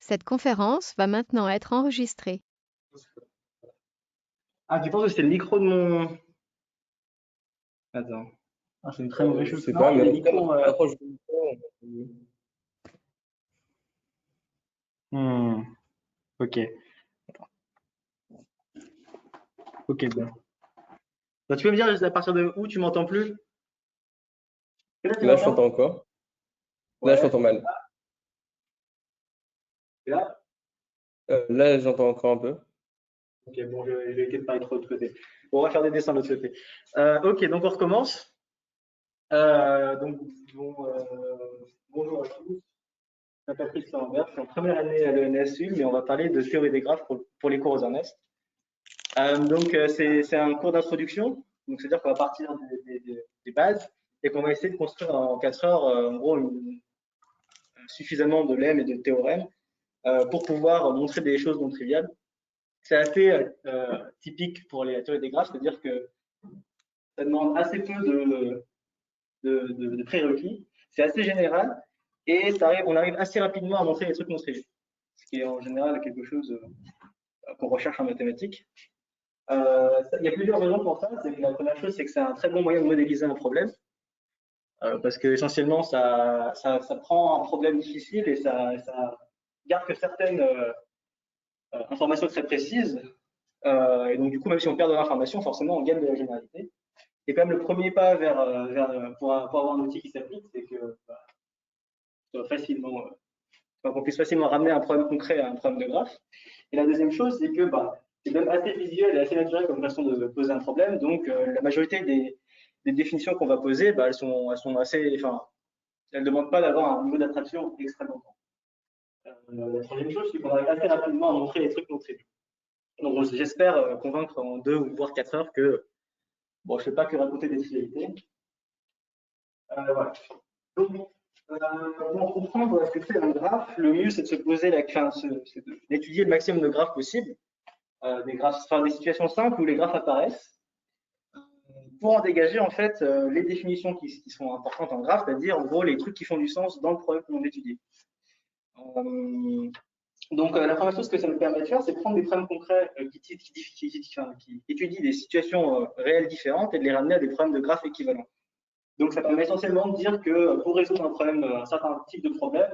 Cette conférence va maintenant être enregistrée. Ah, tu penses que c'est le micro de mon... Attends. Ah, c'est une très mauvaise Je chose. sais Non, pas, il y a mais des en tout cas, moi, micros... je m'approche du micro. Hmm, ok. Ok, bon. Bah, tu peux me dire à partir de où tu m'entends plus? Et là, tu Là, je m'entends? t'entends encore. Là, je Ouais. t'entends mal. Et là? Là, j'entends encore un peu. Ok, bon, je vais essayer de pas être trop de l'autre côté. Bon, on va faire des dessins de l'autre côté. Ok, donc on recommence. Donc, bonjour à tous. Je m'appelle Christian Lambert, je suis en première année à l'ENSU, mais on va parler de théorie des graphes pour les cours aux Ernest. C'est un cours d'introduction, donc c'est-à-dire qu'on va partir des bases et qu'on va essayer de construire en 4 heures, en gros, suffisamment de lemmes et de théorèmes pour pouvoir montrer des choses non triviales. C'est assez typique pour les théories des graphes, c'est-à-dire que ça demande assez peu de prérequis, c'est assez général et on arrive assez rapidement à montrer les trucs non triviaux, ce qui est en général quelque chose qu'on recherche en mathématiques. Il y a plusieurs raisons pour ça. La première chose, c'est que c'est un très bon moyen de modéliser un problème, parce que essentiellement, ça prend un problème difficile et ça garde que certaines informations très précises. Et donc, du coup, même si on perd de l'information, forcément, on gagne de la généralité. Et quand même, le premier pas pour avoir un outil qui s'applique, c'est que facilement, qu'on puisse facilement ramener un problème concret à un problème de graphe. Et la deuxième chose, c'est que c'est même assez visuel et assez naturel comme façon de poser un problème. Donc, la majorité des définitions qu'on va poser, elles sont assez, enfin, elles ne demandent pas d'avoir un niveau d'attraction extrêmement grand. La troisième chose, c'est qu'on arrive assez rapidement à montrer les trucs non triviaux. Donc, j'espère convaincre en 2 ou voire 4 heures que, bon, je ne fais pas que raconter des trivialités. Voilà. Donc, pour comprendre ce que c'est un graphe, le mieux c'est de se poser d'étudier le maximum de graphes possible, des situations simples où les graphes apparaissent, pour en dégager en fait les définitions qui sont importantes en graphe, c'est-à-dire en gros les trucs qui font du sens dans le problème que l'on étudie. Donc la première chose que ça nous permet de faire, c'est prendre des problèmes concrets qui étudient des situations réelles différentes et de les ramener à des problèmes de graphes équivalents. Donc ça permet essentiellement de dire que pour résoudre un problème, un certain type de problème,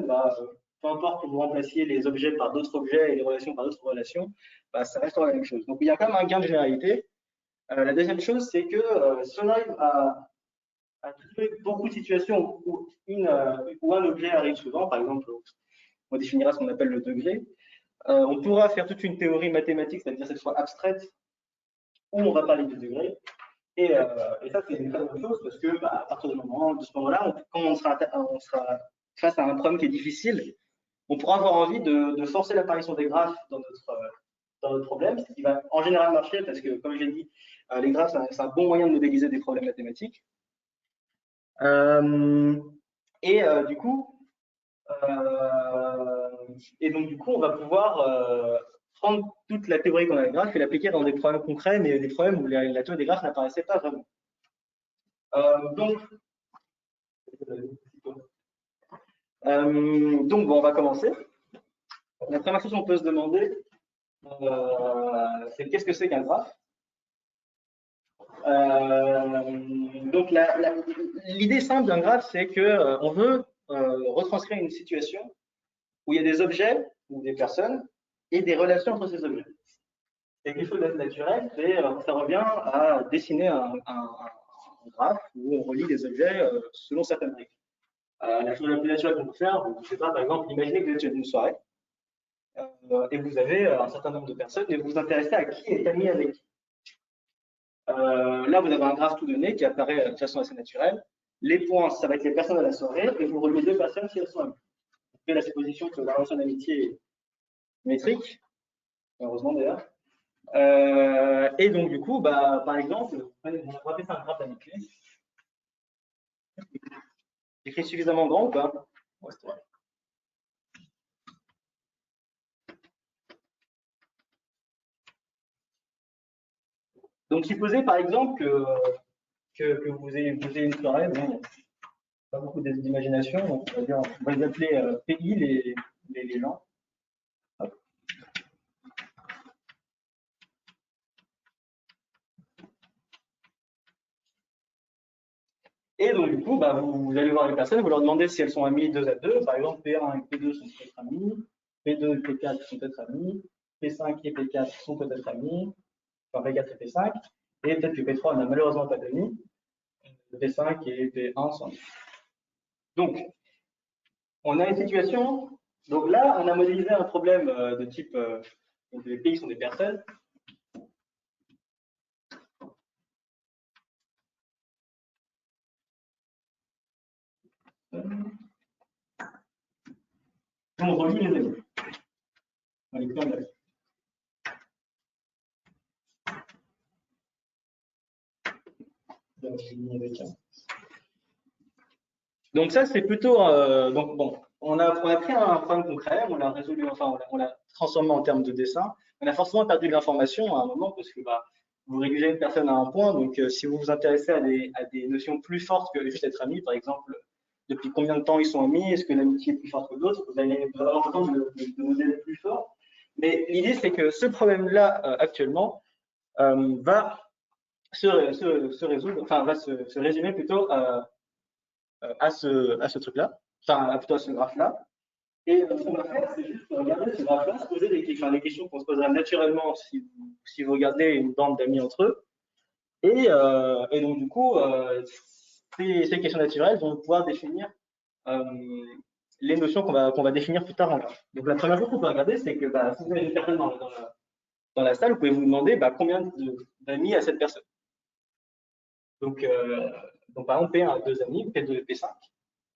peu importe que vous remplaciez les objets par d'autres objets et les relations par d'autres relations, ça restera la même chose. Donc il y a quand même un gain de généralité. La deuxième chose, c'est que si on arrive à trouver beaucoup de situations où un objet arrive souvent, par exemple, on définira ce qu'on appelle le degré, on pourra faire toute une théorie mathématique, c'est-à-dire cette fois abstraite, où on va parler du degré. Et ça, c'est une très bonne chose parce que à partir de ce moment-là, quand on sera face à un problème qui est difficile, on pourra avoir envie de forcer l'apparition des graphes dans notre problème, ce qui va en général marcher parce que, comme j'ai dit, les graphes, c'est un bon moyen de modéliser des problèmes mathématiques. Du coup, on va pouvoir prendre toute la théorie qu'on a des graphes et l'appliquer dans des problèmes concrets, mais des problèmes où la théorie des graphes n'apparaissait pas vraiment. On va commencer. La première chose qu'on peut se demander, c'est qu'est-ce que c'est qu'un graphe. L'idée simple d'un graphe, c'est que on veut retranscrire une situation où il y a des objets ou des personnes et des relations entre ces objets. C'est quelque chose d'assez naturel, ça revient à dessiner un graphe où on relie des objets selon certaines règles. La chose la plus naturelle qu'on peut faire, je sais pas, par exemple, imaginez que vous êtes dans une soirée et vous avez un certain nombre de personnes et vous vous intéressez à qui est ami avec qui. Là, vous avez un graphe tout donné qui apparaît de façon assez naturelle. Les points, ça va être les personnes à la soirée et vous reliez deux personnes si elles sont amies. Vous faites la supposition que la relation d'amitié est métrique, heureusement d'ailleurs. Et donc, du coup, par exemple, on va faire un graphe avec clé. J'écris suffisamment grand ou pas? Ouais, c'est vrai. Donc, supposez par exemple que vous ayez une soirée, bon, pas beaucoup d'imagination, donc on va les appeler PI, les gens. bah, vous allez voir les personnes, vous leur demandez si elles sont amies 2 à 2. Par exemple, P1 et P2 sont peut-être amis, P2 et P4 sont peut-être amis, P5 et P4 sont peut-être amis, enfin P4 et P5, et peut-être que P3 n'a malheureusement pas d'amis, P5 et P1 sont amis. Donc, on a une situation, donc là, on a modélisé un problème de type, donc les pays sont des personnes. On relie les amis. On les crée en base. Donc ça, c'est plutôt, donc bon, on a pris un problème concret, on l'a résolu, enfin on l'a transformé en termes de dessin. On a forcément perdu de l'information à un moment parce que bah, vous réguliez une personne à un point, donc si vous vous intéressez à des notions plus fortes que juste être ami, par exemple, depuis combien de temps ils sont amis, est-ce que l'amitié est plus forte que l'autre, vous allez avoir le temps de modeler plus fort. Mais l'idée, c'est que ce problème-là, actuellement, va se résoudre, enfin va se résumer plutôt à ce truc-là, enfin plutôt à ce graphe-là. Et ce qu'on va faire, c'est juste regarder ce graphe-là, se poser des questions qu'on se posera naturellement si vous regardez une bande d'amis entre eux. Et donc, du coup, ces questions naturelles vont pouvoir définir les notions qu'on va définir plus tard en graphe. Donc, la première chose qu'on peut regarder, c'est que bah, si vous avez une personne dans la salle, vous pouvez vous demander bah, combien d'amis a cette personne. Donc, par exemple, P1 a 2 amis, P2 et P5.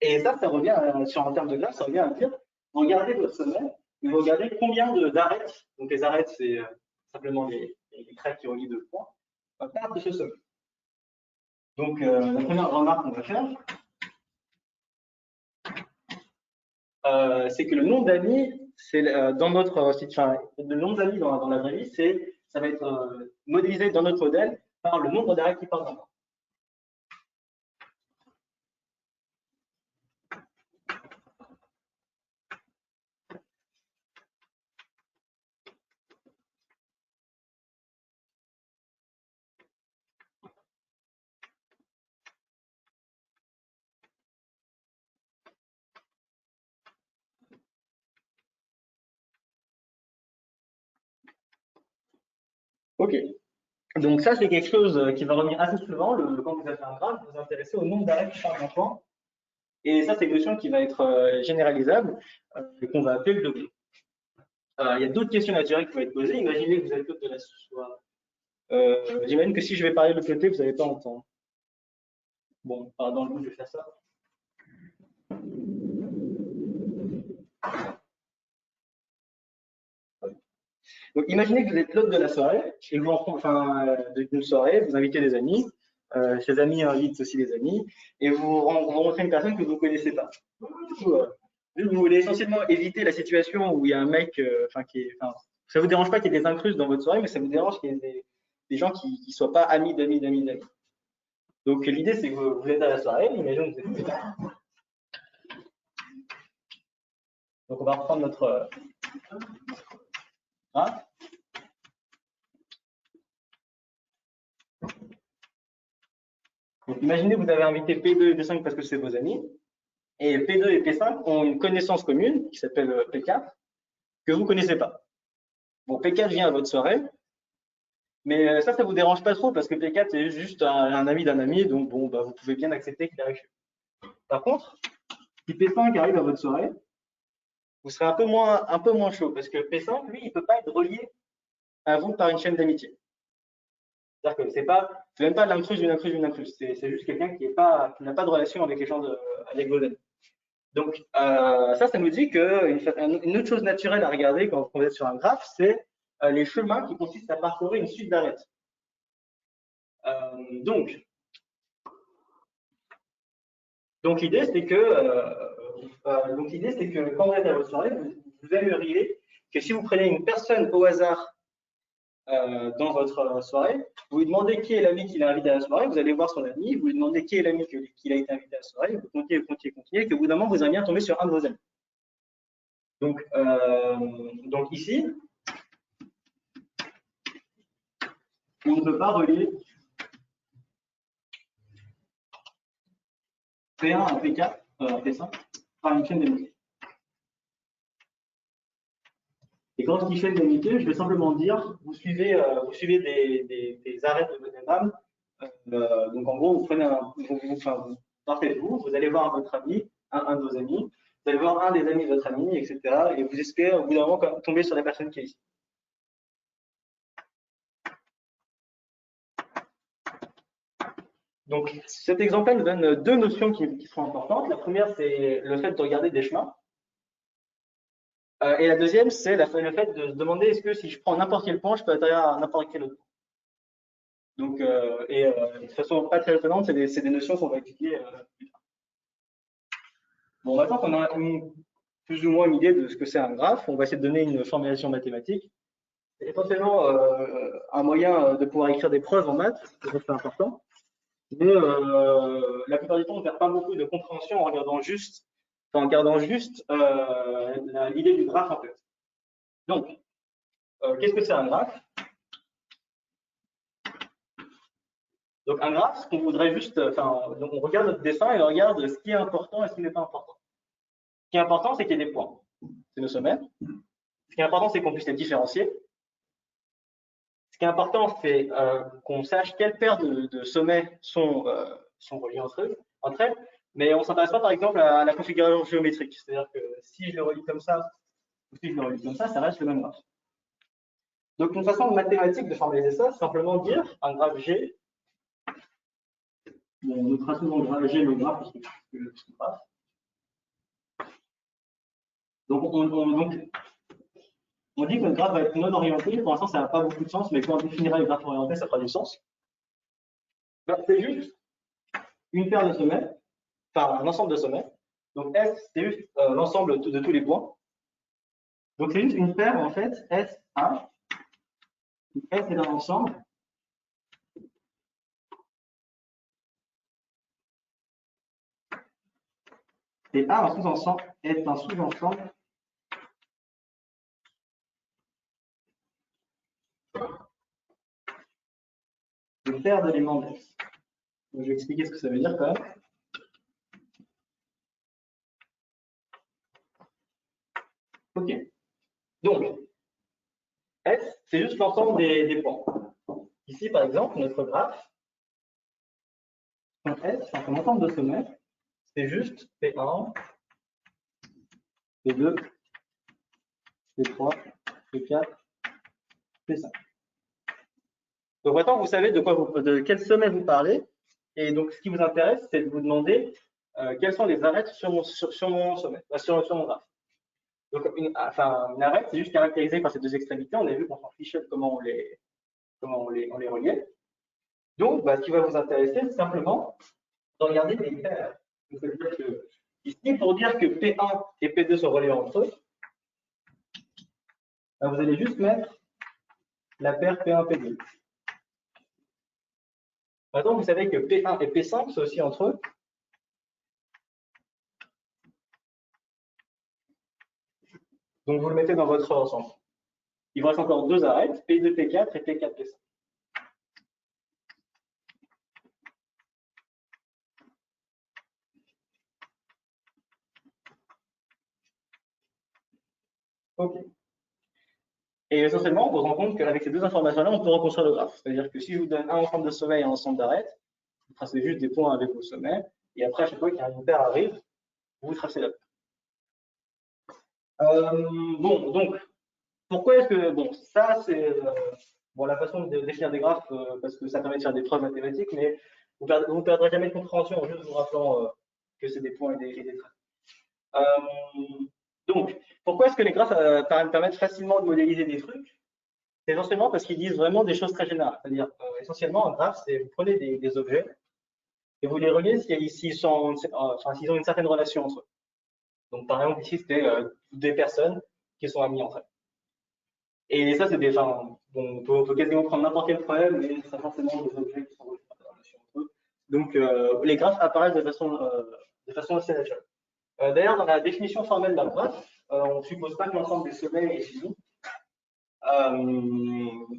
Et ça revient, en termes de graphe, ça revient à dire, vous regardez votre sommet, et vous regardez combien d'arêtes, donc les arêtes, c'est simplement les traits qui relient deux points, partent de ce sommet. Donc, la première remarque qu'on va faire, c'est que le nombre d'amis, c'est dans notre site, enfin, le nombre d'amis dans la vraie vie, ça va être modélisé dans notre modèle par le nombre d'arêtes qui partent d'un point. Ok. Donc ça, c'est quelque chose qui va revenir assez souvent. Quand vous avez un graphe, vous vous intéressez au nombre d'arêtes qui partent d'un point. Et ça, c'est une notion qui va être généralisable et qu'on va appeler le degré. Il y a d'autres questions naturelles qui vont être posées. Imaginez que vous êtes l'autre de la soirée. J'imagine que si je vais parler de l'autre côté, vous n'allez pas entendre. Bon, dans le coup, je vais faire ça. Donc, imaginez que vous êtes l'hôte de la soirée, et vous d'une soirée, vous invitez des amis, ces amis invitent aussi des amis, et vous rencontrez une personne que vous ne connaissez pas. Vous voulez essentiellement éviter la situation où il y a un mec, ça vous dérange pas qu'il y ait des incrustes dans votre soirée, mais ça vous dérange qu'il y ait des gens qui ne soient pas amis d'amis d'amis d'amis. Donc l'idée, c'est que vous êtes à la soirée, imaginons que vous êtes là. Donc on va reprendre notre... Hein. Donc imaginez que vous avez invité P2 et P5 parce que c'est vos amis, et P2 et P5 ont une connaissance commune qui s'appelle P4, que vous ne connaissez pas. Bon, P4 vient à votre soirée, mais ça vous dérange pas trop parce que P4 c'est juste un ami d'un ami, donc bon, bah, vous pouvez bien accepter qu'il arrive chez vous. Par contre, si P5 arrive à votre soirée, vous serez un peu moins chaud parce que P5, lui, il ne peut pas être relié à vous par une chaîne d'amitié. C'est-à-dire que c'est même pas l'intrus d'une intrus d'une intrus, c'est juste quelqu'un qui n'a pas de relation avec les gens avec vos amis. Donc ça nous dit qu'une autre chose naturelle à regarder quand vous êtes sur un graphe, c'est les chemins qui consistent à parcourir une suite d'arêtes. Donc l'idée c'est que quand vous êtes à votre soirée, vous aimeriez que si vous prenez une personne au hasard dans votre soirée, vous lui demandez qui est l'ami qu'il a invité à la soirée, vous allez voir son ami, vous lui demandez qui est l'ami qu'il a été invité à la soirée, vous continuez, et qu'au bout d'un moment, vous allez bien tomber sur un de vos amis. Donc ici, on ne peut pas relier P1 à P4, P5, par une chaîne d'unité. Et quand je dis chaîne d'unité, je vais simplement dire, vous suivez des arrêts de votre diagramme. Donc en gros, vous prenez vous partez de vous allez voir votre ami, un de vos amis, vous allez voir un des amis de votre ami, etc. Et vous espérez au bout d'un moment tomber sur la personne qui est ici. Donc cet exemple-là nous donne deux notions qui sont importantes. La première, c'est le fait de regarder des chemins. Et la deuxième, c'est le fait de se demander est-ce que si je prends n'importe quel point, je peux atterrir à n'importe quel autre point. Donc, de façon pas très étonnante, c'est des notions qu'on va étudier plus tard. Bon, maintenant qu'on a plus ou moins une idée de ce que c'est un graphe, on va essayer de donner une formulation mathématique. C'est essentiellement un moyen de pouvoir écrire des preuves en maths, c'est important. Mais la plupart du temps, on ne perd pas beaucoup de compréhension en gardant juste l'idée du graphe en fait. Donc, qu'est-ce que c'est un graphe? Donc un graphe, ce qu'on voudrait juste, donc on regarde notre dessin et on regarde ce qui est important et ce qui n'est pas important. Ce qui est important, c'est qu'il y ait des points. C'est nos sommets. Ce qui est important, c'est qu'on puisse les différencier. Ce qui est important, c'est qu'on sache quelles paires de sommets sont reliés entre elles. Mais on ne s'intéresse pas, par exemple, à la configuration géométrique. C'est-à-dire que si je le relie comme ça, ou si je le relie comme ça reste le même graphe. Donc une façon mathématique de formaliser ça, c'est simplement dire un graphe G. Bon, nous traçons dans le graphe G le graphe parce que le graphe. Donc on dit que le graphe va être non orienté. Pour l'instant, ça n'a pas beaucoup de sens, mais quand on définira le graphe orienté, ça fera du sens. Ben, c'est juste une paire de sommets, enfin un ensemble de sommets. Donc S, c'est juste l'ensemble de tous les points. Donc c'est juste une paire en fait, S1. S est un ensemble. Et A un sous-ensemble est un sous-ensemble de paire d'éléments de S. Donc, je vais expliquer ce que ça veut dire quand même. Ok. Donc, S, c'est juste l'ensemble des points. Ici, par exemple, notre graphe, S, son ensemble de sommets, c'est juste P1, P2, P3, P4, P5. Donc maintenant, vous savez de quel sommet vous parlez. Et donc, ce qui vous intéresse, c'est de vous demander quelles sont les arêtes sur mon sommet, sur mon graphe. Donc, une arête, c'est juste caractérisé par ces deux extrémités. On a vu qu'on s'en fichait de comment on les reliait. Donc, ce qui va vous intéresser, c'est simplement de regarder les paires. Donc, ça veut dire que ici, pour dire que P1 et P2 sont reliés entre eux, vous allez juste mettre la paire P1, P2. Maintenant, vous savez que P1 et P5 sont aussi entre eux. Donc, vous le mettez dans votre ensemble. Il vous reste encore deux arêtes, P2, P4 et P4, P5. OK. Et essentiellement, on se rend compte qu'avec ces deux informations-là, on peut reconstruire le graphe. C'est-à-dire que si je vous donne un ensemble de sommets et un ensemble d'arêtes, vous tracez juste des points avec vos sommets. Et après, à chaque fois qu'une paire arrive, vous tracez la paire. Bon, donc, pourquoi est-ce que. Bon, ça, c'est la façon de définir des graphes, parce que ça permet de faire des preuves mathématiques, mais vous ne perdrez jamais de compréhension en juste vous rappelant que c'est des points et des traits. Donc, pourquoi est-ce que les graphes permettent facilement de modéliser des trucs? C'est essentiellement parce qu'ils disent vraiment des choses très générales. C'est-à-dire, essentiellement, un graphe, c'est vous prenez des objets et vous les reliez s'ils ont une certaine relation entre eux. Donc, par exemple, ici, c'était des personnes qui sont amies entre elles. Et ça, c'est des. On peut quasiment prendre n'importe quel problème, mais c'est forcément des objets qui sont reliés par des relations entre eux. Donc, les graphes apparaissent de façon assez naturelle. D'ailleurs, dans la définition formelle d'un graphe, on ne suppose pas que l'ensemble des sommets est fini.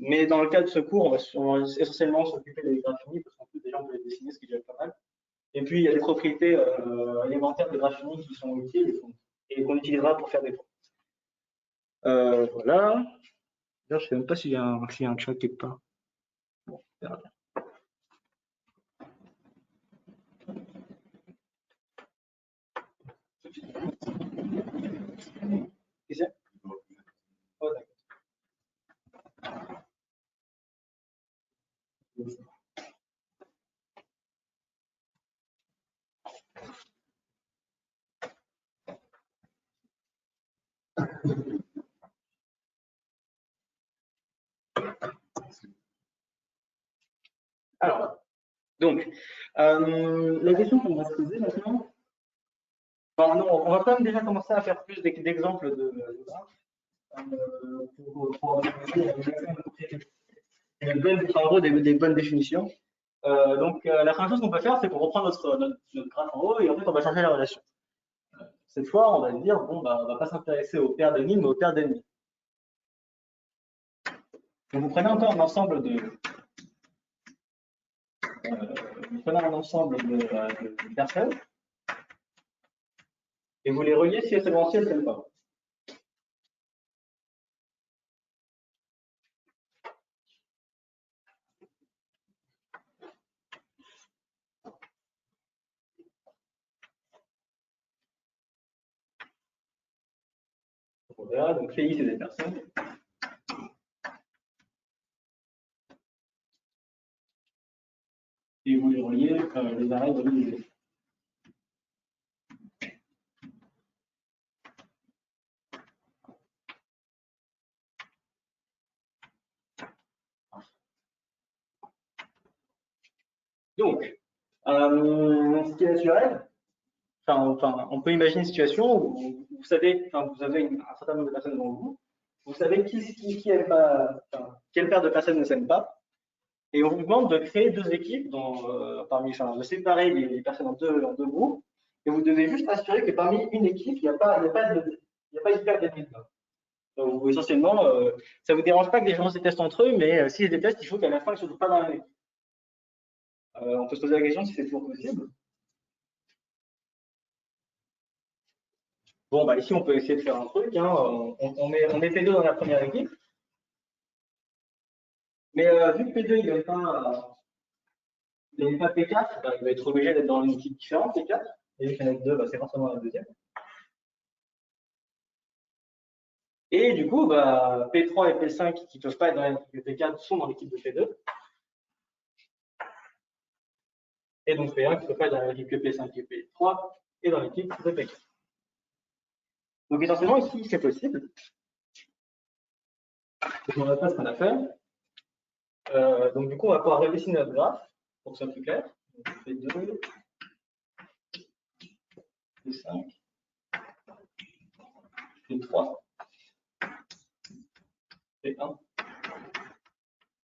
Mais dans le cas de ce cours, on va essentiellement s'occuper des graphes finis, parce qu'en plus, déjà, on peut les dessiner, ce qui est déjà pas mal. Et puis, il y a des propriétés élémentaires de graphe unique qui sont utiles et qu'on utilisera pour faire des points. Voilà. D'ailleurs, je ne sais même pas s'il y a un chat quelque part. Bon, on verra bien. Qui c'est? Oh, d'accord. Alors, donc, la question qu'on va se poser maintenant, enfin, non, on va quand même déjà commencer à faire plus d'exemples de graphes pour en gros des bonnes définitions. Donc, la première chose qu'on peut faire, c'est qu'on reprend notre graphe en haut et en fait, on va changer la relation. Cette fois, on va se dire, bon, bah, on ne va pas s'intéresser aux paires d'ennemis, mais aux paires d'ennemis. Donc, vous prenez encore un ensemble de personnes et vous les reliez si elles s'aiment, si elles s'aiment pas. Voilà, donc PI, c'est des personnes. Et vous les reliez, les arrêts de l'unité. Donc, ce qui est naturel, on peut imaginer une situation où vous savez, vous avez un certain nombre de personnes devant vous, vous savez qui aime pas, quelle paire de personnes ne s'aime pas, et on vous demande de créer deux équipes, de séparer les personnes en deux groupes, et vous devez juste assurer que parmi une équipe, il n'y a pas une paire d'ennemis. Donc, essentiellement, ça ne vous dérange pas que les gens se détestent entre eux, mais s'ils se détestent, il faut qu'à la fin, ils ne se retrouvent pas dans la même équipe. On peut se poser la question si c'est toujours possible. Bon, bah ici, on peut essayer de faire un truc. Hein. On met P2 dans la première équipe. Mais vu que P2 il n'aime pas P4, bah, il va être obligé d'être dans une équipe différente, P4. Et vu qu'il y en a que deux, bah, c'est forcément la deuxième. Et du coup, bah, P3 et P5 qui ne peuvent pas être dans l'équipe de P4 sont dans l'équipe de P2. Et donc P1 qui ne peut pas être dans l'équipe de P5 et P3 et dans l'équipe de P4. Donc essentiellement, ici, c'est possible. Donc, on va pas ce qu'on a fait. Donc du coup, on va pouvoir redessiner notre graphe pour que ce soit plus clair. Donc, P2, P5, P3, P1,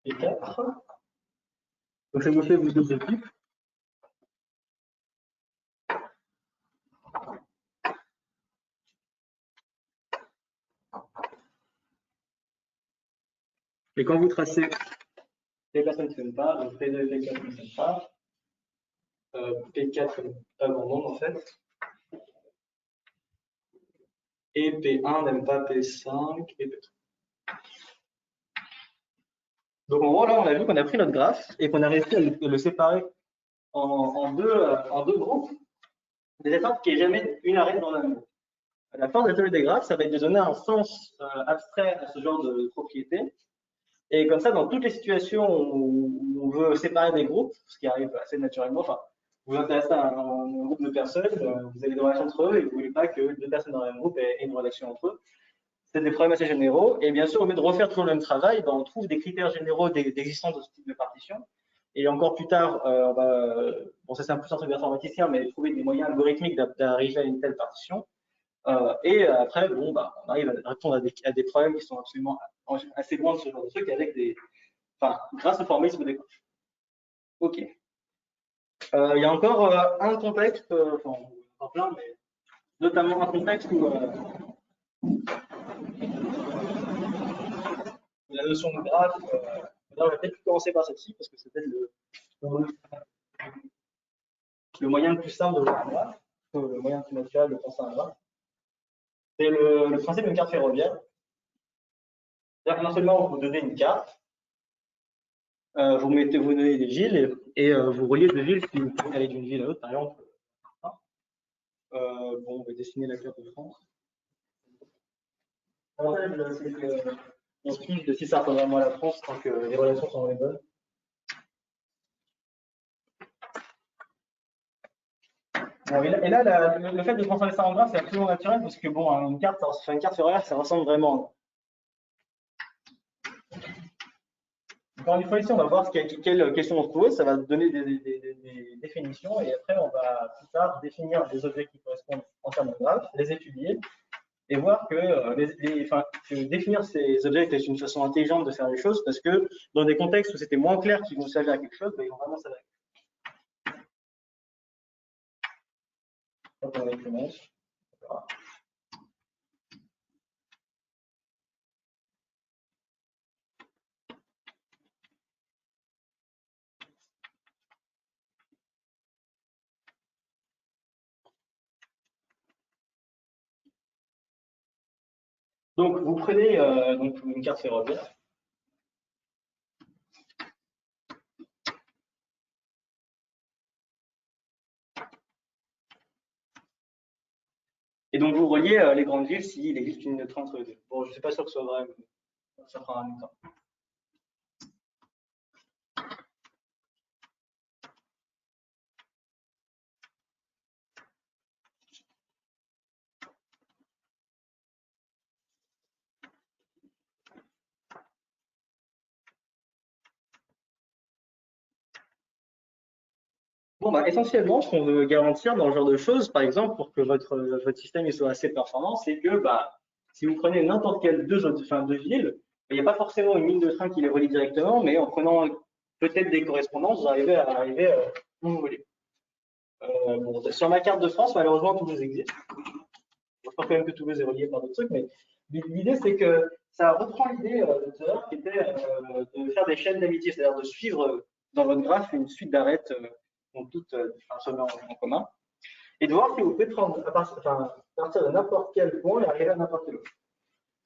P4. Donc ça vous fait vos deux équipes. Et quand vous tracez les personnes qui ne s'aiment pas, donc P2 et P4 ne s'aiment pas, P4 n'aime pas grand monde en fait, et P1 n'aime pas P5 et P3. Donc en gros là, on a vu qu'on a pris notre graphe et qu'on a réussi à le séparer en deux groupes, des sorte qu'il n'y ait jamais une arête dans la même. La force de la théorie des graphes, ça va être de donner un sens abstrait à ce genre de propriété. Et comme ça, dans toutes les situations où on veut séparer des groupes, ce qui arrive assez naturellement, enfin, vous vous intéressez à un groupe de personnes, vous avez des relations entre eux et vous ne voulez pas que deux personnes dans le même groupe aient une relation entre eux. C'est des problèmes assez généraux. Et bien sûr, au lieu de refaire toujours le même travail, ben, on trouve des critères généraux d'existence de ce type de partition. Et encore plus tard, bon, ça c'est un peu un truc d'informaticien, mais trouver des moyens algorithmiques d'arriver à une telle partition. Et après, bon, bah, on arrive à répondre à des problèmes qui sont absolument assez loin de ce genre de truc avec grâce au formalisme des couches. Ok. Il y a encore un contexte, encore plein, mais notamment un contexte où la notion de graphe, là on va peut-être commencer par celle-ci parce que c'est peut-être le moyen le plus simple de voir un graphe, le moyen le plus naturel de penser un graphe. C'est le principe d'une carte ferroviaire. C'est-à-dire que non seulement vous donnez une carte, vous donnez des villes et vous reliez deux villes si vous pouvez aller d'une ville à l'autre, par exemple. Bon, on va dessiner la carte de France. L'avantage, c'est qu'on se fiche de si ça représente vraiment la France tant que les relations sont les bonnes. Bon, et là, le fait de transformer ça en graphe, c'est absolument naturel parce que bon, une carte ferroviaire, ça ressemble vraiment. Encore une fois, ici, on va voir quelle question on se pose. Ça va donner des définitions et après, on va plus tard définir des objets qui correspondent en termes de graphe, les étudier et voir que définir ces objets est une façon intelligente de faire les choses parce que dans des contextes où c'était moins clair qu'ils vont servir à quelque chose, ils vont vraiment servir à quelque chose. Donc, on va avec le mesh. Donc, vous prenez donc une carte ferroviaire. Et donc, vous reliez les grandes villes s'il existe une train entre les deux. Bon, je ne suis pas sûr que ce soit vrai, mais ça prendra un temps. Bon, bah, essentiellement, ce qu'on veut garantir dans ce genre de choses, par exemple, pour que votre système soit assez performant, c'est que bah, si vous prenez n'importe quelle deux villes, il n'y a pas forcément une ligne de train qui les relie directement, mais en prenant peut-être des correspondances, vous arrivez à arriver où vous voulez. Bon, sur ma carte de France, malheureusement, Toulouse existe. Je pense quand même que Toulouse est relié par d'autres trucs, mais l'idée, c'est que ça reprend l'idée de l'auteur qui était de faire des chaînes d'amitié, c'est-à-dire de suivre dans votre graphe une suite d'arêtes ont toutes un sommet en commun, et de voir si vous pouvez prendre à partir de n'importe quel point et arriver à n'importe quel autre.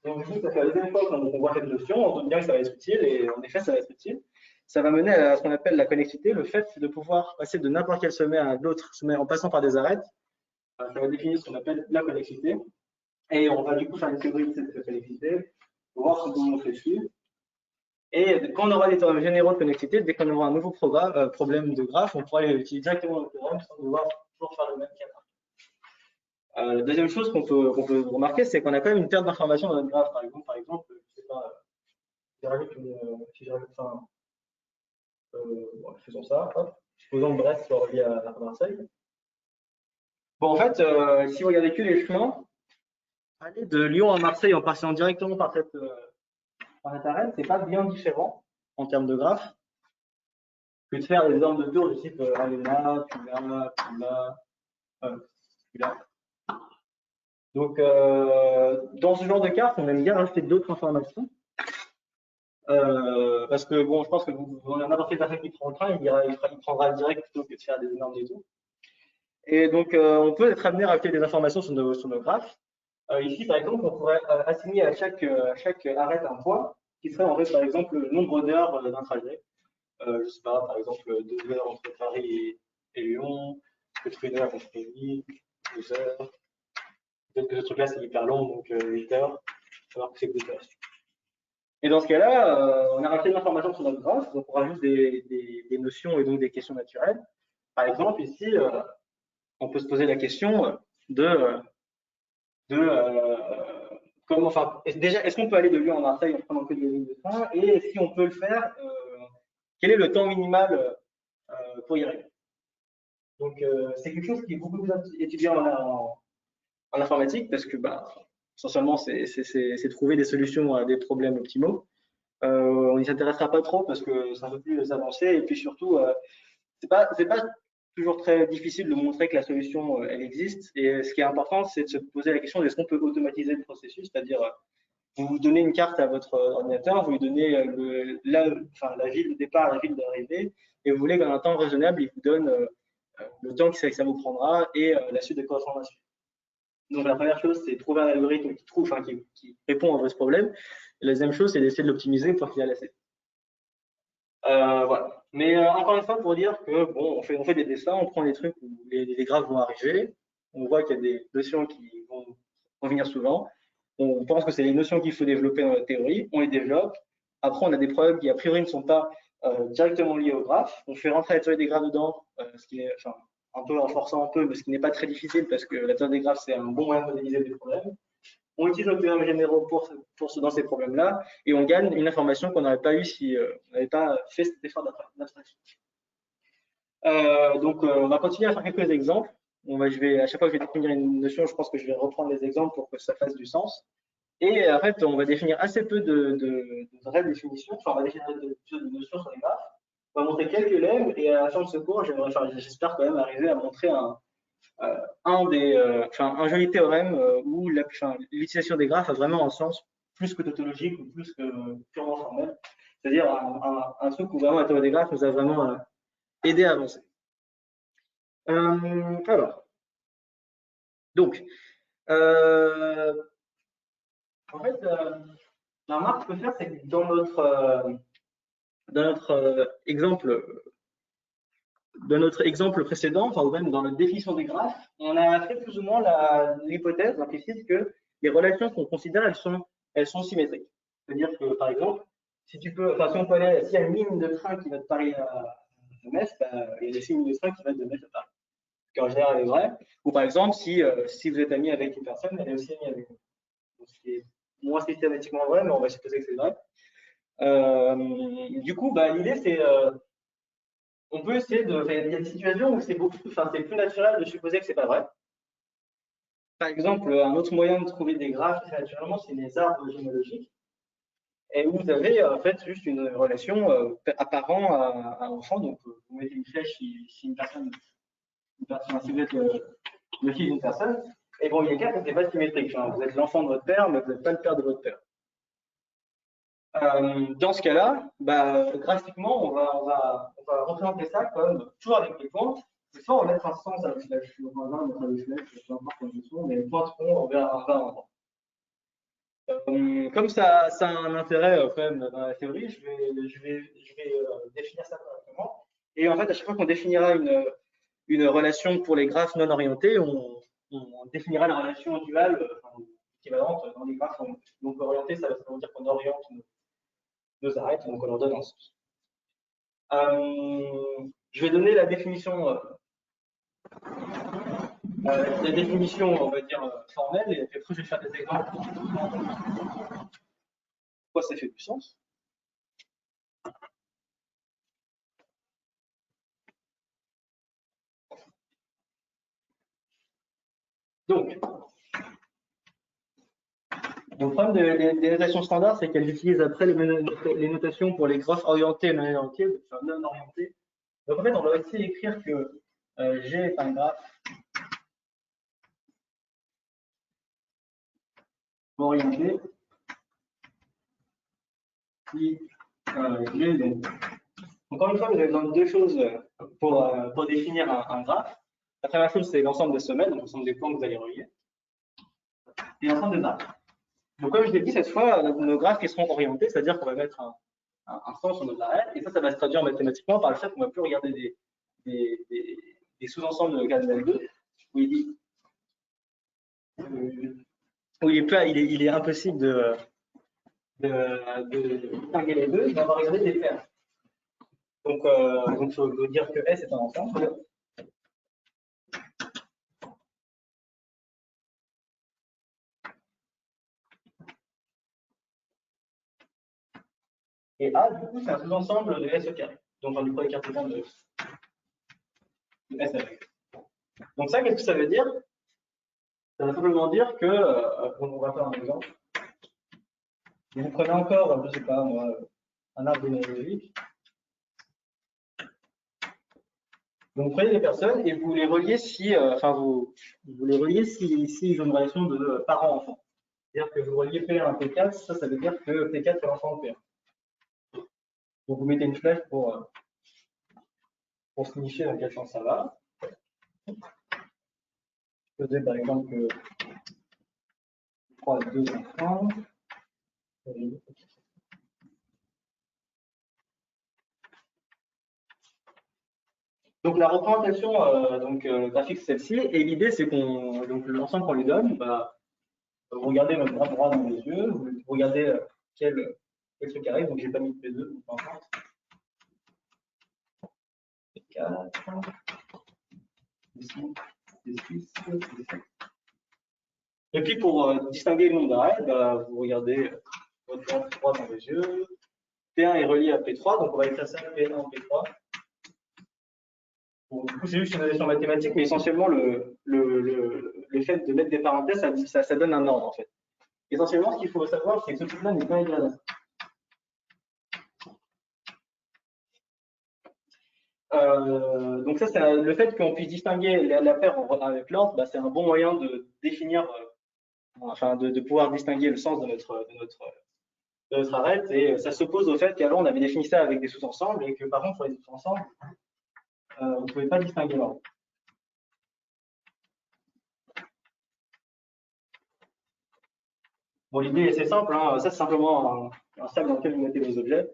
Donc, du coup, ça fait la deuxième fois qu'on voit cette notion, on doute bien que ça va être utile, et en effet, ça va être utile. Ça va mener à ce qu'on appelle la connexité, le fait de pouvoir passer de n'importe quel sommet à d'autres sommets en passant par des arêtes. Ça va définir ce qu'on appelle la connexité. Et on va du coup faire une théorie de cette connexité pour voir ce qu'on fait dessus. Et quand on aura des théorèmes généraux de connexité, dès qu'on aura un nouveau problème de graphe, on pourra utiliser directement le théorème sans devoir toujours faire le même cas. La deuxième chose qu'on peut remarquer, c'est qu'on a quand même une perte d'information dans notre graphe. Par exemple, je sais pas, si je rajoute bon, faisons ça, hop. Supposons que Brest soit relié à Marseille. Bon, en fait, si vous regardez que les chemins, aller de Lyon à Marseille en passant directement par cette arête, c'est pas bien différent en termes de graphe que de faire des normes de tour du type aller là, puis là, puis là, puis là. Donc, dans ce genre de carte, on aime bien rajouter d'autres informations. Parce que bon, je pense que n'importe quelle personne qui prend le train, il prendra le direct plutôt que de faire des énormes détours. Et donc, on peut être amené à rajouter des informations sur nos graphes. Ici, par exemple, on pourrait assigner à chaque arête un point qui serait en fait, par exemple, le nombre d'heures d'un trajet. Je sais pas, par exemple, 2 heures entre Paris et Lyon, peut-être 1 heure entre Paris, 2 heures. Peut-être que ce truc-là, c'est hyper long, donc 8 heures, alors que c'est que 2 heures. Et dans ce cas-là, on a rajouté de l'information sur notre graphe, donc on rajoute des notions et donc des questions naturelles. Par exemple, ici, on peut se poser la question de comment, enfin, déjà, est-ce qu'on peut aller de Lyon à Marseille en prenant que des lignes de train? Et si on peut le faire, quel est le temps minimal pour y arriver? Donc, c'est quelque chose qui est beaucoup plus étudié en informatique parce que, bah, essentiellement, c'est trouver des solutions à des problèmes optimaux. On n'y s'intéressera pas trop parce que c'est un peu plus avancé et puis surtout, c'est pas toujours très difficile de montrer que la solution elle existe. Et ce qui est important, c'est de se poser la question de est-ce qu'on peut automatiser le processus, c'est-à-dire vous donnez une carte à votre ordinateur, vous lui donnez la ville de départ, la ville d'arrivée, et vous voulez qu'en un temps raisonnable, il vous donne le temps que ça vous prendra et la suite de correspondance. Donc la première chose, c'est trouver un algorithme qui répond à votre problème. Et la deuxième chose, c'est d'essayer de l'optimiser pour qu'il aille assez. Voilà. Mais encore une fois, pour dire que bon, on fait des dessins, on prend des trucs où les graphes vont arriver, on voit qu'il y a des notions qui vont revenir souvent. On pense que c'est les notions qu'il faut développer dans la théorie, on les développe. Après, on a des problèmes qui a priori ne sont pas directement liés au graphe. On fait rentrer la théorie des graphes dedans, ce qui est un peu en forçant un peu, mais ce qui n'est pas très difficile parce que la théorie des graphes, c'est un bon moyen de modéliser des problèmes. On utilise nos théorèmes généraux dans ces problèmes-là et on gagne une information qu'on n'aurait pas eue si on n'avait pas fait cet effort d'abstraction. Donc, on va continuer à faire quelques exemples. À chaque fois que je vais définir une notion, je pense que je vais reprendre les exemples pour que ça fasse du sens. Et en fait, on va définir assez peu de vraies définitions. Enfin, on va définir de notions sur les graphes. On va montrer quelques lemmes et à la fin de ce cours, j'espère quand même arriver à montrer un joli théorème où l'utilisation des graphes a vraiment un sens plus que tautologique ou plus que purement formel. C'est-à-dire un truc où vraiment la théorie des graphes nous a vraiment aidé à avancer. Alors, donc, en fait, la remarque qu'on peut faire, c'est que dans notre exemple précédent, enfin ou même dans la définition des graphes, on a fait plus ou moins l'hypothèse implicite que les relations qu'on considère, elles sont symétriques. C'est-à-dire que, par exemple, s'il y a une ligne de train qui va de Paris à Metz, il y a aussi une ligne de train qui va de Metz à Paris, qui en général est vrai. Ou par exemple, si vous êtes ami avec une personne, elle est aussi amie avec vous. Donc, ce qui est moins systématiquement vrai, mais on va supposer que c'est vrai. Du coup, l'idée, c'est on peut essayer il y a des situations où c'est plus naturel de supposer que c'est pas vrai. Par exemple, un autre moyen de trouver des graphes très naturellement, c'est les arbres généalogiques, et où vous avez en fait juste une relation apparent à enfant. Donc, vous mettez une flèche si une personne, si vous êtes le fils d'une personne, et bon, il y a cas où c'est pas symétrique. Vous êtes l'enfant de votre père, mais vous n'êtes pas le père de votre père. Dans ce cas-là, graphiquement, on va représenter ça comme toujours avec des pointes. Soit on va mettre un sens à la flèche, on va mettre une flèche, peu importe la notion, mais les pointes vont vers un endroit. Comme ça a un intérêt quand même dans la théorie, je vais définir ça correctement. Et en fait, à chaque fois qu'on définira une relation pour les graphes non orientés, on définira la relation duale équivalente dans les graphes. Donc orienté, ça veut dire qu'on oriente nos arêtes, donc on leur donne un sens. Je vais donner la définition, on va dire, formelle, et après je vais faire des exemples. Pourquoi ça fait du sens? Donc, le problème des notations standards, c'est qu'elles utilisent après les notations pour les graphes orientés et non orientés. Donc en fait, on va aussi écrire que G est un graphe orienté si G est donc. Encore une fois, vous avez besoin de deux choses pour définir un graphe. La première chose, c'est l'ensemble des semelles, donc l'ensemble des points que vous allez relier, et l'ensemble des arcs. Donc, comme je l'ai dit, cette fois, nos graphes qui seront orientés, c'est-à-dire qu'on va mettre un sens sur nos arêtes, et ça va se traduire mathématiquement par le fait qu'on ne va plus regarder des sous-ensembles de cardinal 2, où il est impossible de distinguer les deux, mais on va regarder des paires. Donc, il faut dire que S est un ensemble. Et A, du coup, c'est un sous-ensemble de S au carré. Donc, on lui prend les cartésiens de S avec. Donc, ça, qu'est-ce que ça veut dire? Ça veut simplement dire que, on va faire un exemple. Vous prenez encore, je ne sais pas moi, un arbre généalogique. Donc, vous prenez des personnes et vous les reliez si, vous les reliez si ont une relation de parent-enfant. C'est-à-dire que vous reliez P1 à P4, ça veut dire que P4 est l'enfant de P1. Donc, vous mettez une flèche pour signifier dans quel sens ça va. Je faisais par exemple que 3, 2, 1. Donc la représentation graphique c'est celle-ci, et l'idée c'est qu'on donc l'ensemble qu'on lui donne, bah, vous regardez votre bras droit dans les yeux, vous regardez quel truc arrive, donc j'ai pas mis de P2, donc peu importe. P4, P5, P6, P7. Et puis pour distinguer le nombre d'arrêts, bah, vous regardez votre bras droit dans les yeux, P1 est relié à P3, donc on va écrire ça P1 en P3. Bon, du coup, c'est juste une notation mathématique, mais essentiellement, le fait de mettre des parenthèses, ça donne un ordre, en fait. Essentiellement, ce qu'il faut savoir, c'est que ce truc-là n'est pas égal à ça. Donc ça, c'est le fait qu'on puisse distinguer la paire avec l'ordre, bah, c'est un bon moyen de définir, enfin de pouvoir distinguer le sens de notre arête. Et ça s'oppose au fait qu'alors on avait défini ça avec des sous-ensembles et que par contre, pour les sous-ensembles, vous ne pouvez pas distinguer l'ordre. Bon, l'idée est assez simple, hein. Ça c'est simplement un sac dans lequel vous mettez vos objets.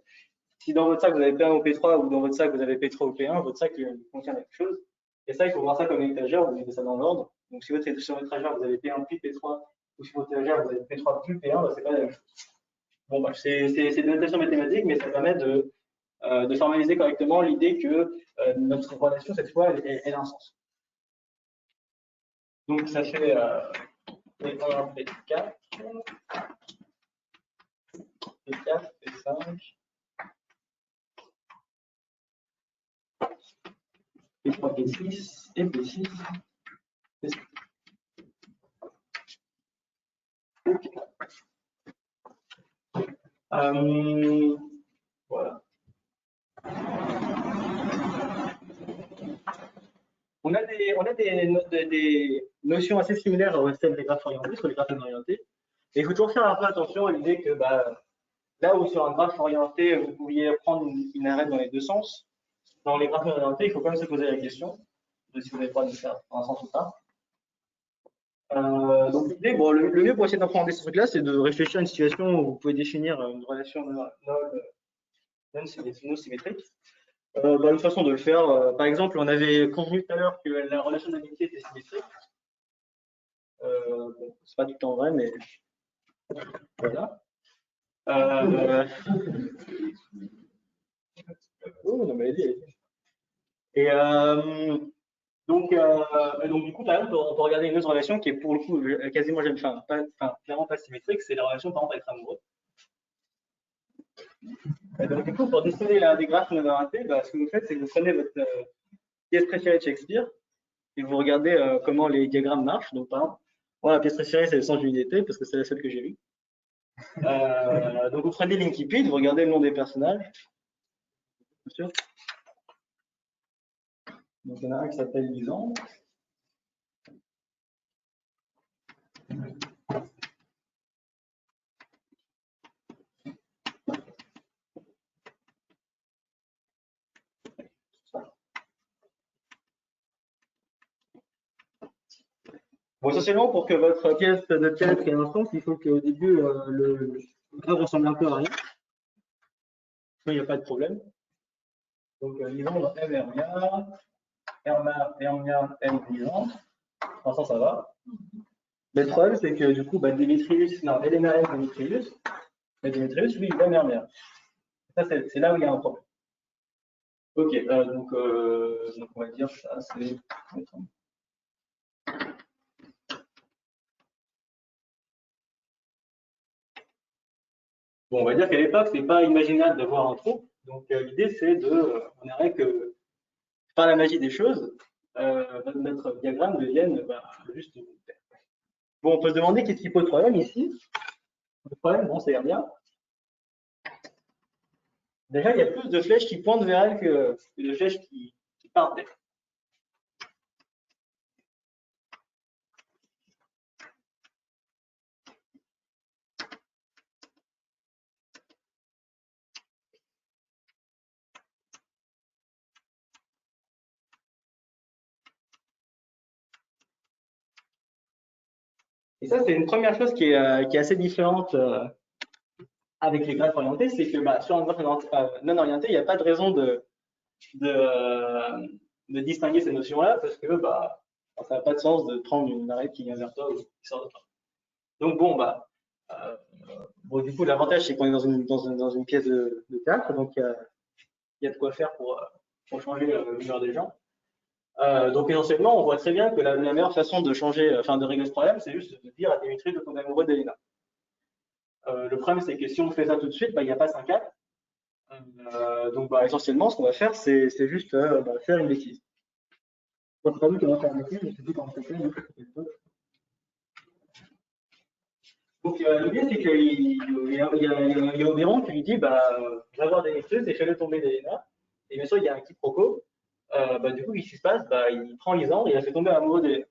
Si dans votre sac vous avez P1 ou P3 ou dans votre sac vous avez P3 ou P1, votre sac contient la même chose. Et ça, il faut voir ça comme une étagère, vous mettez ça dans l'ordre. Donc si sur votre étagère vous avez P1 puis P3 ou sur votre étagère vous avez P3 plus P1, bah, c'est pas la même chose. Bon, bah, c'est des notations mathématiques, mais ça permet de formaliser correctement l'idée que notre relation, cette fois, elle a un sens. Donc ça fait P1, P4, P4, P5. P3, P6 et P6. P7. Ok. Voilà. On a des notions assez similaires à celles des graphes orientés, sur les graphes orientés. Et il faut toujours faire un peu attention à l'idée que bah, là où sur un graphe orienté, vous pouviez prendre une arête dans les deux sens, dans les graphes orientés, il faut quand même se poser la question de si vous avez le droit de faire dans un sens ou pas. Donc l'idée, bon, le mieux pour essayer d'apprendre ce truc-là, c'est de réfléchir à une situation où vous pouvez définir une relation non symétrique. Bah, une façon de le faire, par exemple, on avait convenu tout à l'heure que la relation d'amitié était symétrique. Bon, c'est pas tout le temps vrai, mais voilà. Oh, non, mais allez. Et donc, du coup, par exemple, on peut regarder une autre relation qui est pour le coup quasiment jamais, clairement pas symétrique, c'est la relation par exemple être amoureux. Et donc, du coup, pour dessiner des graphes non orientés, bah, ce que vous faites, c'est que vous prenez votre pièce préférée de Shakespeare et vous regardez comment les diagrammes marchent. Donc, par exemple, moi, la pièce préférée, c'est le sens de l'unité parce que c'est la seule que j'ai vue. Donc, vous prenez l'Inkipit, vous regardez le nom des personnages. Bien sûr. Donc, il y en a un qui s'appelle Lisandre. Bon, essentiellement, pour que votre pièce de théâtre ait un sens, il faut qu'au début, le graphe ressemble un peu à rien. Il n'y a pas de problème. Donc, Lisandre, M, Hermia, Hermia, M, Lisandre. Pour ça va. Mais le problème, c'est que du coup, bah, Démétrius, non, Helena M, Démétrius. Mais Démétrius, lui, il aime Hermia. Ça, c'est là où il y a un problème. Ok, donc on va dire ça, c'est. Bon, on va dire qu'à l'époque, c'est pas imaginable d'avoir un trou. Donc l'idée, c'est on aimerait que par la magie des choses, notre diagramme devienne juste une paire. Bon, on peut se demander qu'est-ce qui pose problème ici. Le problème, bon, c'est bien. Déjà, il y a plus de flèches qui pointent vers elle que de flèches qui partent d'elle. Et ça, c'est une première chose qui est assez différente avec les graphes orientés, c'est que sur un graphe non orienté, il n'y a pas de raison de distinguer ces notions-là parce que ça n'a pas de sens de prendre une arête qui vient vers toi ou qui sort de toi. Donc du coup, l'avantage, c'est qu'on est dans une pièce de théâtre, donc il y a de quoi faire pour changer l'humeur des gens. Donc essentiellement, on voit très bien que la meilleure façon de de régler ce problème, c'est juste de dire à Dimitri de tomber amoureux d'Elena. Le problème, c'est que si on fait ça tout de suite, il n'y a pas 5 4. Donc essentiellement, ce qu'on va faire, c'est juste faire une bêtise. C'est pas nous qui allons faire une bêtise, je ne sais plus comment ça s'appelle. Donc l'idée, c'est qu'il y a Oberon qui lui dit va voir Dimitri et fais-le tomber d'Elena. Et bien sûr, il y a un quiproquo. Du coup, qu'est-ce qui se passe? Il prend Lisandre et il la fait tomber amoureux d'Elena.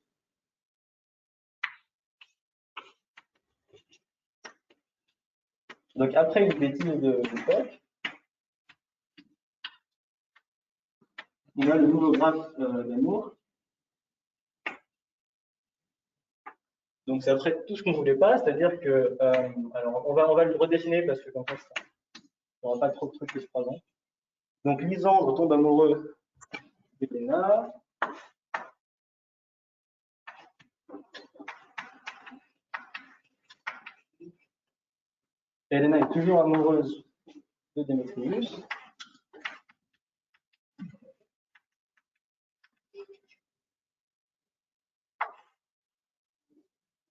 Donc après une bêtise de l'époque, on a le nouveau graphe d'amour. Donc c'est après tout ce qu'on ne voulait pas, c'est-à-dire que, alors on va le redessiner parce que comme ça, il n'y aura pas trop de trucs qui se croisent. Donc Lisandre tombe amoureux d'Elena. Elena est toujours amoureuse de Démétrius.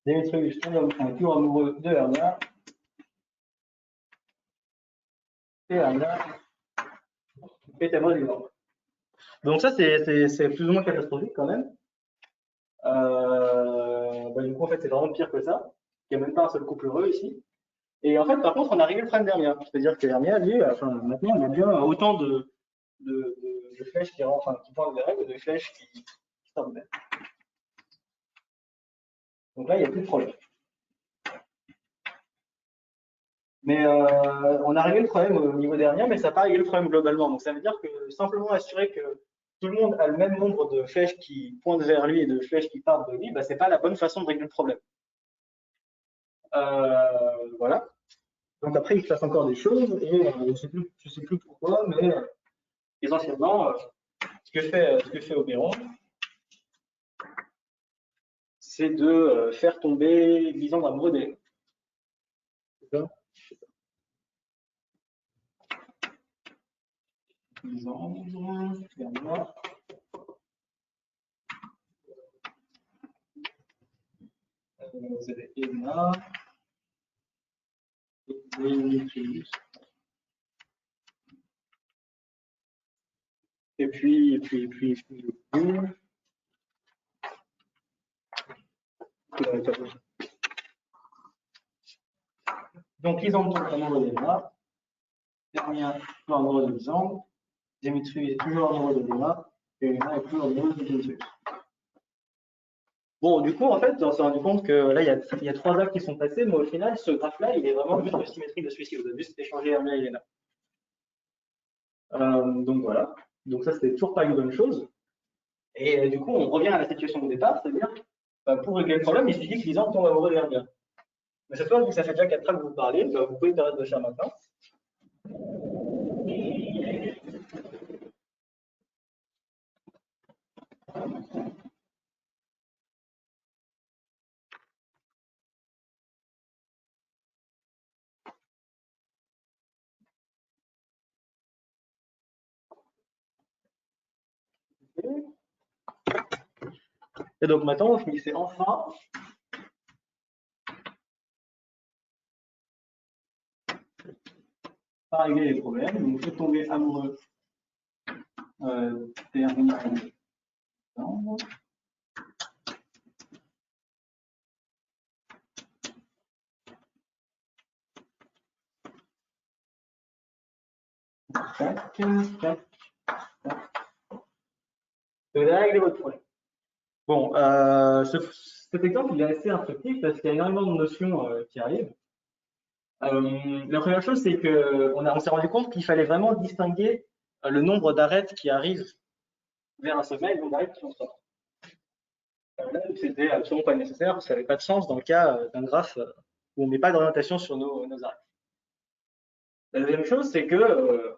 Démétrius est toujours amoureux de Hermia. Et Hermia est amoureuse de Lisandre. Donc ça, c'est plus ou moins catastrophique quand même. Du coup, en fait, c'est vraiment pire que ça. Il n'y a même pas un seul couple heureux ici. Et en fait, par contre, on a réglé le problème d'Hermia. C'est-à-dire que Hermia, lui, maintenant, il a bien autant de flèches qui pointent vers elle que de flèches qui sortent d'elle. Donc là, il n'y a plus de problème. Mais on a réglé le problème au niveau d'Hermia, mais ça n'a pas réglé le problème globalement. Donc ça veut dire que simplement assurer que tout le monde a le même nombre de flèches qui pointent vers lui et de flèches qui partent de lui, c'est pas la bonne façon de régler le problème. Voilà. Donc après, il se passe encore des choses et je sais plus pourquoi, mais essentiellement, ce que fait Oberon, c'est de faire tomber Lisandre amoureux d'Hélène. C'est ça? Lisandre, Hermia. Vous avez Elena et Démétrius. Et puis. Donc, Lisandre est amoureux d'Elena. Hermia est toujours amoureux de Lisandre. Démétrius est toujours amoureux d'Elena. Et Elena est toujours amoureuse de Démétrius. Bon, du coup, en fait, on s'est rendu compte que là, il y a 3 actes qui sont passés, mais au final, ce graphe-là, il est vraiment juste une symétrie de celui-ci. Vous avez vu, c'était échangé Hermia et Elena. Donc voilà. Donc ça, c'était toujours pas une bonne chose. Et du coup, on revient à la situation de départ, c'est-à-dire, pour régler le problème, il suffit que Lisandre tombe amoureux d'Hermia. Mais cette fois, vu que ça fait déjà 4 ans que vous parlez, vous pouvez t'arrêter de le faire maintenant. Et donc maintenant, vous finissez enfin par régler les problèmes. Donc, vous faites tomber amoureux d'Hermia et Lisandre. Tac, tac, tac. Vous avez réglé votre problème. Bon, cet exemple, il est assez instructif parce qu'il y a énormément de notions qui arrivent. La première chose, c'est qu'on s'est rendu compte qu'il fallait vraiment distinguer le nombre d'arêtes qui arrivent vers un sommet et le nombre d'arêtes qui en sortent. Là, c'était absolument pas nécessaire, ça n'avait pas de sens dans le cas d'un graphe où on ne met pas d'orientation sur nos arêtes. La deuxième chose, c'est que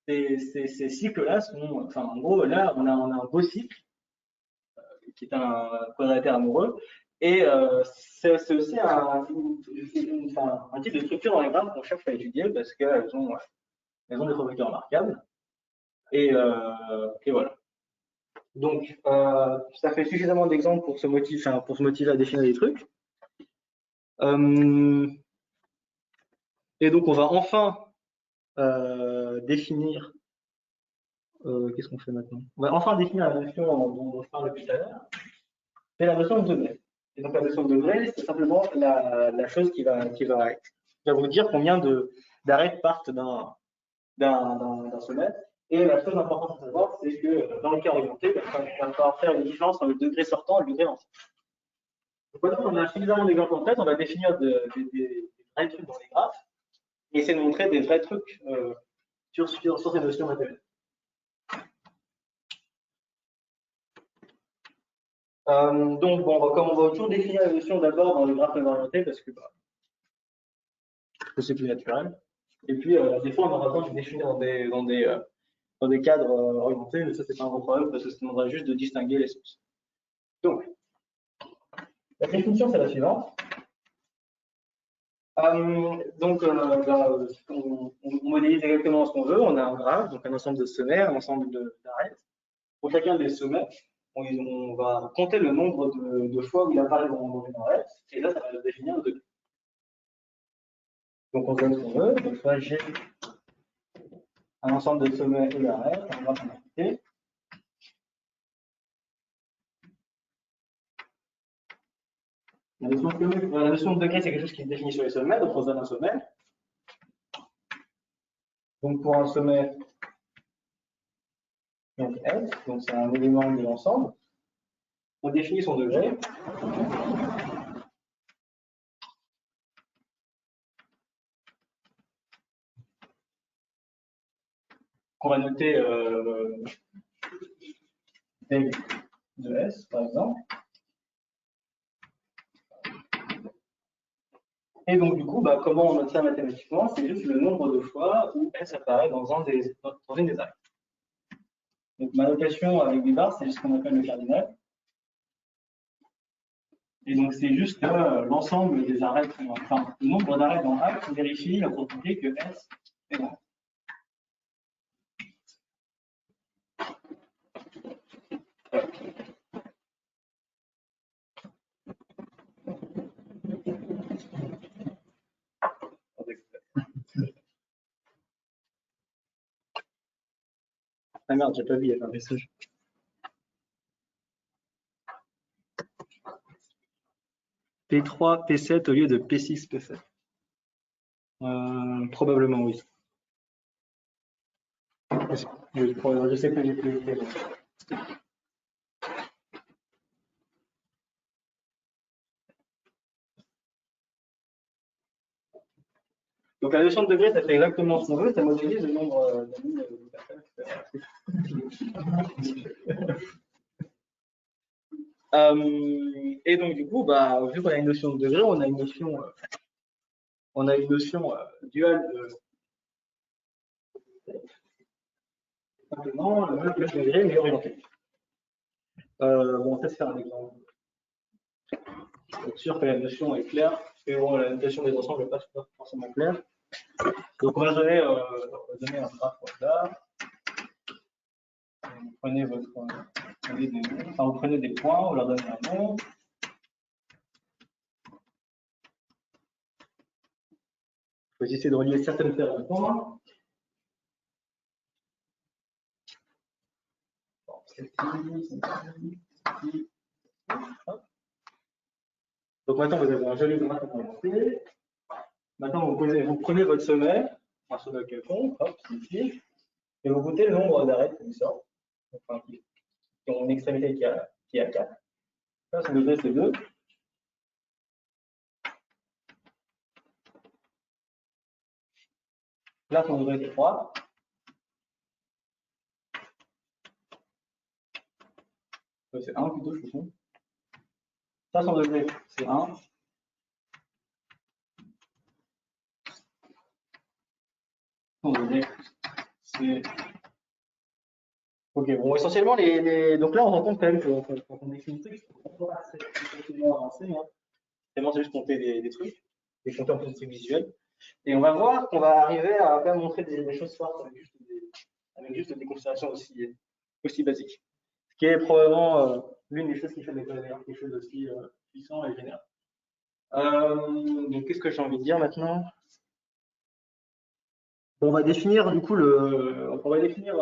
ces cycles-là sont, enfin, en gros, là, on a un beau cycle qui est un quadrilatère amoureux, et c'est aussi un type de structure dans les graphes qu'on cherche à étudier parce qu'elles ont des propriétés remarquables. Et voilà. Donc, ça fait suffisamment d'exemples pour se motiver à définir des trucs. Et donc, on va enfin définir. Qu'est-ce qu'on fait maintenant? On va enfin définir la notion dont je parle depuis tout à l'heure. C'est la notion de degré. Et donc, la notion de degré, c'est simplement la chose qui va vous dire combien d'arêtes partent d'un sommet. Et la chose importante à savoir, c'est que dans le cas orienté, il va falloir faire une différence entre le degré sortant et le degré lancé. Donc maintenant, on a suffisamment d'exemples en tête, on va définir des vrais trucs dans les graphes et essayer de montrer des vrais trucs sur ces notions mathématiques. Donc, bon, comme on va toujours définir la notion d'abord dans le graphe orienté parce que c'est plus naturel. Et puis, des fois, on aura besoin de définir dans des cadres orientés, mais ça, c'est pas un gros problème parce que ça demanderait juste de distinguer les sources. Donc, la définition, c'est la suivante. Donc, on modélise exactement ce qu'on veut. On a un graphe, donc un ensemble de sommets, un ensemble d'arêtes. Pour chacun des sommets, on va compter le nombre de fois où il apparaît dans une arête, et là, ça va définir le degré. Donc, on donne ce qu'on veut. Donc, soit j'ai un ensemble de sommets et d'arêtes, un graphe en quantité. La notion de degré, c'est quelque chose qui se définit sur les sommets, donc on se donne un sommet. Donc pour un sommet, donc S, donc c'est un élément de l'ensemble, on définit son degré. Qu'on va noter deg de S, par exemple. Et donc, du coup, comment on note ça mathématiquement? C'est juste le nombre de fois où S apparaît dans une des arêtes. Donc, ma notation avec des barres, c'est juste ce qu'on appelle le cardinal. Et donc, c'est juste l'ensemble des arêtes, enfin, le nombre d'arêtes dans A qui vérifie la propriété que S est dans. Ah merde, j'ai pas vu, il y avait un message. P3, P7 au lieu de P6, P7. Probablement oui. Je sais que j'ai plus. Donc la notion de degré, ça fait exactement ce qu'on veut, ça modélise le nombre de personnes. Et donc du coup, vu qu'on a une notion de degré, on a une notion duale de simplement le degré mais orienté. Bon, on va faire un exemple. Je suis sûr que la notion est claire, mais bon, la notation des ensembles n'est pas forcément claire. Donc on va donner un graphe là. Vous prenez vous prenez des points, vous leur donnez un nom. Vous essayez de relier certaines paires de points. Donc maintenant vous avez un joli graphe à commencer. Maintenant vous prenez votre sommet, un sommet quelconque, hop, ici, et vous comptez le nombre d'arêtes qui sortent, enfin, qui ont une extrémité qui est à 4. Là, son degré c'est 2. Là, son degré c'est 3. C'est 1 plutôt, je pense. Ça, son degré, c'est 1. Son degré, c'est... Ok, bon, essentiellement, donc là, on rend compte quand même quand on définit le truc, on peut pas assez facilement avancer. Hein. Vraiment, c'est juste compter des trucs, des compter en plus des trucs visuels. Et on va voir qu'on va arriver à quand même montrer des choses fortes avec juste des considérations aussi basiques. Ce qui est probablement l'une des choses qui fait de l'école d'ailleurs quelque chose d'aussi puissant et général. Donc, qu'est-ce que j'ai envie de dire maintenant? On va définir du coup on va définir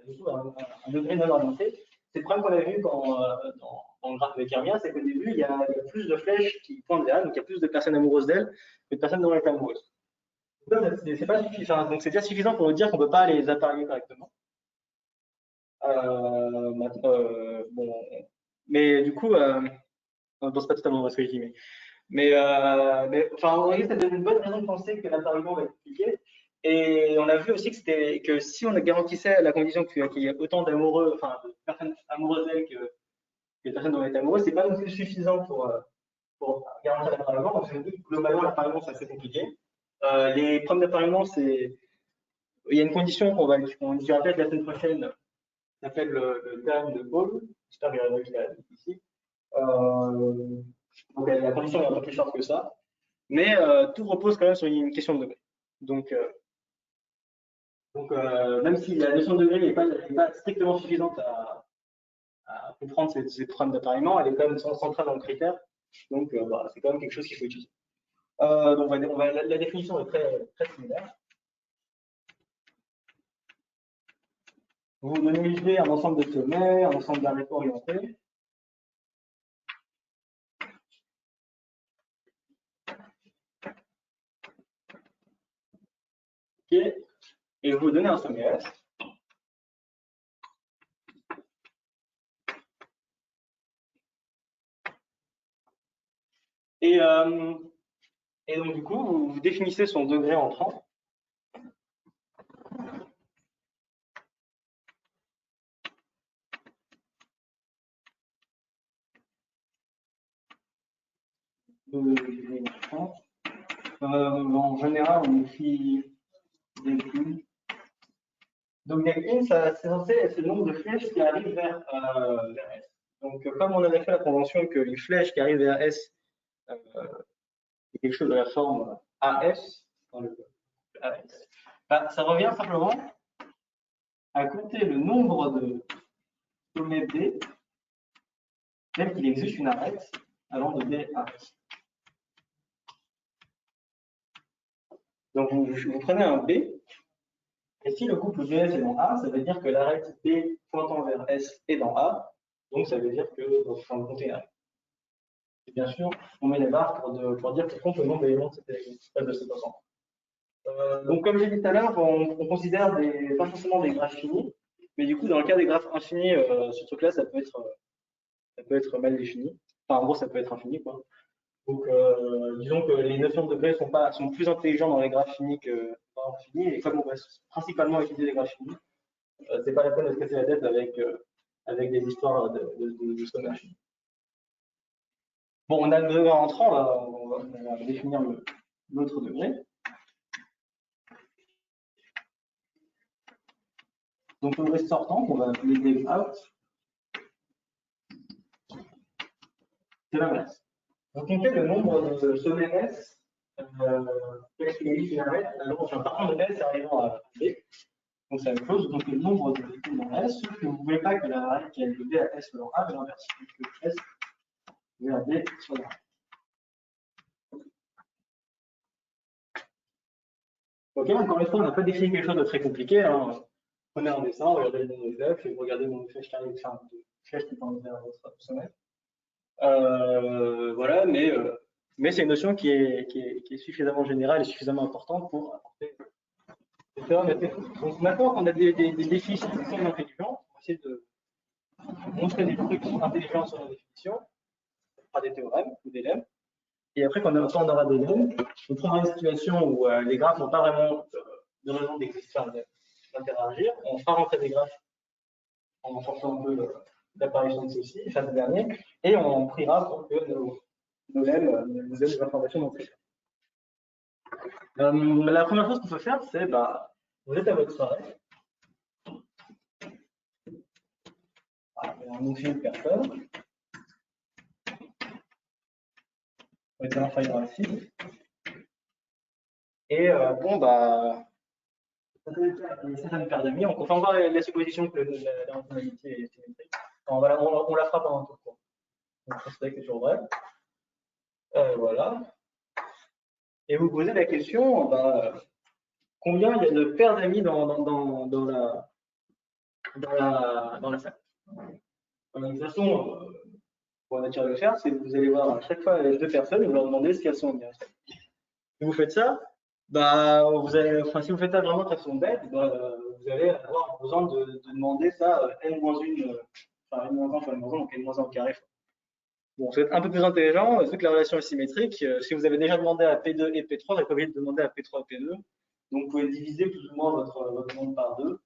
du coup, un degré non orienté. C'est le problème qu'on a vu dans le graphe avec Hermia, c'est qu'au début, il y a plus de flèches qui pointent vers elle, donc il y a plus de personnes amoureuses d'elle que de personnes dont elle est amoureuse. C'est pas suffisant, donc c'est déjà suffisant pour nous dire qu'on ne peut pas les apparier correctement. Bon, mais du coup, bon, c'est pas totalement vrai ce que je dis, mais enfin, on ça donne une bonne raison de penser que l'appariement va être compliqué. Et on a vu aussi que si on garantissait la condition qu'il y ait autant d'amoureux, enfin, de personnes amoureuses d'elle que de personnes dont elle est amoureuse, c'est pas non plus suffisant pour garantir l'appariement. Donc, je dis que globalement, l'appariement, c'est assez compliqué. Les problèmes d'appariement, il y a une condition qu'on dira peut-être la semaine prochaine, qui s'appelle le théorème de Paul. J'espère que j'arriverai à la ici. Donc, la condition est un peu plus forte que ça. Mais tout repose quand même sur une question de degré. Donc même si la notion de degré n'est pas strictement suffisante à comprendre ces problèmes d'appariement, elle est quand même centrale dans le critère. Donc bah, c'est quand même quelque chose qu'il faut utiliser. Donc la définition est très similaire. Vous donnez un ensemble de sommets, un ensemble d'arrêts orientés. Okay. Et vous donnez un sommet S. Et donc, du coup, vous définissez son degré entrant. En général, on écrit delphine. Donc, delphine, c'est censé être le nombre de flèches qui arrivent vers S. Donc, comme on avait fait la convention que les flèches qui arrivent vers S, c'est quelque chose de la forme AS, bah, ça revient simplement à compter le nombre de sommets D tel qu'il existe une arête allant de D à S. Donc, vous prenez un B, et si le couple BS est dans A, ça veut dire que l'arête B pointant vers S est dans A, donc ça veut dire que vous pouvez en compter un. Et bien sûr, on met les barres pour dire qu'on compte le nombre d'éléments de cet ensemble. Donc, comme j'ai dit tout à l'heure, on considère pas forcément des graphes finis, mais du coup, dans le cas des graphes infinis, ce truc-là, ça peut être mal défini. Enfin, en gros, ça peut être infini, quoi. Donc, disons que les notions de degrés sont plus intelligents dans les graphes finis que dans les infinis, et comme on va principalement utiliser les graphes finis, c'est pas la peine de se casser la tête avec des histoires de somme infinie. Bon, on a le degré entrant, on va définir l'autre degré. Donc, le degré sortant, qu'on va appeler degré out, c'est l'inverse. Vous comptez le nombre de sommets S, quel qu'il existe une arête, alors un partant de S arrivant à B. Donc, c'est la même chose, donc le nombre de véhicules dans S, sauf que vous ne voulez pas que la arête qui est de B à S soit dans A, mais l'inverse, que S vers B soit dans A. Ok, encore une fois, on n'a pas défini quelque chose de très compliqué. Hein. Prenez un dessin, regardez le nombre de flèches, et regardez le nombre de flèches qui arrivent, enfin, de flèches qui tendent vers votre sommet. Voilà, mais c'est une notion qui est suffisamment générale et suffisamment importante pour apporter. Donc maintenant qu'on a des définitions qui sont intelligentes, on va essayer de montrer des trucs intelligents sur la définition. On fera des théorèmes ou des lemmes. Et après, quand on aura des lemmes, on prendra une situation où les graphes n'ont pas vraiment de raison d'exister, d'interagir. On fera rentrer des graphes en renforçant un peu l'apparition de ceux-ci, enfin de dernier, et on priera pour que nos lemmes nous donnent des informations dans ces cas. La première chose qu'il faut faire, c'est vous êtes à votre soirée. Un nom de personne. On va dire un file graphique. Et une certaine paire d'amis. On fait encore la supposition que la rationalité est symétrique. On la fera pendant tout le cours. Donc, je considère que c'est toujours vrai. Voilà. Et vous posez la question, combien il y a de paires d'amis dans la salle. De toute façon, pour la nature de le faire, c'est que vous allez voir à chaque fois les deux personnes et vous leur demandez ce qu'elles sont bien. Si vous faites ça, si vous faites ça vraiment de façon bête, vous allez avoir besoin de demander ça n-1, enfin n-1 fois n-1, donc n-1 au carré. Bon, vous êtes un peu plus intelligent, vu que la relation est symétrique, si vous avez déjà demandé à P2 et P3, vous n'avez pas obligé de demander à P3 et P2. Donc vous pouvez diviser plus ou moins votre nombre par 2.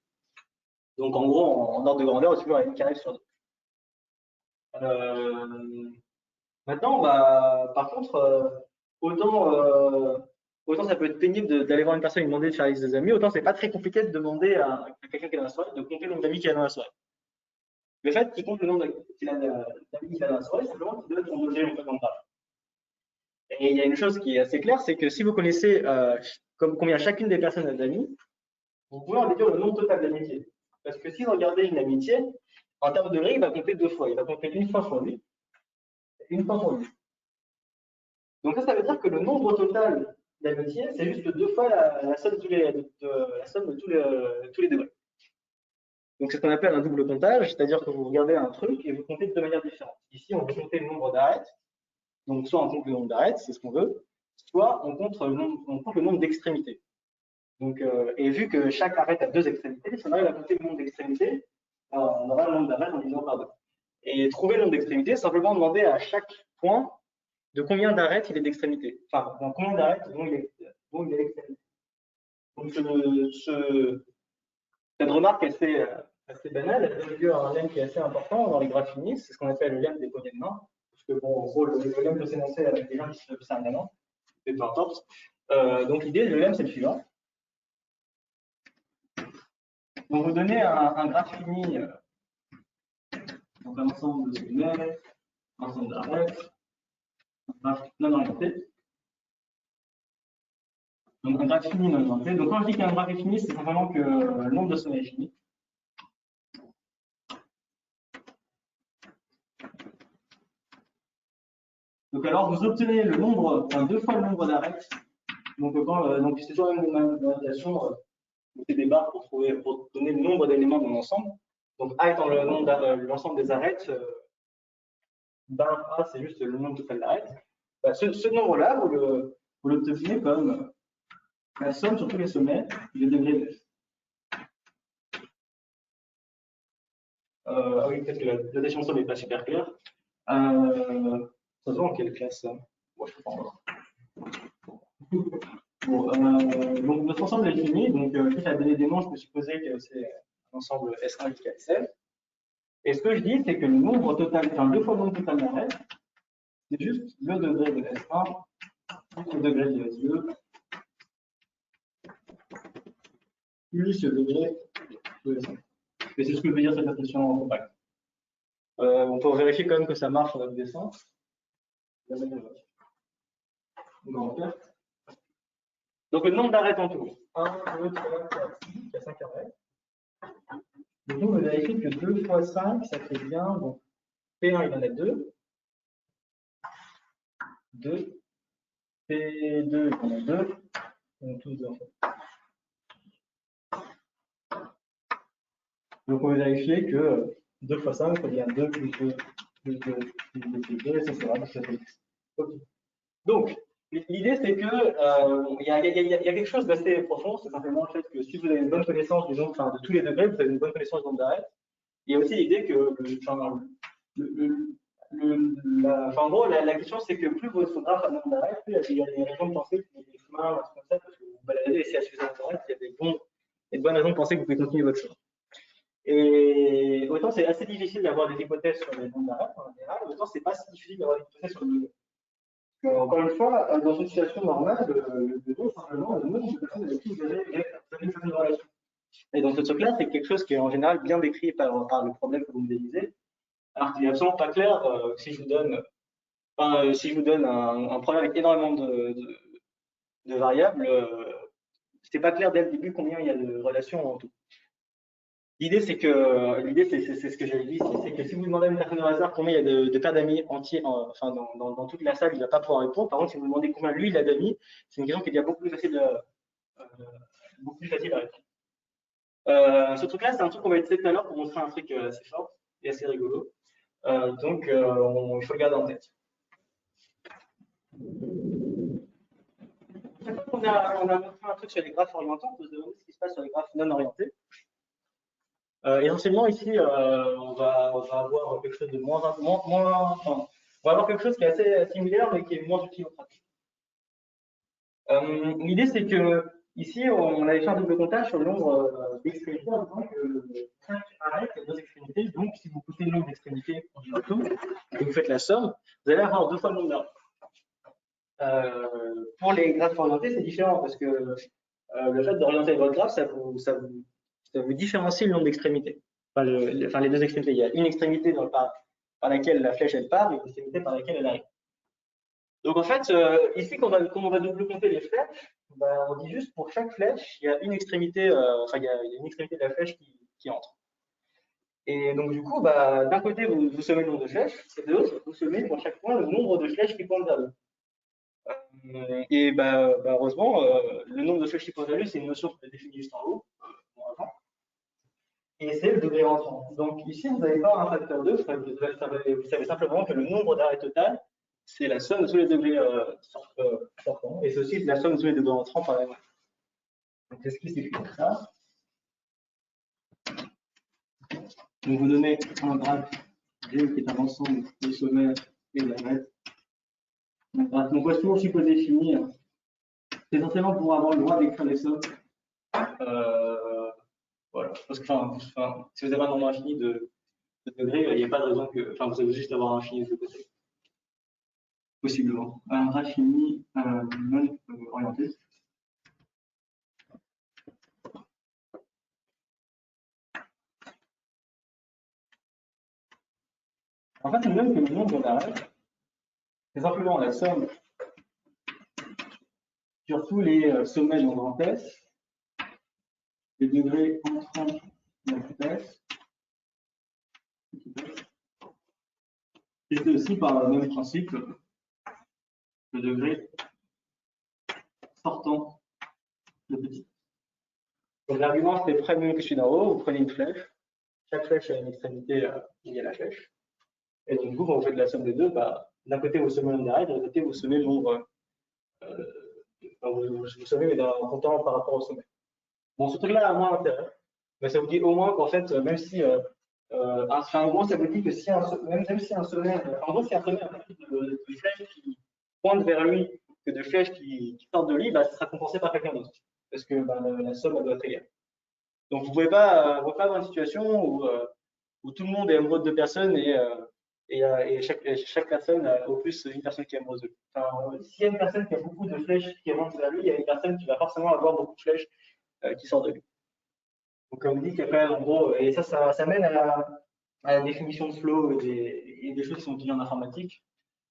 Donc en gros, en ordre de grandeur, vous toujours à n carré sur 2. Maintenant, par contre, autant ça peut être pénible d'aller voir une personne et lui demander de faire la liste des amis, autant c'est pas très compliqué de demander à quelqu'un qui est dans la soirée de compter le nombre d'amis qu'il y a dans la soirée. Le fait qu'il compte le nombre d'amis qu'il a dans la soirée, simplement qu'il donne son degré en fait dans le graphe. Et il y a une chose qui est assez claire, c'est que si vous connaissez combien chacune des personnes a d'amis, vous pouvez en déduire le nombre total d'amitiés. Parce que si vous regardez une amitié, en termes de degrés, il va compter deux fois. Il va compter une fois pour lui, et une fois pour lui. Donc ça veut dire que le nombre total d'amitiés, c'est juste deux fois la somme de tous les degrés. Donc c'est ce qu'on appelle un double comptage, c'est-à-dire que vous regardez un truc et vous comptez de deux manières différentes. Ici, on veut compter le nombre d'arêtes. Donc soit on compte le nombre d'arêtes, c'est ce qu'on veut, soit on compte le nombre d'extrémités. Donc, et vu que chaque arête a deux extrémités, si on arrive à compter le nombre d'extrémités, on aura le nombre d'arêtes en divisant par deux. Et trouver le nombre d'extrémités, simplement demander à chaque point de combien d'arêtes il est d'extrémité. Enfin, dans combien d'arêtes dont il est l'extrémité. Donc, cette remarque est assez banale, elle donne lieu à un lemme qui est assez important dans les graphes finis, c'est ce qu'on appelle le lemme des poignées de main. Parce que, bon, en gros, le lemme peut s'énoncer avec des gens qui se serrent la main, et peu importe. Donc, l'idée, le lemme, c'est le suivant. Donc, vous donnez un graphe fini, donc un ensemble de lemmes, un ensemble d'arêtes, un graphe non orienté. Donc, un graphe fini non orienté. Donc, quand je dis qu'un graphe est fini, c'est simplement que le nombre de sommets est fini. Donc, alors, vous obtenez le nombre, enfin, deux fois le nombre d'arêtes. Donc, c'est toujours la même notation. Vous mettez des barres pour donner le nombre d'éléments dans l'ensemble. Donc, A étant l'ensemble des arêtes, barre A, c'est juste le nombre total d'arêtes. Ce nombre-là, vous l'obtenez comme la somme sur tous les sommets des degrés de f. Oui, peut-être que la définition n'est pas super claire. Ça se voit en quelle classe ça? Moi, je sais pas encore. Bon, donc notre ensemble est fini. Donc, quitte à donner des noms, je peux supposer que c'est un ensemble S1 jusqu'à SL. Et ce que je dis, c'est que le nombre total, enfin deux fois le nombre total d'arêtes, c'est juste le degré de S1 plus le degré de S2 plus le degré de S1. Et c'est ce que veut dire cette expression en compact. On peut vérifier quand même que ça marche sur notre dessin. Donc le nombre d'arêtes en tout. 1, 2, 3, 4, 5, il y a 5 arêtes. Donc nous, on vérifie que 2 fois 5, ça fait bien. Donc P1, il en a 2. 2. P2, il en a 2. Donc tous 2 en fait. Donc on va vérifier que 2 fois 5, ça devient 2 plus 2 plus 2 plus 2 plus 2, et ça sera ça fait X. Okay. Donc, l'idée c'est que il y a quelque chose d'assez profond, c'est simplement le fait que si vous avez une bonne connaissance du nombre, enfin de tous les degrés, vous avez une bonne connaissance du nombre d'arêtes. Il y a aussi l'idée que en gros, la question c'est que plus votre graphe a de nombre d'arêtes, plus il y a des raisons de penser qu'il y a des chemins, comme ça, parce que vous baladez et c'est suffisamment d'arêtes, il y a des bonnes raisons de penser que vous pouvez continuer votre chemin. Et autant c'est assez difficile d'avoir des hypothèses sur les nombres d'arêtes en général, autant c'est pas si difficile d'avoir des hypothèses sur le degré. Encore une fois, dans une situation normale, le nom, simplement, le nombre de personnes avec qui vous avez une certaine relation. Et dans ce truc-là, c'est quelque chose qui est en général bien décrit par le problème que vous modélisez. Alors qu'il n'est absolument pas clair si je vous donne, si je vous donne un problème avec énormément de variables, c'est pas clair dès le début combien il y a de relations en tout. L'idée, c'est ce que j'avais dit ici, c'est que si vous demandez à une personne au hasard combien il y a de paires d'amis entiers, enfin dans toute la salle, il ne va pas pouvoir répondre. Par contre, si vous demandez combien lui il a d'amis, c'est une question qui est déjà beaucoup plus facile à répondre. Ce truc-là, c'est un truc qu'on va utiliser tout à l'heure pour montrer un truc assez fort et assez rigolo. Donc, il faut le garder en tête. Chaque fois qu'on a montré un truc sur les graphes orientants, on peut se demander ce qui se passe sur les graphes non orientés. Essentiellement, ici, on va avoir quelque chose de on va avoir quelque chose qui est assez similaire, mais qui est moins utile en pratique. L'idée, c'est que ici, on avait fait un double comptage sur le nombre d'extrémités, en disant que chaque arrêt a deux extrémités. Donc, si vous coupez le nombre d'extrémités en tout et que vous faites la somme, vous allez avoir 2 fois le nombre d'arrêts. Pour les graphes orientés, c'est différent parce que le fait d'orienter votre graphe, ça vous différencie le nombre d'extrémités. Enfin, les deux extrémités. Il y a une extrémité par laquelle la flèche elle part et une extrémité par laquelle elle arrive. Donc en fait, ici, quand on va double compter les flèches, on dit juste pour chaque flèche, il y a une extrémité, il y a une extrémité de la flèche qui entre. Et donc du coup, d'un côté, vous sommez le nombre de flèches, et de l'autre, vous sommez pour chaque point le nombre de flèches qui pointent vers eux. Et heureusement, le nombre de flèches qui pointent vers lui, c'est une notion qui est définie juste en haut, et c'est le degré entrant. Donc ici, vous n'avez pas un facteur 2, vous savez simplement que le nombre d'arrêts total, c'est la somme de tous les degrés sortants, et c'est aussi la somme de tous les degrés entrants par la même. Donc c'est ce qui s'écrit comme ça. Donc vous donnez un graphe G qui est un ensemble des sommets et de l'arête. Donc voici toujours supposé finir. C'est essentiellement pour avoir le droit d'écrire les sommes. Voilà. Parce que si vous avez un nombre infini de degrés, il n'y a pas de raison que. Enfin, vous avez juste avoir un infini de côté. Possiblement. Un graphe fini non orienté. En fait, c'est le même que le nombre d'arrêts. C'est simplement la somme sur tous les sommets dans grand S, les degrés entrants dans S, et c'est aussi par le même principe le degré sortant de petit. Donc l'argument c'est près le même que celui d'en haut, vous prenez une flèche, chaque flèche a une extrémité liée à la flèche, et donc du coup quand vous faites la somme des deux, d'un côté vous sommez le nombre d'arrêts, de l'autre côté vous sommez le nombre, vous sommez mais en comptant par rapport au sommet. Bon, ce truc-là a moins d'intérêt, mais ça vous dit au moins qu'en fait, même si en gros, ça vous dit que si même si un sommet, en gros, si un sommet a plus de flèches qui pointent vers lui que de flèches qui sortent de lui, ça sera compensé par quelqu'un d'autre. Parce que la somme elle doit être égale. Donc vous ne pouvez pas avoir une situation où tout le monde est amoureux de 2 personnes et chaque personne a au plus une personne qui est amoureuse de lui. Enfin, s'il y a une personne qui a beaucoup de flèches qui rentrent vers lui, il y a une personne qui va forcément avoir beaucoup de flèches qui sortent de lui. Donc on dit qu'il y a quand même en gros, et ça mène à la définition de flow et des choses qui sont utilisées en informatique.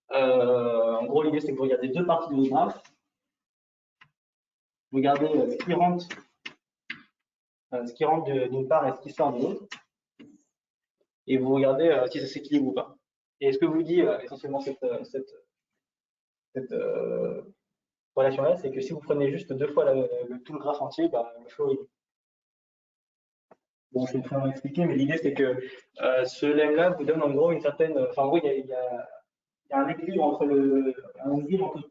En gros, l'idée c'est que vous regardez 2 parties de votre graphe. Vous regardez ce qui rentre d'une part et ce qui sort de l'autre. Et vous regardez si ça s'équilibre ou pas. Et ce que vous dit essentiellement cette relation-là, c'est que si vous prenez juste 2 fois tout le graphe entier, le flow est. Bon, je vais vraiment expliquer, mais l'idée c'est que ce lemme-là vous donne en gros une certaine. Enfin, en gros, il y a un équilibre entre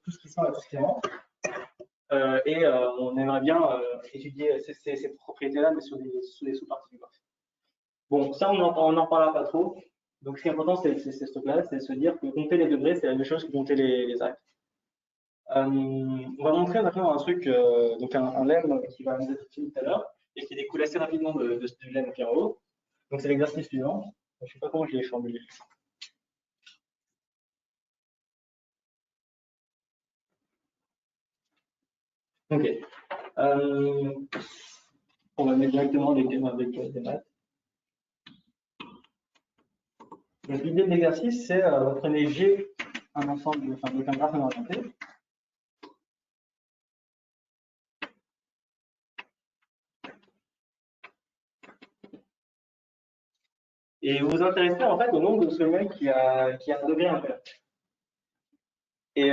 tout ce qui sort et tout ce qui rentre. Et on aimerait bien étudier ces propriétés-là, mais sur les sous-parties du graphe. Bon, ça, on n'en parlera pas trop. Donc, ce qui est important, c'est ce truc-là, c'est de se dire que compter les degrés, c'est la même chose que compter les arrêts. On va montrer maintenant un truc, donc un lemme qui va nous être utile tout à l'heure et qui découle assez rapidement du lemme qui est en haut. Donc, c'est l'exercice suivant. Je ne sais pas comment je l'ai formulé. Ok. On va mettre directement les thèmes avec des maths. Donc, l'idée de l'exercice, c'est vous prenez G, un ensemble, enfin, avec un graphe orienté. Et vous vous intéressez en fait au nombre de sommets qui a un degré impair. Et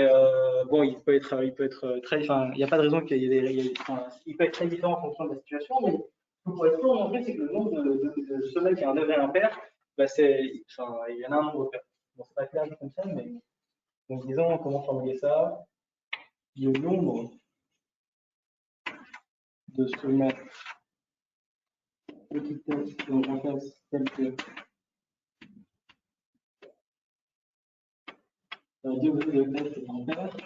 bon, il peut être très, enfin, il n'y a pas de raison qu'il y ait il peut être très différent en fonction de la situation, mais pour être sûr, montrer, c'est que le nombre de sommets qui a un degré impair, bah, enfin, il y en a un nombre pair. Bon, c'est pas clair qui fonctionne, mais donc disons comment formuler ça. Le nombre de sommets petit s, donc en fait, tel que degré de test est impair,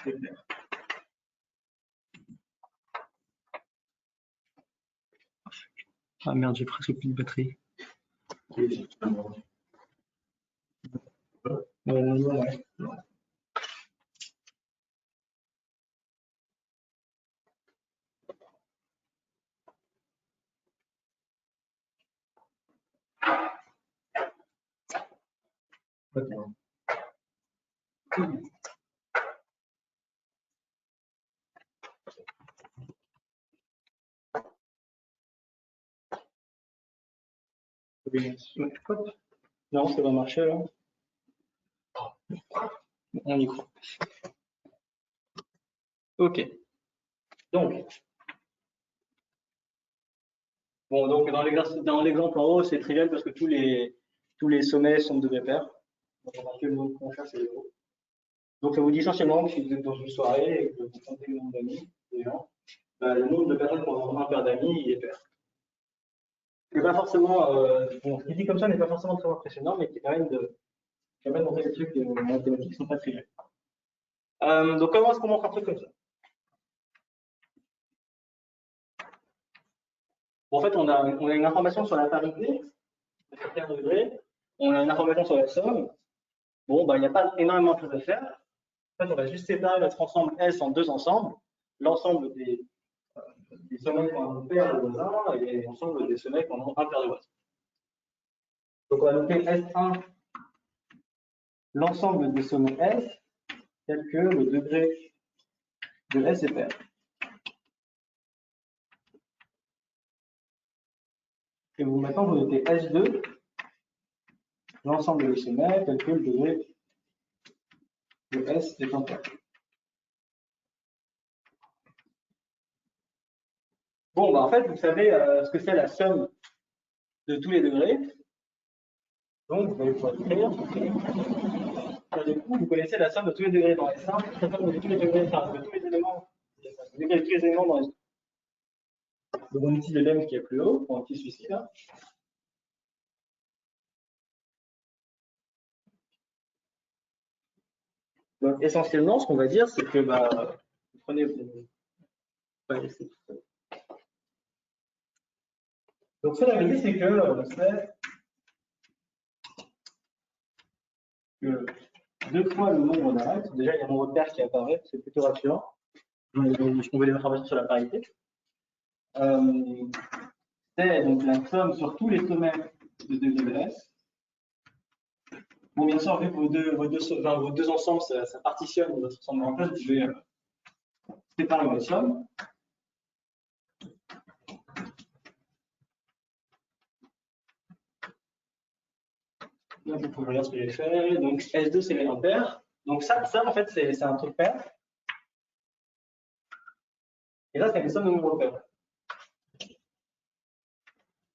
c'est clair. Ah merde, j'ai presque plus de batterie. Ouais. D'accord. Non, ça va marcher là. On y croit. Ok. Donc, bon, donc dans l'exemple en haut, c'est trivial parce que tous les sommets sont de degrés pairs. Donc, on marque le nombre qu'on cherche, c'est 0. Donc, ça vous dit essentiellement que si vous êtes dans une soirée et que vous comptez le nombre d'amis, des gens, bah, le nombre de personnes qui ont un paire d'amis, il est pair. C'est pas forcément, bon, ce qui dit comme ça n'est pas forcément très impressionnant, mais qui permet de montrer des trucs mathématiques qui sont pas triviales. Donc, comment est-ce qu'on montre un truc comme ça? Bon, en fait, on a une information sur la parité, de certains degrés, on a une information sur la somme. Bon, bah, il n'y a pas énormément de choses à faire. En fait, on va juste séparer notre ensemble S en deux ensembles, l'ensemble des sommets qui ont un paire de voisins et l'ensemble des sommets qui ont un paire de voisins. Donc, on va noter S1, l'ensemble des sommets S, tel que le degré de S est pair. Et vous, maintenant, vous notez S2, l'ensemble des sommets, tel que le degré de S est impair. Bon, bah, en fait, vous savez ce que c'est la somme de tous les degrés. Donc, vous allez pouvoir écrire. Du coup, vous connaissez la somme de tous les degrés dans S1, la somme de tous les degrés, enfin, de tous les éléments, de tous les éléments dans S2. Donc, on utilise le lemme qui est plus haut, on utilise celui-ci là. Donc, essentiellement, ce qu'on va dire, c'est que bah, vous prenez. Donc, ce qu'on avait dit, c'est que 2 fois le nombre d'arêtes, déjà il y a un nombre de paires qui apparaît, c'est plutôt rassurant. On veut des informations sur la parité. C'est donc la somme sur tous les sommets de degré S. Bon, bien sûr, vu que vos deux ensembles, ça partitionne votre ensemble en place, vous pouvez séparer votre somme. Là, vous pouvez regarder ce que j'ai fait. Donc, S2, c'est les impaires. Donc, ça en fait, c'est un truc pair. Et là, c'est une somme de nombres pairs.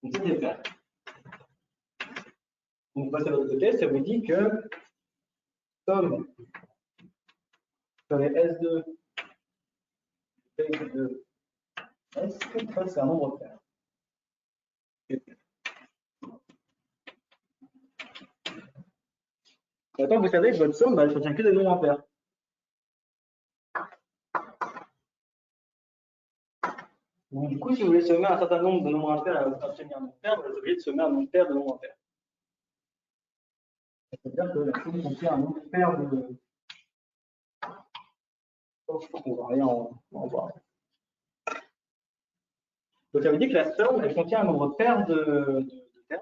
Donc, c'est des pairs. Donc, passez à l'autre côté, ça vous dit que somme sur les S2 de S, ça, c'est un nombre pair. Maintenant, vous savez que votre somme, bah, elle ne contient que des nombres impairs. Donc, du coup, si vous voulez sommer un certain nombre de nombres impairs et obtenir un nombre pair, vous êtes obligé de sommer un nombre pair de nombres impairs. C'est-à-dire que la somme contient un nombre pair On va rien en voir. Donc ça veut dire que la somme, elle contient un nombre pair de termes.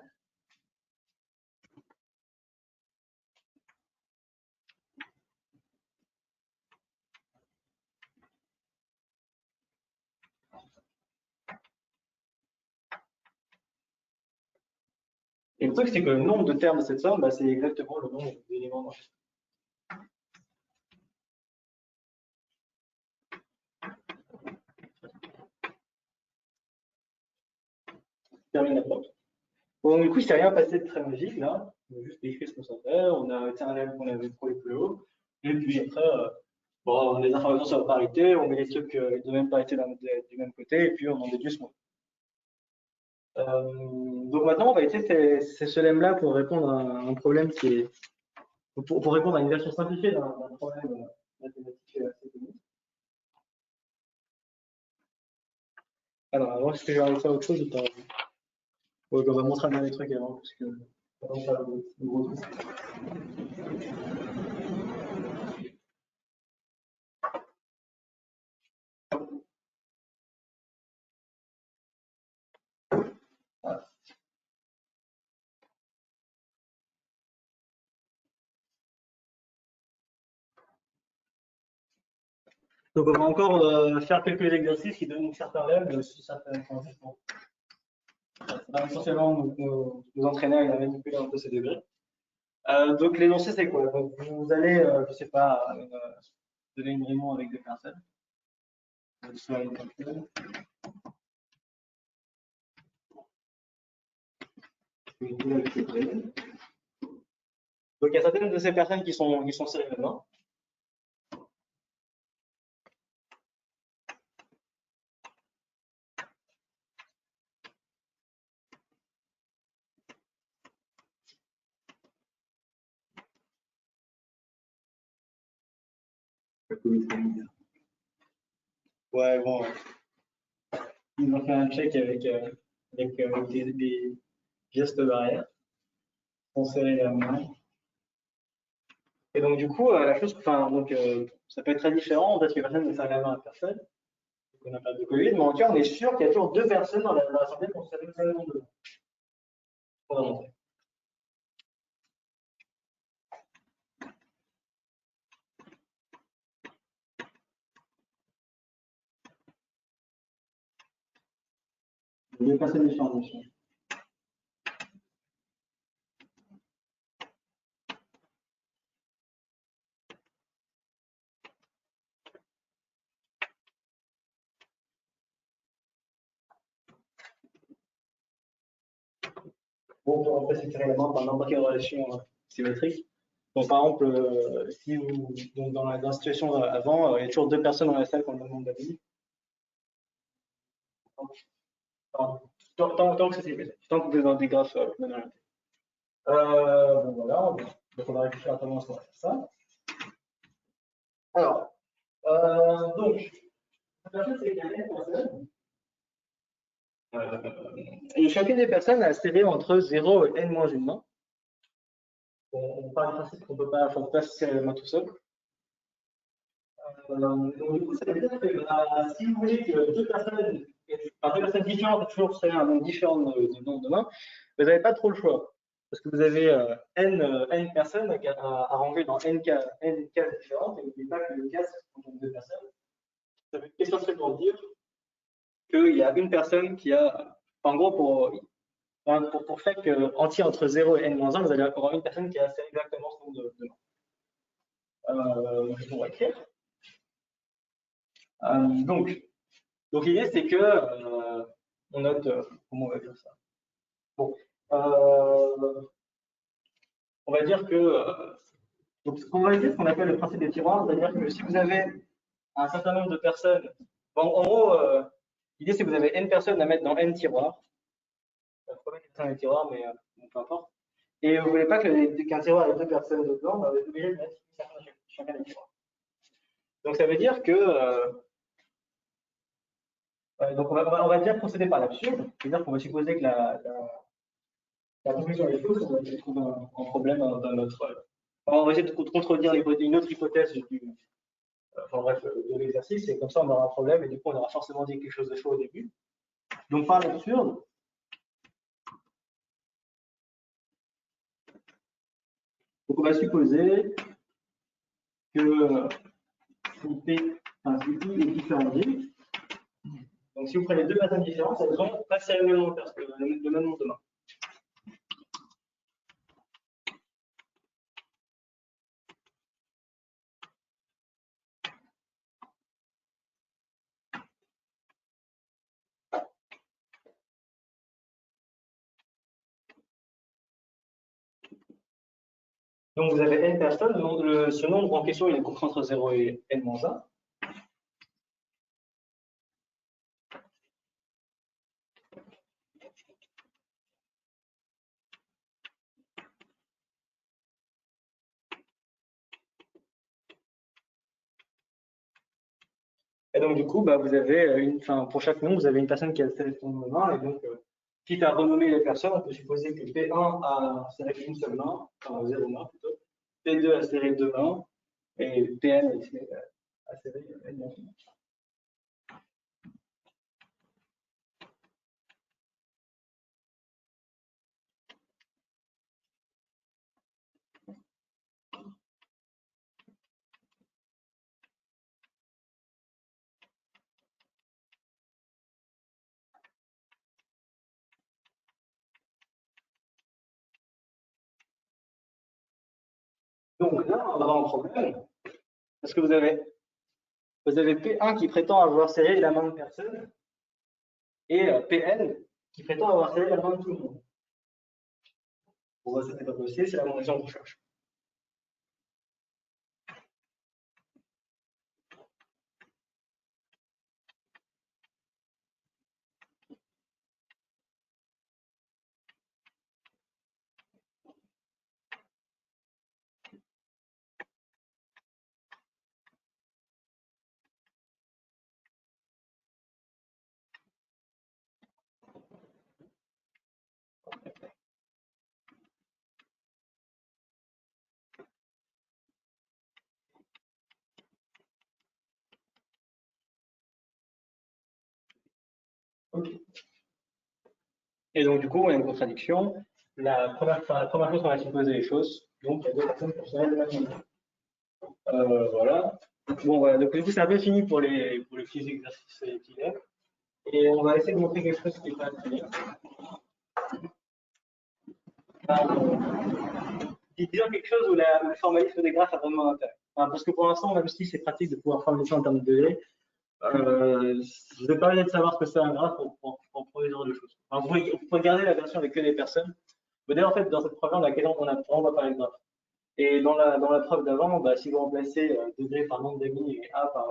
Et le truc, c'est que le nombre de termes de cette somme, c'est exactement le nombre d'éléments dans cette somme. Termine la preuve. Bon, du coup, il ne s'est rien passé de très magique là. On a juste écrit ce qu'on savait, on a été un lemme qu'on avait trouvé plus haut. Et puis après, bon, les informations sur la parité, on met les trucs de même parité du même côté, et puis on en déduit ce mot. Donc maintenant, on va utiliser ce lemme-là pour répondre à un problème qui est. Pour répondre à une version simplifiée d'un problème mathématique assez connu. Alors, avant, est-ce que je vais faire autre chose ou pas? Ouais, on va montrer un dernier truc avant, parce que. Donc on va encore faire quelques exercices qui donnent une certaine lemme, mais aussi certaines transitions. Ça va essentiellement nous entraîner à manipuler un peu ces degrés. Donc l'énoncé c'est quoi? Donc, vous allez, je sais pas, donner une réunion avec des personnes. Soit une personne. Donc il y a certaines de ces personnes qui sont sérieusement. Ouais, bon. Ils ont fait un check avec des gestes barrières. On serrait la main. Et donc, du coup, la chose, ça peut être très différent. Peut-être que personne ne serre la main à personne. On n'a pas de Covid, mais en tout cas, on est sûr qu'il y a toujours deux personnes dans l'assemblée qui ont serré la main de on va montrer. Deux personnes différentes, bien sûr. Bon, on peut en fait serrer la main par n'importe quelle relation symétrique. Donc, par exemple, si vous, donc dans la situation avant, il y a toujours deux personnes dans la salle qui ont le même nombre d'amis. Tant que c'est tant que vous êtes dans des graphes non. Bon, voilà, donc on va réfléchir à comment on va faire ça. Alors, donc, la chose, c'est qu'il y a une personne. Et chacune des personnes a serré entre 0 et n-1 main. On part du principe qu'on ne peut pas se serrer la main tout seul. Donc, du coup, ça veut dire que si vous voulez que deux personnes différentes aient toujours serré un nombre différent de nombres de mains, vous n'avez pas trop le choix. Parce que vous avez n personnes à ranger dans n cases différentes, et n'oubliez pas que le cas, c'est quand deux personnes. Ça veut essentiellement dire qu'il y a une personne qui a, en gros, pour chaque entier entre 0 et n-1, vous allez avoir une personne qui a serré exactement ce nombre de mains. On va écrire. Donc l'idée, c'est que on note, comment on va dire ça? Bon, on va dire que donc ce qu'on va dire, ce qu'on appelle le principe des tiroirs, c'est-à-dire que si vous avez un certain nombre de personnes, bon, en gros, l'idée c'est que vous avez n personnes à mettre dans n tiroirs. Il faut mettre dans les tiroirs, mais bon, peu importe. Et vous ne voulez pas qu'un tiroir ait deux personnes dedans, vous êtes obligé de mettre chacun des tiroirs. Donc ça veut dire que donc on va déjà procéder par l'absurde, c'est-à-dire qu'on va supposer que la conclusion des choses, on va trouver un problème dans notre. On va essayer de contredire une autre hypothèse enfin bref, de l'exercice, et comme ça on aura un problème, et du coup on aura forcément dit quelque chose de faux au début. Donc par l'absurde, donc on va supposer que si P, enfin, si I est différent de J, donc si vous prenez deux personnes différentes, elles ont pas le même nombre le même nombre de mains. Donc vous avez n personnes, ce nombre en question il est compris entre 0 et n-1. Et donc du coup, bah, vous avez pour chaque nombre, vous avez une personne qui a le sélection de main, et donc quitte à renommer les personnes, on peut supposer que P1 a serré une seule main, enfin 0 main plutôt, P2 a serré deux mains, et Pn a serré n mains. Donc là, on va avoir un problème, parce que vous avez P1 qui prétend avoir serré la main de personne, et Pn qui prétend avoir serré la main de tout le monde. Bon, bah, ça n'est pas possible, c'est la condition qu'on cherche. Ok. Et donc, du coup, on a une contradiction. La première chose, on va supposer les choses. Donc, il y a deux personnes pour serrer le même nombre. Voilà. Bon, voilà. Donc, du coup, c'est un peu fini pour les petits exercices équilibrés. Et on va essayer de montrer quelque chose qui est pas très bien. Disons quelque chose où le formalisme des graphes a vraiment intérêt. Enfin, parce que pour l'instant, même si c'est pratique de pouvoir formaliser en termes de degrés, je ne vais pas aller de savoir ce que c'est un graphe pour premier genre de choses. Enfin, vous pouvez garder la version avec que des personnes. Mais d'ailleurs, en fait, dans cette programme, on va parler de graphes. Et dans la preuve d'avant, bah, si vous remplacez degré par nombre d'amis et A par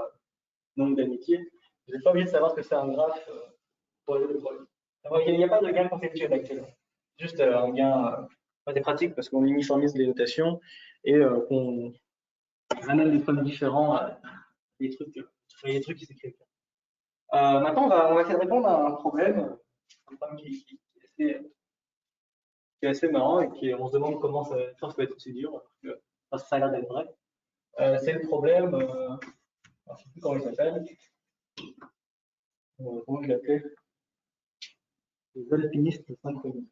nombre d'amitiés, vous n'êtes pas obligé de savoir ce que c'est un graphe pour résoudre le problème. Il n'y a pas de gain conceptuel actuellement. Juste un gain c'est pratique parce qu'on uniformise les notations et qu'on amène des problèmes différents à des trucs qui s'écrivent. Maintenant, on va essayer de répondre à un problème qui est assez marrant et on se demande comment ça va être aussi dur, parce que ça a l'air d'être vrai. C'est le problème, je ne sais plus comment il s'appelle, comment je l'appelais, les alpinistes synchronisés.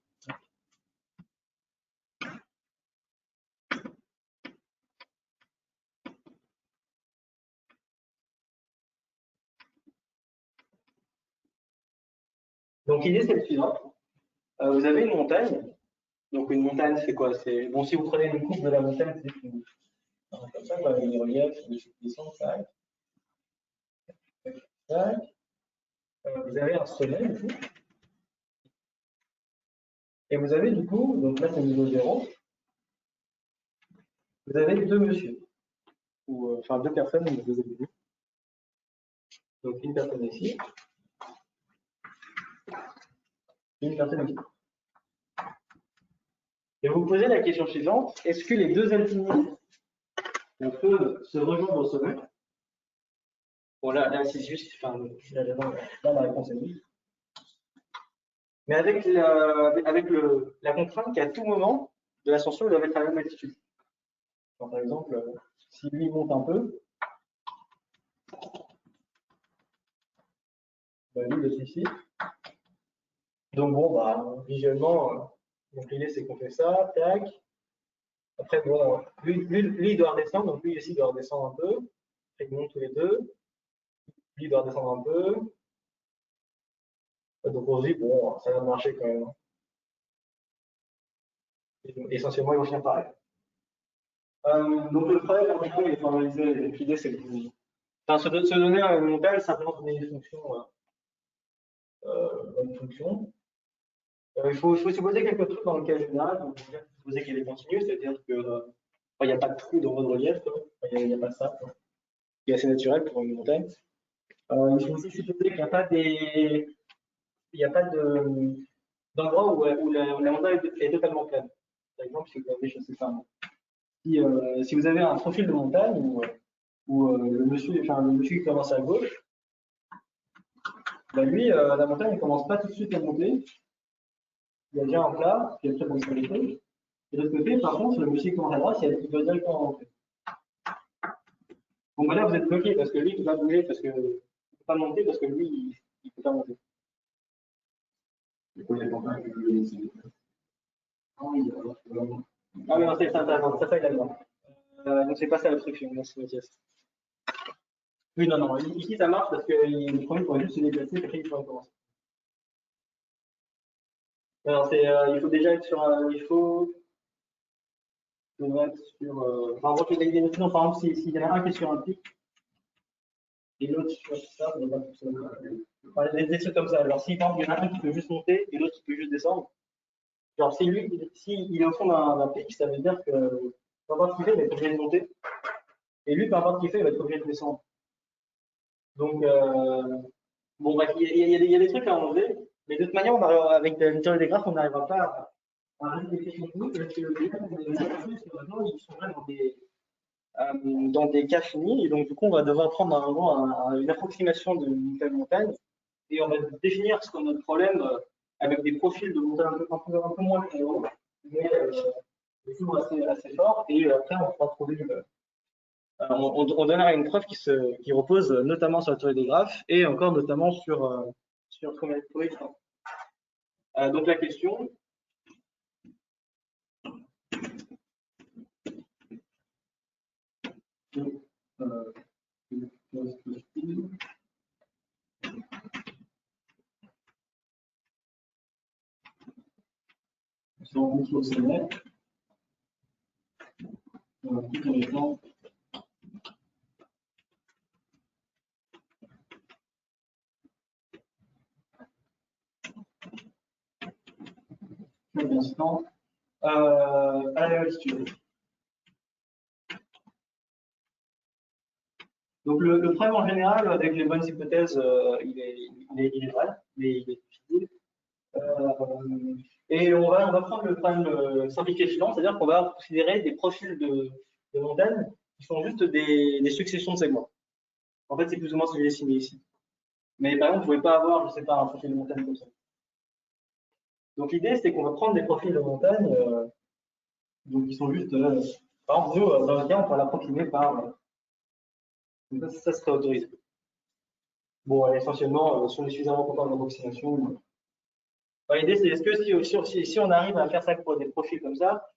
Donc l'idée c'est le suivant. Vous avez une montagne. Donc une montagne c'est quoi? C'est bon, si vous prenez une courbe de la montagne, c'est une comme ça, quoi, une relief, des descentes, ça. Vous avez un sommet du coup. Et vous avez du coup, donc là c'est niveau 0, vous avez deux monsieur, ou enfin deux personnes, vous avez vu. Donc une personne ici, une personne ici. Et vous posez la question suivante, est-ce que les deux alpinistes peuvent se rejoindre au sommet? Bon là c'est juste, enfin là, la réponse est oui. Mais avec la contrainte qu'à tout moment de l'ascension, il doit être à la même altitude. Donc, par exemple, si lui monte un peu, Lui, il est ici. Donc bon, bah, visuellement, donc l'idée c'est qu'on fait ça, tac. Après, bon, lui, il doit redescendre, donc lui ici il doit redescendre un peu. Après, ils montent tous les deux. Lui, il doit redescendre un peu. Donc on se dit, bon, ça va marcher quand même. Essentiellement, ils vont finir pareil. Donc le problème, en général, il est formalisé. L'idée, c'est que enfin, se donner un montage, simplement donner une fonction. Il faut supposer quelques trucs dans le cas général. Donc, il faut supposer qu'elle est continue, c'est-à-dire que il n'y a pas de trou dans votre relief, il n'y a pas ça, quoi. Qui est assez naturel pour une montagne. Il faut aussi supposer qu'il n'y a pas d'endroit où la montagne est totalement plane. Par exemple, si vous avez, je sais pas, si vous avez un profil de montagne où le monsieur qui commence à gauche, bah lui, la montagne ne commence pas tout de suite à monter. Il y a déjà un plat, qui est très bon sur les trucs. Et de l'autre côté, par contre, le monsieur qui commence à droite, il doit directement monter. Donc là, vous êtes bloqué parce que lui, il ne peut pas bouger, parce que il ne peut pas monter, parce que lui, il ne peut pas monter. Ah, mais non, c'est ça, il a le droit. Donc, c'est pas ça l'obstruction, merci Mathias. Oui, non, non, ici, ça marche parce que le premier pourrait juste se déplacer, et après, il pourrait commencer. Alors, il faut déjà être sur il faut être sur. Enfin, en gros, sinon, par exemple, s'il y en a un qui est sur un pic et l'autre sur ça, ça va pas fonctionner. Enfin, des trucs comme ça. Alors, si par exemple, il y en a un qui peut juste monter et l'autre qui peut juste descendre, genre, si lui, il est au fond d'un pic, ça veut dire que peu importe ce qu'il fait, il va être obligé de monter. Et lui, peu importe ce qu'il fait, il va être obligé de descendre. Donc, bon, bref, il y a des trucs à enlever, mais de toute manière, avec une théorie des graphes, on n'arrivera pas à résoudre des questions techniques parce que les graphes, maintenant, ils sont là dans des cas finis, et donc du coup, on va devoir prendre une approximation d'une telle montagne, et on va définir ce qu'est notre problème avec des profils de montagne un peu moins généraux, mais toujours assez forts, et après, on pourra trouver on donnera une preuve qui repose notamment sur la théorie des graphes et encore notamment sur comment trouver ça. Donc la question. À la altitude. Donc le problème en général, avec les bonnes hypothèses, il est vrai, mais il est difficile. Et on va prendre le problème simplifié suivant, c'est-à-dire qu'on va considérer des profils de montagnes qui sont juste des successions de segments. En fait, c'est plus ou moins ce que j'ai dessiné ici. Mais par exemple, vous ne pouvez pas avoir, je ne sais pas, un profil de montagne comme ça. Donc l'idée, c'est qu'on va prendre des profils de montagne, donc qui sont juste, par exemple, nous, dans le cas, on peut l'approximer par, ça serait autorisé. Bon, essentiellement, si on est suffisamment content de l'approximation. L'idée, c'est est-ce que si on arrive à faire ça pour des profils comme ça,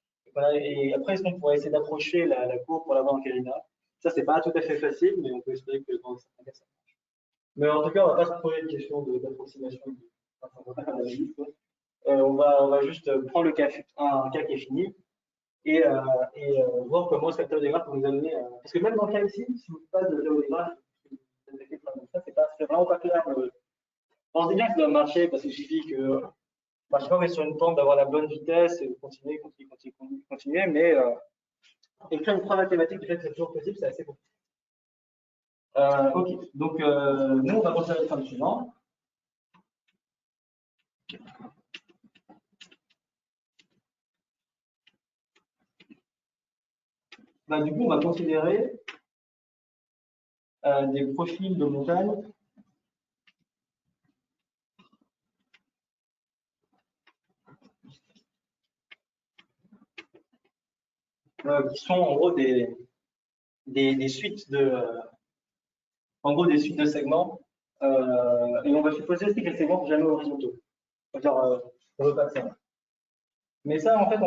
et après, est-ce qu'on pourrait essayer d'approcher la courbe pour l'avoir en Carina? Ça, c'est pas tout à fait facile, mais on peut espérer que dans certains cas, ça marche. Mais en tout cas, on va pas se poser de question d'approximation. Enfin, on va pas faire d'analyse, quoi. On va juste prendre un cas qui est fini et voir comment cette théorie des graphes peut nous amener. Parce que même dans le cas ici, si vous ne faites pas de théorie des graphes, c'est vraiment pas clair. On se dit bien que ça doit marcher parce qu'il suffit que, je sais pas, on est sur une pente d'avoir la bonne vitesse et continuer, mais écrire une preuve mathématique du fait que c'est toujours possible, c'est assez compliqué. Ok, donc nous on va considérer le problème suivant. Du coup, on va considérer des profils de montagne qui sont en gros des suites de segments Et on va supposer aussi que les segments sont jamais horizontaux. C'est-à-dire, on veut pas de ça. Mais ça, en fait,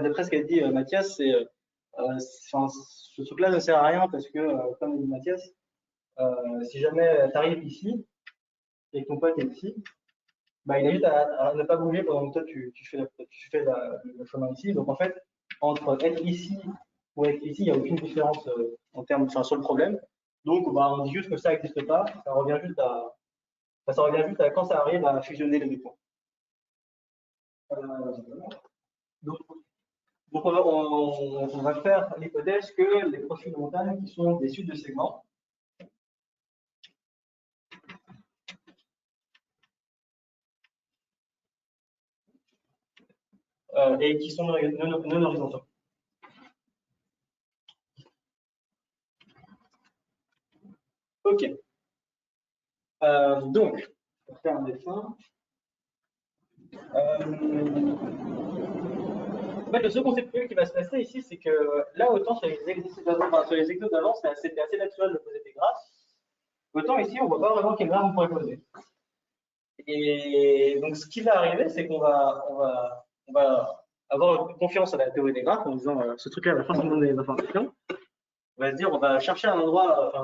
d'après ce qu'a dit Mathias, ce truc-là ne sert à rien parce que, comme dit Mathias, si jamais tu arrives ici et que ton pote est ici, bah, il a juste à ne pas bouger pendant que toi tu fais le chemin ici. Donc en fait, entre être ici ou être ici, il n'y a aucune différence en termes, enfin, sur le problème. Donc bah, on dit juste que ça n'existe pas. Ça revient juste à quand ça arrive à fusionner les deux points. Donc, on va faire l'hypothèse que les profils de montagne qui sont des suites de segments et qui sont non horizontaux. Ok. Donc, on va faire un dessin. En fait, le second concept qui va se passer ici, c'est que là, autant sur les exos d'avant, c'était assez naturel de poser des graphes. Autant ici, on ne voit pas vraiment quel graphe on pourrait poser. Et donc, ce qui va arriver, c'est qu'on va avoir confiance à la théorie des graphes en disant ce truc-là va forcément donner des informations. On va se dire, on va chercher un endroit, un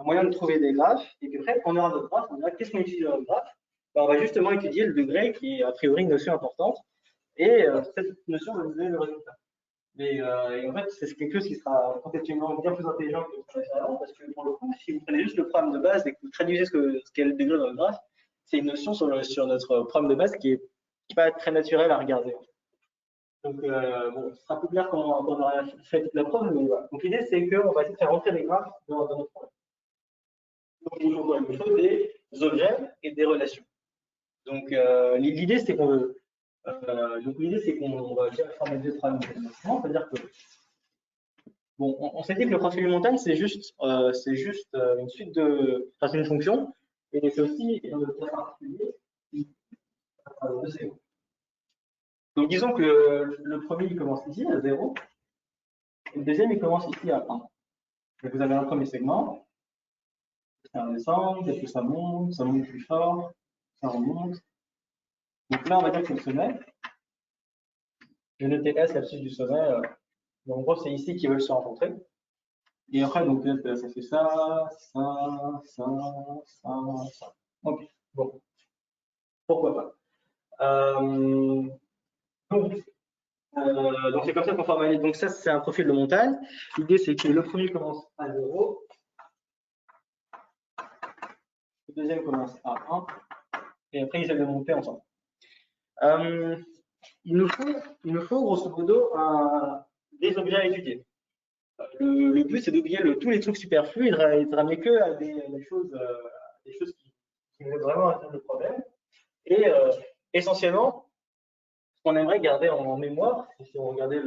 moyen de trouver des graphes, et puis après, quand on aura notre graphe, on dira qu'est-ce qu'on utilise dans notre graphe. Ben, on va justement étudier le degré, qui est a priori une notion importante, et cette notion va nous donner le résultat. Et en fait, c'est quelque chose qui sera conceptuellement bien plus intelligent que ce qu'on a fait avant, parce que pour le coup, si vous prenez juste le problème de base et que vous traduisez ce qu'est le degré dans le graphe, c'est une notion sur notre problème de base qui est pas très naturelle à regarder. Donc, bon, ce sera plus clair quand on aura fait toute la preuve, mais voilà. Donc, l'idée, c'est qu'on va essayer de faire rentrer des graphes dans notre problème. Donc, il faut des objets et des relations. Donc, l'idée, c'est qu'on veut. Donc, l'idée, c'est qu'on va bien formaliser ce problème de dimension, c'est-à-dire que bon, on s'est dit que le profil montagne, c'est juste une suite de. Enfin, c'est une fonction, et c'est aussi dans le cas particulier de 0. Donc, disons que le premier, il commence ici à 0, et le deuxième, il commence ici à 1. Donc, vous avez un premier segment, ça redescend, peut-être que ça monte plus fort, ça remonte. Donc là, on va dire que c'est le sommet. Je vais noter S, l'abscisse du sommet. Donc, en gros, c'est ici qu'ils veulent se rencontrer. Et après, donc, ça fait ça. Ok, bon. Pourquoi pas. Donc, c'est comme ça qu'on formalise. Donc, ça, c'est un profil de montagne. L'idée, c'est que le premier commence à 0. Le deuxième commence à 1. Et après, ils essaient de monter ensemble. Il nous faut grosso modo des objets à étudier. Le but, c'est d'oublier tous les trucs superflus et de ramener que à des choses qui nous aident vraiment à résoudre le problème. Et essentiellement, ce qu'on aimerait garder en mémoire, si on regardait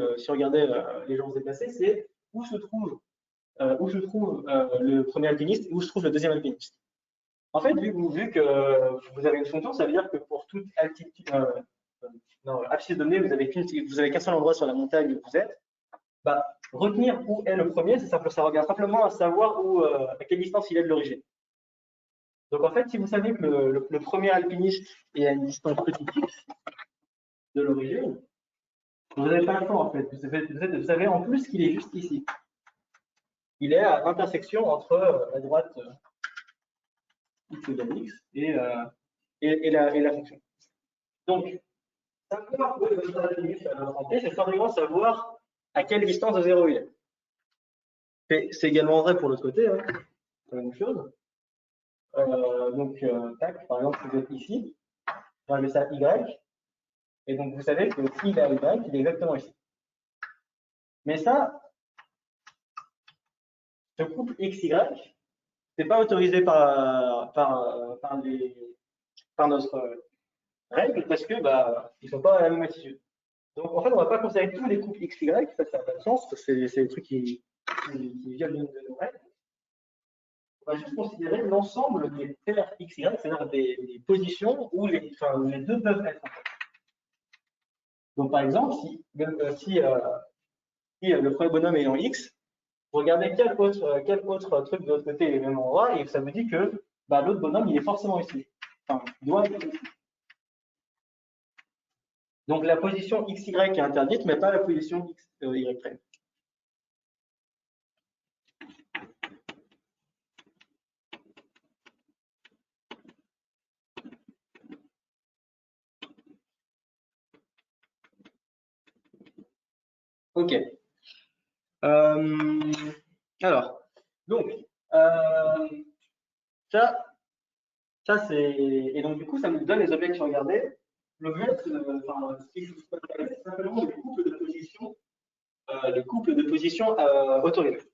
les gens se déplacer, c'est où se trouve le premier alpiniste et où se trouve le deuxième alpiniste. En fait, vu que vous avez une fonction, ça veut dire que pour toute altitude, abscisse donnée, vous avez qu'un seul endroit sur la montagne où vous êtes. Bah, retenir où est le premier, ça revient simplement à savoir à quelle distance il est de l'origine. Donc en fait, si vous savez que le premier alpiniste est à une distance petite x de l'origine, vous n'avez pas le temps en fait. Vous savez en plus qu'il est juste ici. Il est à l'intersection entre la droite x égale x et la fonction. Donc, savoir où est votre alpiniste à l'instant t, c'est simplement savoir à quelle distance de 0 il est. C'est également vrai pour l'autre côté, hein. C'est la même chose. Donc, tac, par exemple, vous êtes ici, on va mettre ça Y, et donc vous savez que s'il est à Y, il est exactement ici. Mais ça, ce couple XY, c'est pas autorisé par notre règle parce que ils sont pas à la même altitude. Donc en fait, on va pas considérer tous les couples XY, ça n'a pas de sens, parce que c'est des trucs qui violent de nos règles. On va juste considérer l'ensemble des paires XY, c'est-à-dire des positions où les deux peuvent être. Donc par exemple, si le premier bonhomme est en X, vous regardez quel autre truc de l'autre côté est au même endroit, et ça vous dit que bah, l'autre bonhomme, il est forcément ici. Enfin, il doit être ici. Donc la position XY est interdite, mais pas la position Y'. Ok. Alors, donc, ça c'est. Et donc, du coup, ça nous donne les objets que tu regardais. L'objet, enfin, ce qui se passe, c'est simplement le couple de positions autorisées.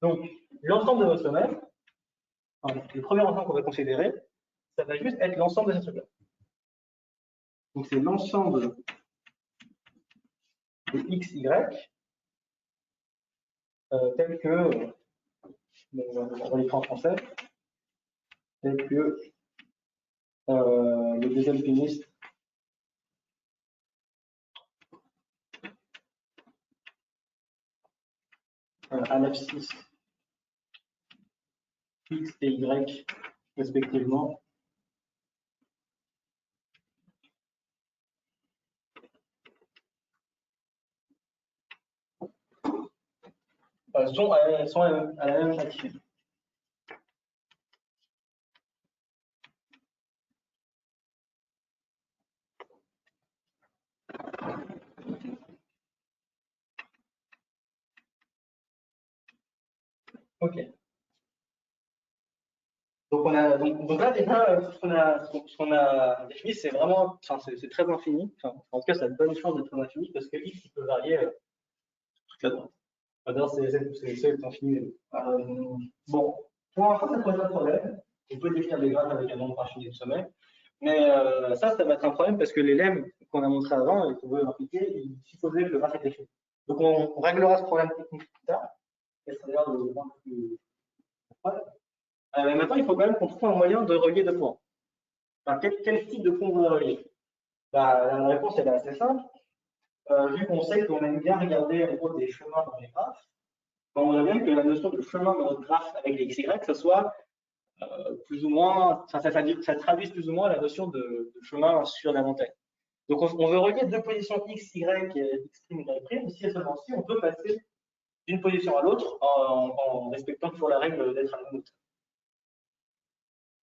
Donc, l'ensemble de notre sommet, enfin, le premier ensemble qu'on va considérer, ça va juste être l'ensemble de ces trucs-là. Donc, c'est l'ensemble de x, y, tel que, on va l'écrire en français, tel que le deuxième pénis à l'abscisse x et y respectivement sont à la même latitude. Ok. Donc, donc là, déjà, ce qu'on a défini, c'est vraiment, enfin, c'est très infini. Enfin, en tout cas, ça a de bonnes chances d'être très infini parce que x, il peut varier toute la droite. D'ailleurs, c'est infini. Bon, pour l'instant, ça ne pose pas de problème. On peut définir des graphes avec un nombre infini de sommets. Mais ça va être un problème parce que les lemmes qu'on a montré avant et qu'on veut appliquer, ils supposaient que le graphe était fini. Donc, on réglera ce problème technique plus tard. Et ça a l'air de plus. Mais maintenant, il faut quand même qu'on trouve un moyen de relier deux points. Enfin, quel type de pont on va relier? Bah, la réponse elle est assez simple. Vu qu'on sait qu'on aime bien regarder en gros des chemins dans les graphes, on aimerait bien que la notion de chemin dans notre graphe avec les XY, ce soit plus ou moins, ça traduise plus ou moins la notion de chemin sur la montagne. Donc on veut relier deux positions x, y et x', y', si et seulement si on peut passer d'une position à l'autre en respectant toujours la règle d'être à la même hauteur.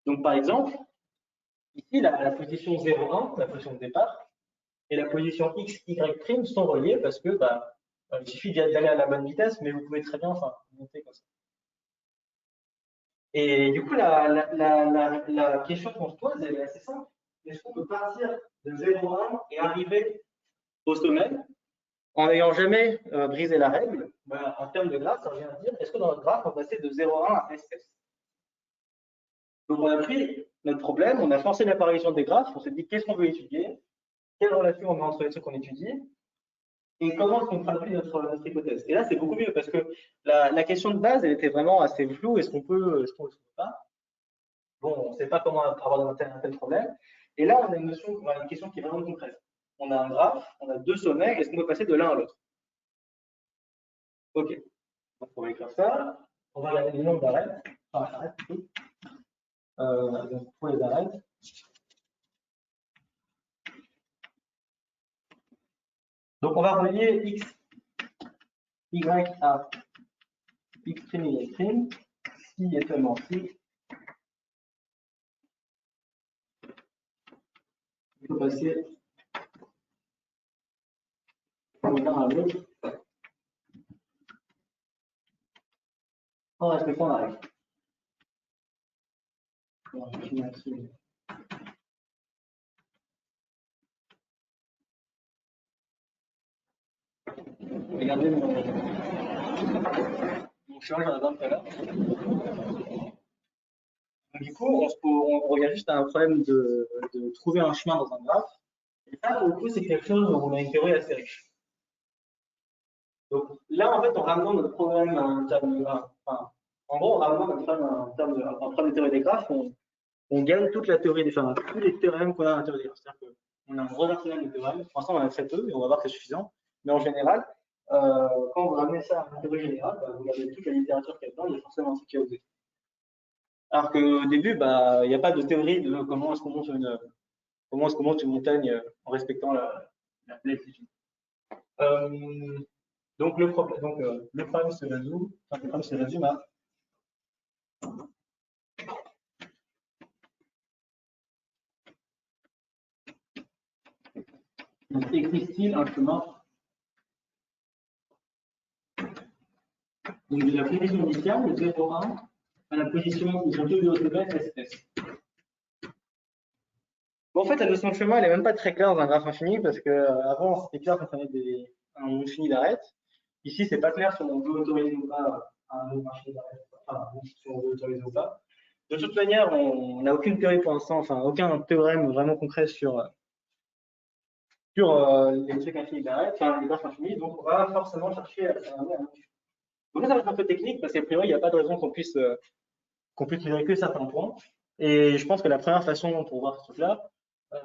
Donc par exemple, ici la position 0,1, la position de départ, et la position x, y' sont reliées parce que il suffit d'aller à la bonne vitesse, mais vous pouvez très bien monter comme ça. Et du coup, la question qu'on se pose, elle est assez simple. Est-ce qu'on peut partir de 0,1 et arriver au sommet en n'ayant jamais brisé la règle? En termes de graphe, ça revient à dire, est-ce que dans notre graphe, on va passer de 0,1 à SS? Donc, on a pris notre problème, on a forcé l'apparition des graphes, on s'est dit qu'est-ce qu'on veut étudier, quelle relation on met entre les trucs qu'on étudie, et comment est-ce qu'on traduit notre hypothèse. Et là, c'est beaucoup mieux parce que la question de base, elle était vraiment assez floue. Est-ce qu'on peut, est-ce qu'on ne peut pas? Bon, on ne sait pas comment avoir un tel problème. Et là, on a une question qui est vraiment concrète. On a un graphe, on a deux sommets, est-ce qu'on peut passer de l'un à l'autre? Ok. Donc, on va écrire ça. On va regarder le nombre d'arêtes. Enfin, arêtes, plutôt. Donc, pour les arêtes. Donc, on va relier x, y à x', y', si et seulement si. Il faut passer de l'un à l'autre en respectant la règle. Regardez mon chemin, j'en ai pas tout à l'heure. Du coup, on regarde juste un problème de trouver un chemin dans un graphe. Et ça, pour le coup, c'est quelque chose où on a une théorie assez riche. Donc là, en fait, en ramenant notre problème à un terme, enfin, en gros, en ramenant notre problème à un problème de théorie des graphes, on gagne toute la théorie tous les théorèmes qu'on a à l'intérieur des graphes. C'est-à-dire qu'on a un gros arsenal de théorèmes. Pour l'instant, on en a très peu et on va voir que c'est suffisant. Mais en général, quand vous ramenez ça à la théorie générale, bah, vous regardez toute la littérature qu'il y a dedans, il y a forcément un truc qui est osé. Alors qu'au début, bah, il n'y a pas de théorie de comment est-ce qu'on monte une montagne en respectant la altitude. Donc le problème se résume, à donc, existe-t-il un chemin donc, de la position initiale, le 0,1, à la position où sont tous les autres greffes SS. Bon, en fait, la notion de chemin, elle est même pas très claire dans un graphe infini parce que avant, c'était clair quand on avait un nombre infini d'arêtes. Ici, c'est pas clair si on veut autoriser ou pas un nombre infini d'arêtes, enfin, si on veut autoriser ou pas. De toute manière, on n'a aucune théorie pour l'instant, enfin, aucun théorème vraiment concret sur les trucs infinis d'arêtes, enfin, les graphes infinis, donc on va forcément chercher à amener un chiffre. Donc là, ça va être un peu technique parce qu'a priori, il n'y a pas de raison qu'on puisse mesurer que certains points. Et je pense que la première façon pour voir ce truc-là,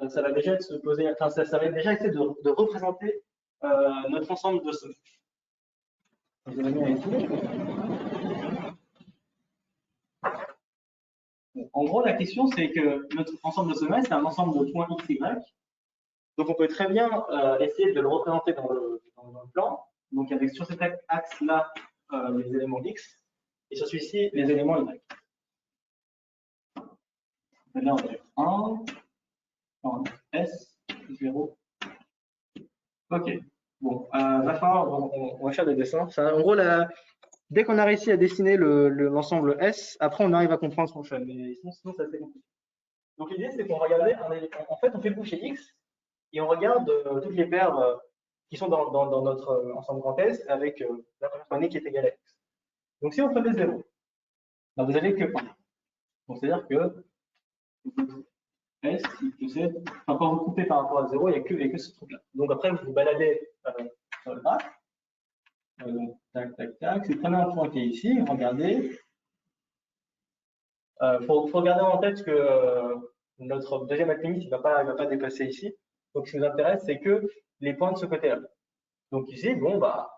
ça va déjà être de se poser, enfin, ça va déjà essayer de représenter notre ensemble de sommets. Je vais venir ici. En gros, la question, c'est que notre ensemble de sommets, c'est un ensemble de points x, y. Donc, on peut très bien essayer de le représenter dans le plan. Donc, avec sur cet axe-là, les éléments x, et sur celui-ci, les éléments y. Là, on a 1, S, 0. Ok. Bon, va falloir, on va faire des dessins. En gros, dès qu'on a réussi à dessiner l'ensemble S, après on arrive à comprendre ce qu'on fait. Mais sinon c'est assez compliqué. Donc l'idée, c'est qu'on regarde, en fait, on fait bouger X et on regarde toutes les paires qui sont dans notre ensemble grand S avec la première coordonnée qui est égale à X. Donc si on prenait 0, ben, vous avez que 1. Donc c'est-à-dire que S, il possède, enfin, quand vous coupez par rapport à 0, il n'y a que ce truc-là. Donc après, vous vous baladez sur le graphe. Donc, tac, tac, tac. Si vous prenez un point qui est ici, regardez. Faut garder en tête que notre deuxième axe limite, il va pas dépasser ici. Donc, ce qui nous intéresse, c'est que les points de ce côté-là. Donc ici, bon, bah,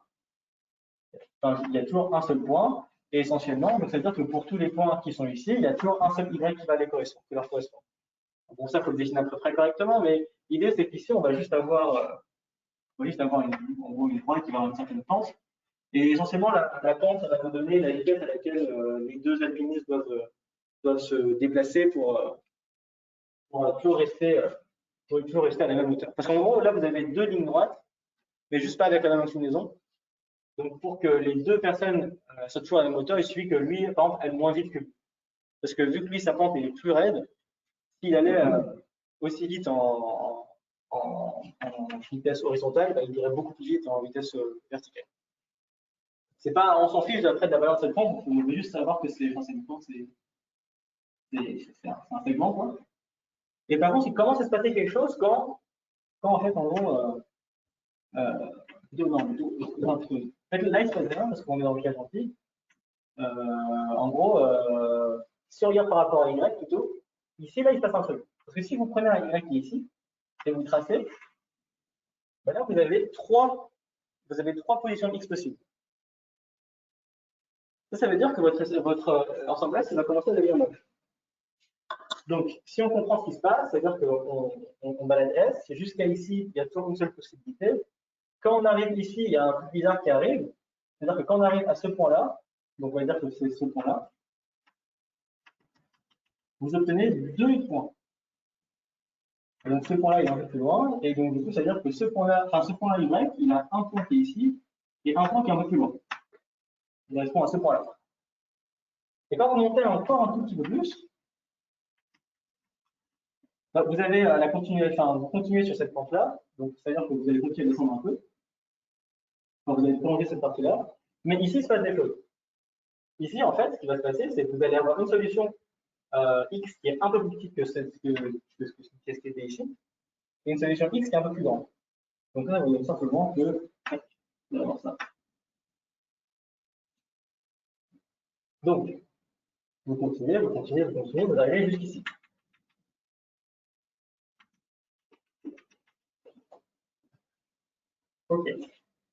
enfin, il y a toujours un seul point. Et essentiellement, donc ça veut dire que pour tous les points qui sont ici, il y a toujours un seul y qui va qui leur correspond. Bon, ça, il faut le dessiner à peu près correctement, mais l'idée, c'est qu'ici, on va juste avoir, en gros, une pointe qui va avoir une certaine pente. Et essentiellement, la pente, ça va nous donner la vitesse à laquelle les deux alpinistes doivent se déplacer pour toujours rester à la même hauteur. Parce qu'en gros, là, vous avez deux lignes droites, mais juste pas avec la même inclinaison. Donc, pour que les deux personnes soient toujours à la même hauteur, il suffit que lui, par exemple, aille moins vite que lui. Parce que vu que lui, sa pente est plus raide, s'il allait aussi vite en vitesse horizontale, bah, il irait beaucoup plus vite en vitesse verticale. C'est pas, on s'en fiche après de la balance de pente, on veut juste savoir que c'est un segment, quoi. Et par contre, il commence à se passer quelque chose quand en fait, en gros, en fait, là, il se passe rien parce qu'on est dans le cas gentil. En gros, si on regarde par rapport à Y plutôt, ici, là, il se passe un truc. Parce que si vous prenez un Y qui est ici, et vous tracez, ben là, vous avez trois positions X possibles. Ça veut dire que votre ensemble S, il va commencer à devenir moche. Donc, si on comprend ce qui se passe, c'est-à-dire qu'on balade S, c'est jusqu'à ici, il y a toujours une seule possibilité. Quand on arrive ici, il y a un truc bizarre qui arrive. C'est-à-dire que quand on arrive à ce point-là, donc on va dire que c'est ce point-là, vous obtenez deux points. Et donc ce point-là est un peu plus loin, et donc du coup, ça veut dire que ce point-là Y, il a un point qui est ici, et un point qui est un peu plus loin. Il correspond à ce point-là. Et quand vous montez encore un tout petit peu plus, vous avez vous continuez sur cette pente-là, donc c'est-à-dire que vous allez continuer à descendre un peu. Enfin, vous allez prolonger cette partie-là, mais ici, il se passe des choses. Ici, en fait, ce qui va se passer, c'est que vous allez avoir une solution X qui est un peu plus petite que ce qui était ici, et une solution X qui est un peu plus grande. Donc là, vous voyez simplement que on va avoir ça. Donc, vous continuez, vous arrivez jusqu'ici. Ok.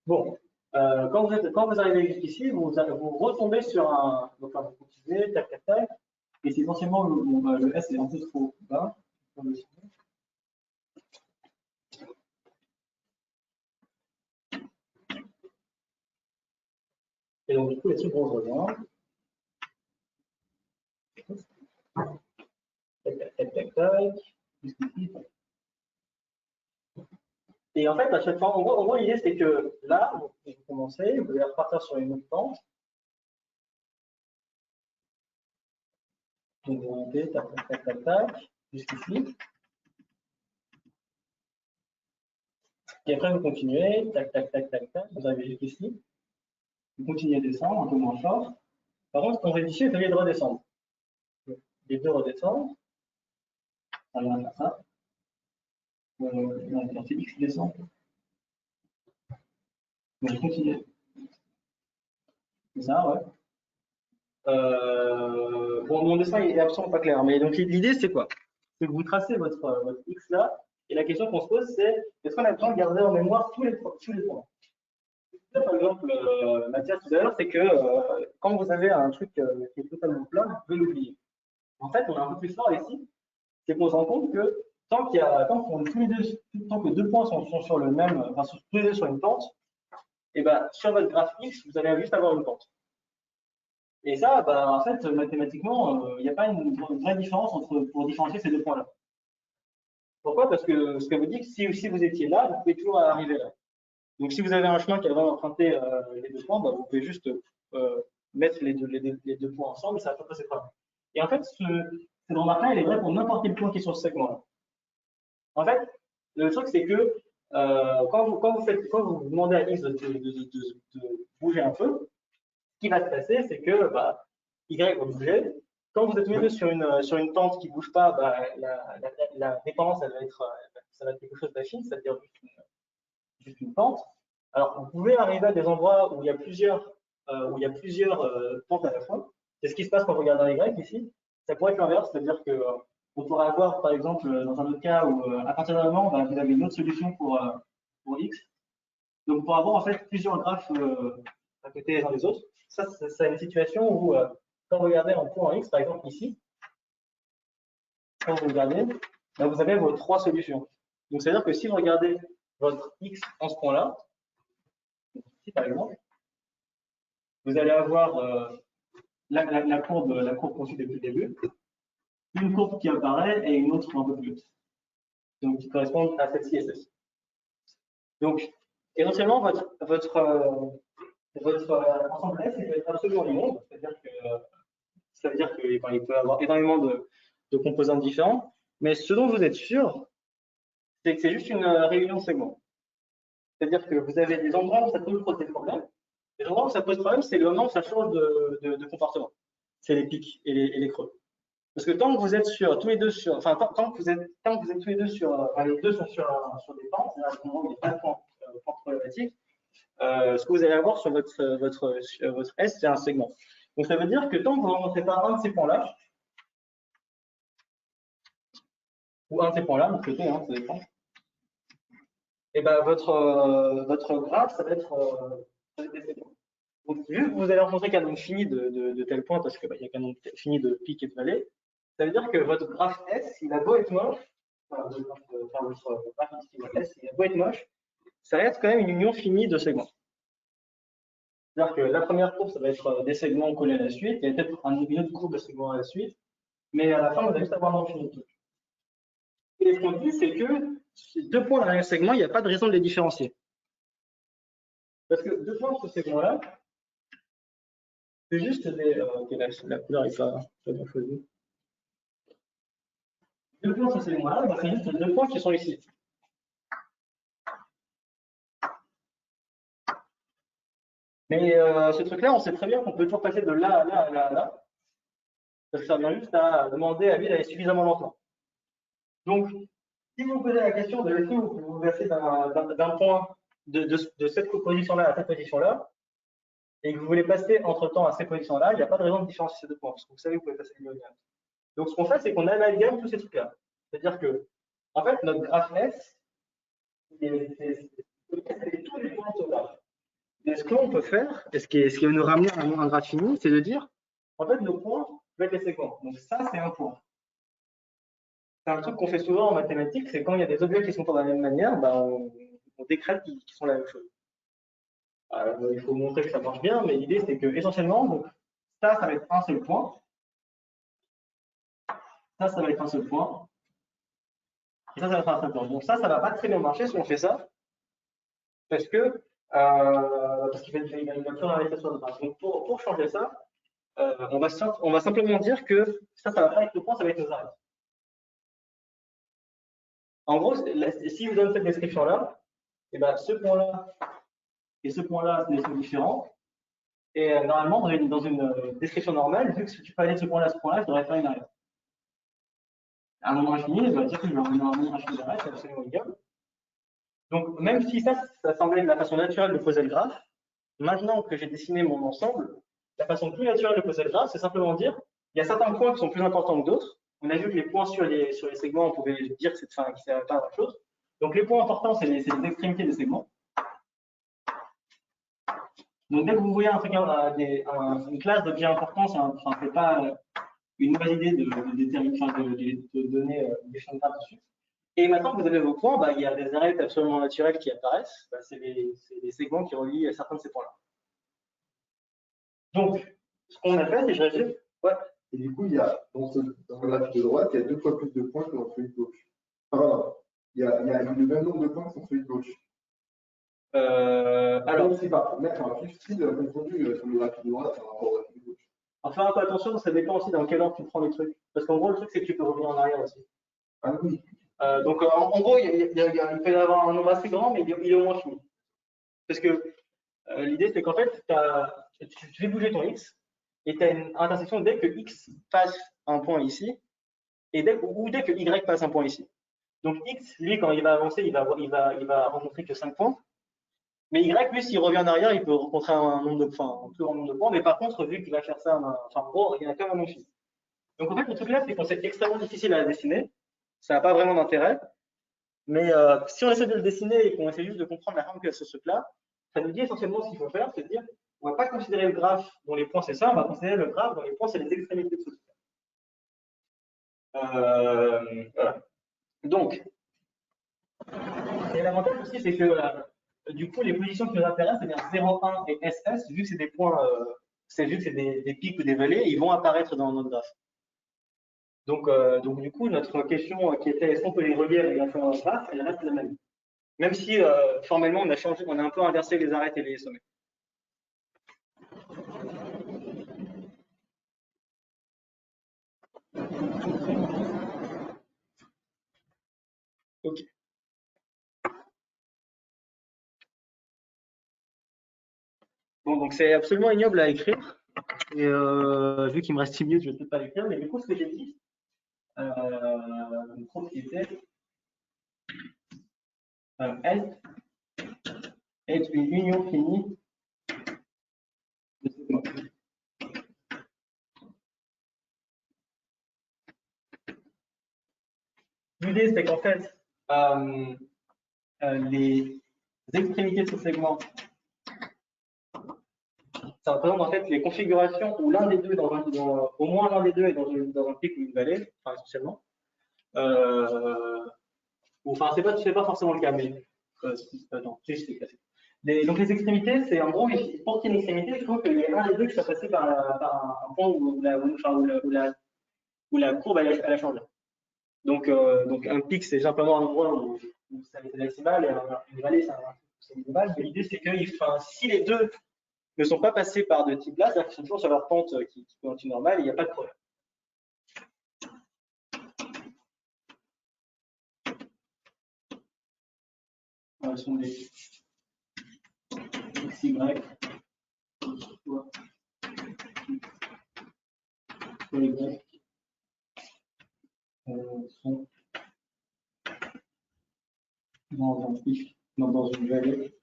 Bon, quand vous arrivez jusqu'ici, vous retombez sur un. Donc, vous continuez, tac, tac, tac. Et c'est essentiellement le S est un peu trop bas. Et donc, du coup, les trucs vont se rejoindre. Tac, tac, tac, tac, tac. Jusqu'ici. Et en fait, à chaque fois, en gros l'idée, c'est que là, vous commencez, vous allez repartir sur une autre pente. Donc, vous montez, tac, tac, tac, tac, tac, jusqu'ici. Et après, vous continuez, tac, tac, tac, tac, tac, vous arrivez jusqu'ici. Vous continuez à descendre, un peu moins fort. Par contre, quand vous êtes ici, vous allez de redescendre. Les deux redescendent. Ça vient faire ça. Non, c'est X qui descend. Donc, continuez. C'est ça, ouais. Bon, mon dessin est absolument pas clair, mais donc l'idée c'est quoi? C'est que vous tracez votre X là, et la question qu'on se pose c'est est-ce qu'on a besoin de garder en mémoire tous les points? Par exemple, Mathias tout à l'heure, c'est que quand vous avez un truc qui est totalement plat, vous pouvez l'oublier. En fait, on est un peu plus fort ici, c'est qu'on se rend compte que tant que deux points sont sur le même, enfin tous les deux sur une pente, et ben sur votre graphe X, vous allez juste avoir une pente. Et ça, bah, en fait, mathématiquement, il n'y a pas une vraie différence pour différencier ces deux points-là. Pourquoi? Parce que ce que vous dit que si vous étiez là, vous pouvez toujours arriver là. Donc, si vous avez un chemin qui a vraiment emprunté les deux points, bah, vous pouvez juste mettre les deux points ensemble et ça va pas poser de problème. Et en fait, cette remarque-là, elle est vraie pour n'importe quel point qui est sur ce segment-là. En fait, le truc, c'est que quand vous demandez à X de bouger un peu, ce qui va se passer, c'est que bah, Y va bouger. Quand vous êtes tous les deux sur une pente qui ne bouge pas, bah, la dépendance, ça va être quelque chose d'affine, c'est-à-dire juste une pente. Alors, vous pouvez arriver à des endroits où il y a plusieurs pentes à la fois. C'est ce qui se passe quand vous regardez un Y ici. Ça pourrait être l'inverse, c'est-à-dire que on pourrait avoir, par exemple, dans un autre cas où, à partir d'un moment, bah, vous avez une autre solution pour X. Donc, pour avoir en fait plusieurs graphes à côté les uns des autres, ça, c'est une situation où, quand vous regardez en point en X, par exemple ici, quand vous regardez, là, vous avez vos trois solutions. Donc, c'est-à-dire que si vous regardez votre X en ce point-là, ici par exemple, vous allez avoir la courbe conçue depuis le début, une courbe qui apparaît et une autre un peu plus haute. Donc, qui correspondent à celle-ci et celle-ci. Donc, essentiellement, votre ensemble S, il peut être absolument immonde, c'est-à-dire qu'il peut avoir énormément de composantes différentes, mais ce dont vous êtes sûr, c'est que c'est juste une réunion de segments. C'est-à-dire que vous avez des endroits où ça peut poser problème. Les endroits où ça pose problème, c'est le moment où ça change de comportement. C'est les pics et les creux. Parce que tant que vous êtes tous les deux sur, enfin, tant que vous êtes tous les deux sur, les deux sont sur des pentes, à ce moment où il n'y a pas de pente problématique, ce que vous allez avoir sur votre S, c'est un segment. Donc ça veut dire que tant que vous ne rencontrez pas un de ces points-là, ou un de ces points-là, de côté, hein, ça dépend, et ben votre graphe, ça va être des segments. Donc, vu que vous allez rencontrer qu'un nombre fini de tel point, parce qu'il y a qu'un nombre fini de pics et de vallées, ça veut dire que votre graphe S, il a beau être moche, votre graphe S, il a beau être moche, ça reste quand même une union finie de segments. C'est-à-dire que la première courbe, ça va être des segments collés à la suite, il y a peut-être une autre courbe de segments à la suite, mais à la fin, on va juste avoir un nombre fini de trucs. Et ce qu'on dit, c'est que ces deux points dans un segment, il n'y a pas de raison de les différencier. Parce que deux points de ce segment-là, c'est juste des. La couleur n'est pas bien choisie. Deux points sur ce segment-là, bah, c'est juste deux points qui sont ici. Mais ce truc-là, on sait très bien qu'on peut toujours passer de là à là à là à là. Parce que ça vient juste à demander à lui d'aller suffisamment lentement. Donc, si vous posez la question de est-ce que vous pouvez vous verser d'un point de cette position-là à cette position-là, et que vous voulez passer entre-temps à ces positions-là, il n'y a pas de raison de différencier ces deux points, parce que vous savez que vous pouvez passer le diagramme. Donc, ce qu'on fait, c'est qu'on amalgame tous ces trucs-là. C'est-à-dire que, en fait, notre graphe S, c'est tous les points de ce graphe. Et ce qu'on peut faire, et ce qui va nous ramener à un graphe fini, c'est de dire, en fait, nos points peuvent être les segments. Donc ça, c'est un point. C'est un truc qu'on fait souvent en mathématiques, c'est quand il y a des objets qui sont pas de la même manière, bah, on décrète qu'ils sont la même chose. Il faut montrer que ça marche bien, mais l'idée c'est que essentiellement, donc, ça va être un seul point. Ça va être un seul point. Et ça va être un seul point. Donc ça va pas très bien marcher si on fait ça, parce que parce qu'il va plus rester sur le base. Donc pour changer ça, on va simplement dire que ça va pas être le point, ça va être nos arrêts. En gros, si vous donne cette description-là, et ben ce point-là et ce point-là, c'est des trucs différents. Et normalement, dans une description normale, vu que tu peux aller de ce point-là à ce point-là, je devrais faire une arrêt. À un moment infini, je dois dire que je vais revenir à un moment infini d'arrêt, c'est absolument ignoble. Donc, même si ça semblait de la façon naturelle de poser le graphe, maintenant que j'ai dessiné mon ensemble, la façon plus naturelle de poser le graphe, c'est simplement dire, il y a certains points qui sont plus importants que d'autres. On a vu que les points sur les segments, on pouvait dire que c'est pas la même chose. Donc, les points importants, c'est les extrémités des segments. Donc, dès que vous voyez un truc, une classe d'objets importants, c'est pas une mauvaise idée de donner des champs de graphes dessus. Et maintenant que vous avez vos points, bah, il y a des arêtes absolument naturelles qui apparaissent. Bah, c'est les segments qui relient certains de ces points-là. Donc, ce qu'on a fait, c'est que je résume. Ouais. Et du coup, il y a, dans le graphique de droite, il y a 2 fois plus de points que dans celui de gauche. Enfin, il y a le même nombre de points que dans celui de gauche. Alors, c'est pas mettre un plus style confondu sur le graphique de droite par rapport au graphique de gauche. Alors, faire un peu attention, ça dépend aussi dans quel ordre tu prends les trucs. Parce qu'en gros, le truc, c'est que tu peux revenir en arrière aussi. Ah oui. Donc, en gros, il peut y avoir un nombre assez grand, mais il est au moins fini. Parce que l'idée, c'est qu'en fait, tu fais bouger ton x, et tu as une intersection dès que x passe un point ici, et dès que y passe un point ici. Donc x, lui, quand il va avancer, il va rencontrer que 5 points. Mais y, lui, s'il revient en arrière, il peut rencontrer un plus grand nombre de points. Mais par contre, vu qu'il va faire ça, en gros, il y en a quand même un infini. Donc en fait, le truc là, c'est qu'on c'est extrêmement difficile à dessiner. Ça n'a pas vraiment d'intérêt. Mais si on essaie de le dessiner et qu'on essaie juste de comprendre la forme que ce truc-là, ça nous dit essentiellement ce qu'il faut faire, c'est de dire, on ne va pas considérer le graphe dont les points c'est ça, on va considérer le graphe dont les points c'est les extrémités de ce truc. Voilà. Donc, et l'avantage aussi, c'est que du coup, les positions qui nous intéressent, c'est-à-dire 0, 1 et SS, vu que c'est des points, vu que c'est des pics ou des vallées, ils vont apparaître dans notre graphe. Donc du coup, notre question qui était est-ce qu'on peut les relier avec un graphe, elle reste la même. Même si formellement, on a un peu inversé les arêtes et les sommets. Ok. Bon, donc c'est absolument ignoble à écrire. Et vu qu'il me reste 10 minutes, je ne vais peut-être pas l'écrire, mais du coup, ce que j'ai dit, une propriété S est une union finie de segments. L'idée, c'est qu'en fait, les extrémités de ce segment, ça représente en fait les configurations où l'un des deux, au moins l'un des deux est dans un pic ou une vallée, enfin essentiellement. Enfin, c'est pas forcément le cas, mais attends, je sais cassé. Donc les extrémités, c'est en gros, pour qu'il y ait une extrémité, il faut qu'il y ait un des deux qui soit passé par un point où la courbe elle a changé. Donc un pic, c'est simplement un endroit où c'est maximal, et une vallée, c'est minimal. Mais l'idée, c'est que si les deux ne sont pas passés par de type là, c'est-à-dire qu'ils sont toujours sur leur pente qui continue normale, il n'y a pas de problème. Ce sont des XY soit Y sont dans un pic, dans une vallée.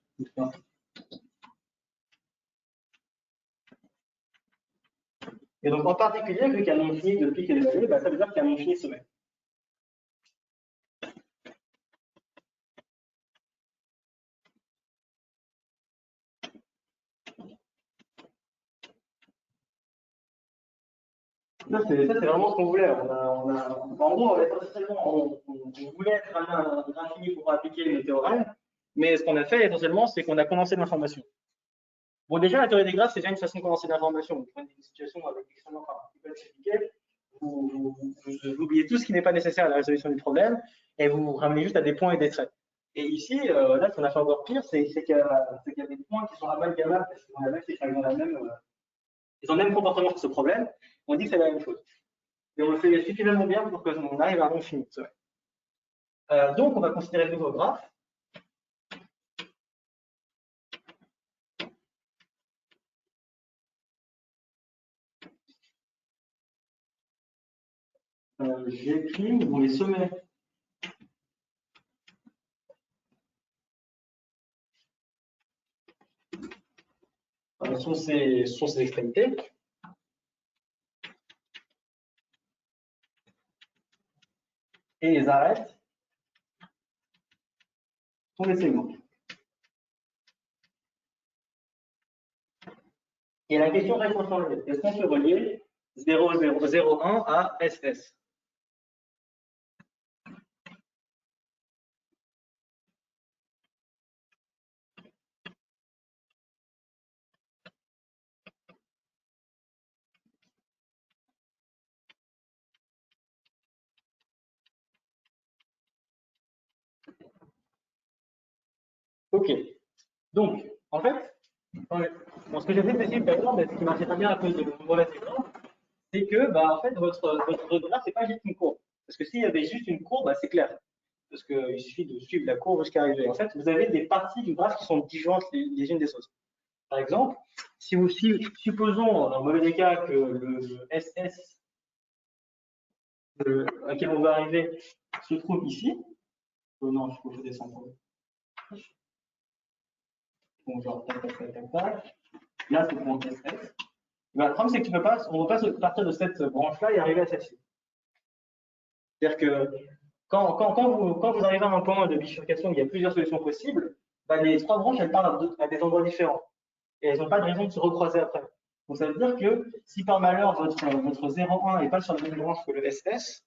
Et donc en particulier, vu qu'il y a un infini de pics et de vallées, ça veut dire qu'il y a un infini de sommet. Ça, c'est vraiment ce qu'on voulait. En gros, on voulait être un graphe fini pour appliquer le théorème, mais ce qu'on a fait essentiellement, c'est qu'on a condensé l'information. Bon, déjà, la théorie des graphes, c'est déjà une façon de condenser l'information. Vous prenez une situation avec extrêmement compliquée, vous oubliez tout ce qui n'est pas nécessaire à la résolution du problème, et vous vous ramenez juste à des points et des traits. Et ici, là, ce qu'on a fait encore pire, c'est qu'il y a des points qui sont amalgamables, parce qu'ils ont le même comportement que ce problème. On dit que c'est la même chose. Et on le fait suffisamment bien pour qu'on arrive à un nombre fini. Donc, on va considérer le nouveau graphe. J'écris les sommets. Sont ses extrémités. Et les arêtes sont les segments. Et la question reste inchangée. Est-ce qu'on peut relier 0, 0, 0, 1 à SS? Ok. Donc, en fait, ce que j'ai fait d'essayer par exemple, ce qui marchait pas bien à cause de mon mauvais exemple, c'est que en fait, votre graphe, c'est pas juste une courbe. Parce que s'il y avait juste une courbe, c'est clair. Parce qu'il suffit de suivre la courbe jusqu'à arriver. En fait, vous avez des parties du graphe qui sont disjointes les unes des autres. Par exemple, supposons dans le mauvais des cas que le SS à quel on va arriver se trouve ici. Non, je peux descendre. Bon, genre, tac, tac, tac, tac, tac. Là, c'est mon SS. Le problème, c'est qu'on ne peut pas partir de cette branche-là et arriver à celle-ci. C'est-à-dire que quand vous arrivez à un point de bifurcation où il y a plusieurs solutions possibles, les trois branches, elles partent à des endroits différents. Et elles n'ont pas de raison de se recroiser après. Donc ça veut dire que si par malheur votre 0,1 n'est pas sur la même branche que le SS,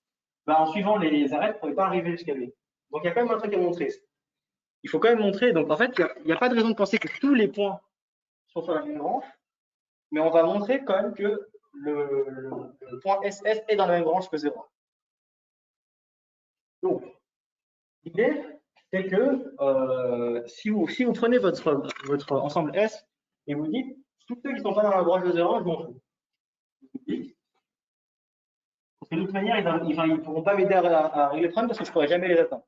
en suivant les arêtes, vous ne pouvez pas arriver jusqu'à lui. Donc il y a quand même un truc à montrer. Il faut quand même montrer, donc en fait, il n'y a pas de raison de penser que tous les points sont sur la même branche, mais on va montrer quand même que le point SS est dans la même branche que 0. Donc, l'idée, c'est que si vous prenez votre ensemble S et vous dites, tous ceux qui ne sont pas dans la branche de 0, je m'en fous. Parce que de toute manière, ils ne pourront pas m'aider à régler le problème parce que je ne pourrai jamais les atteindre.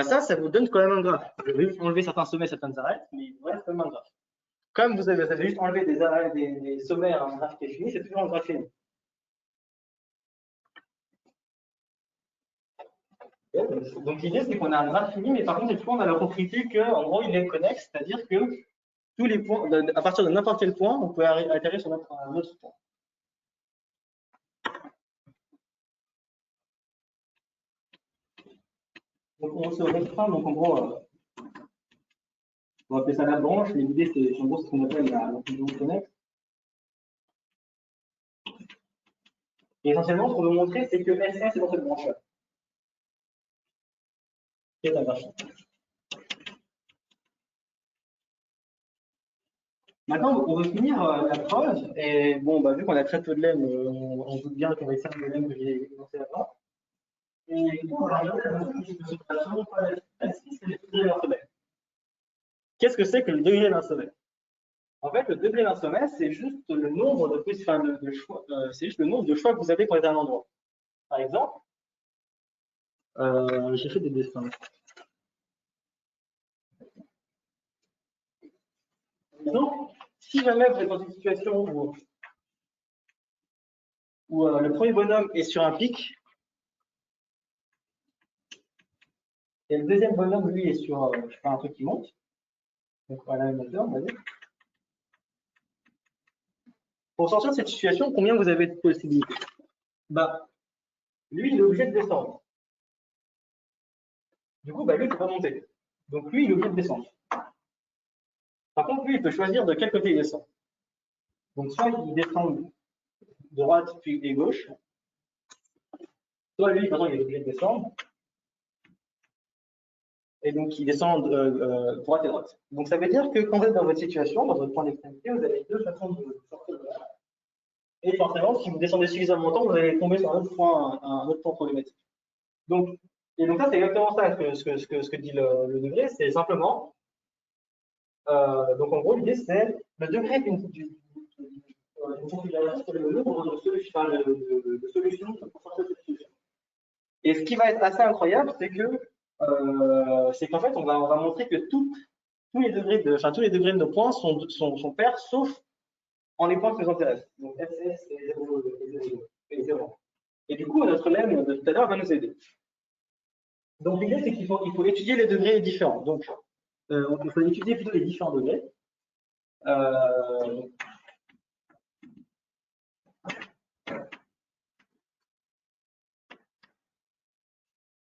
Ça vous donne quand même un graphe. Je vais juste enlever certains sommets, certaines arêtes, mais il reste quand même un graphe. Comme vous avez juste enlevé des sommets à un graphe qui est fini, c'est toujours un graphe fini. Donc l'idée, c'est qu'on a un graphe fini, mais par contre, cette fois, on a la propriété qu'en gros, il est connexe, c'est-à-dire que tous les points, à partir de n'importe quel point, on peut atterrir sur un autre point. Donc on se restreint, donc en gros, on va appeler ça la branche, mais l'idée, c'est en gros ce qu'on appelle la fusion connexe. Et essentiellement, ce qu'on veut montrer, c'est que SS est dans cette branche-là. C'est la graphe. Maintenant, on va finir la preuve. Et bon, vu qu'on a très peu de lemme, on doute bien qu'on va essayer de lemme que j'ai commencé avant. Et du coup, on va regarder la concentration c'est le degré d'un sommet. Qu'est-ce que c'est que le degré d'un sommet? En fait, le degré d'un sommet, c'est juste le nombre de choix. C'est juste le nombre de choix que vous avez pour être à un endroit. Par exemple, j'ai fait des dessins. Donc, si jamais vous êtes dans une situation où le premier bonhomme est sur un pic, et le deuxième bonhomme, lui, est sur un truc qui monte, donc à la même hauteur, on va dire. Pour sortir de cette situation, combien vous avez de possibilités? Lui, il est obligé de descendre. Du coup, lui, il ne peut pas monter. Donc, lui, il est obligé de descendre. Par contre, lui, il peut choisir de quel côté il descend. Donc, soit il descend droite puis et gauche, soit lui, par exemple, il est obligé de descendre, et donc il descend droite et droite. Donc ça veut dire que quand vous êtes dans votre situation, dans votre point d'extrémité, vous avez deux façons de sortir de là. Et forcément, si vous descendez suffisamment longtemps, vous allez tomber sur un autre point problématique. Donc, et donc ça, c'est exactement ça ce que dit le degré, c'est simplement, donc en gros, l'idée c'est le degré d'une configuration, c'est le nombre de solutions pour sortir de cette solution. Et ce qui va être assez incroyable, c'est qu'en fait, on va montrer que tous les degrés de nos points sont pairs, sauf en les points qui nous intéressent. Donc FS et 0. Et du coup, notre lemme de tout à l'heure va nous aider. Donc l'idée, c'est qu'il faut étudier les degrés différents. Donc, il faut étudier plutôt les différents degrés.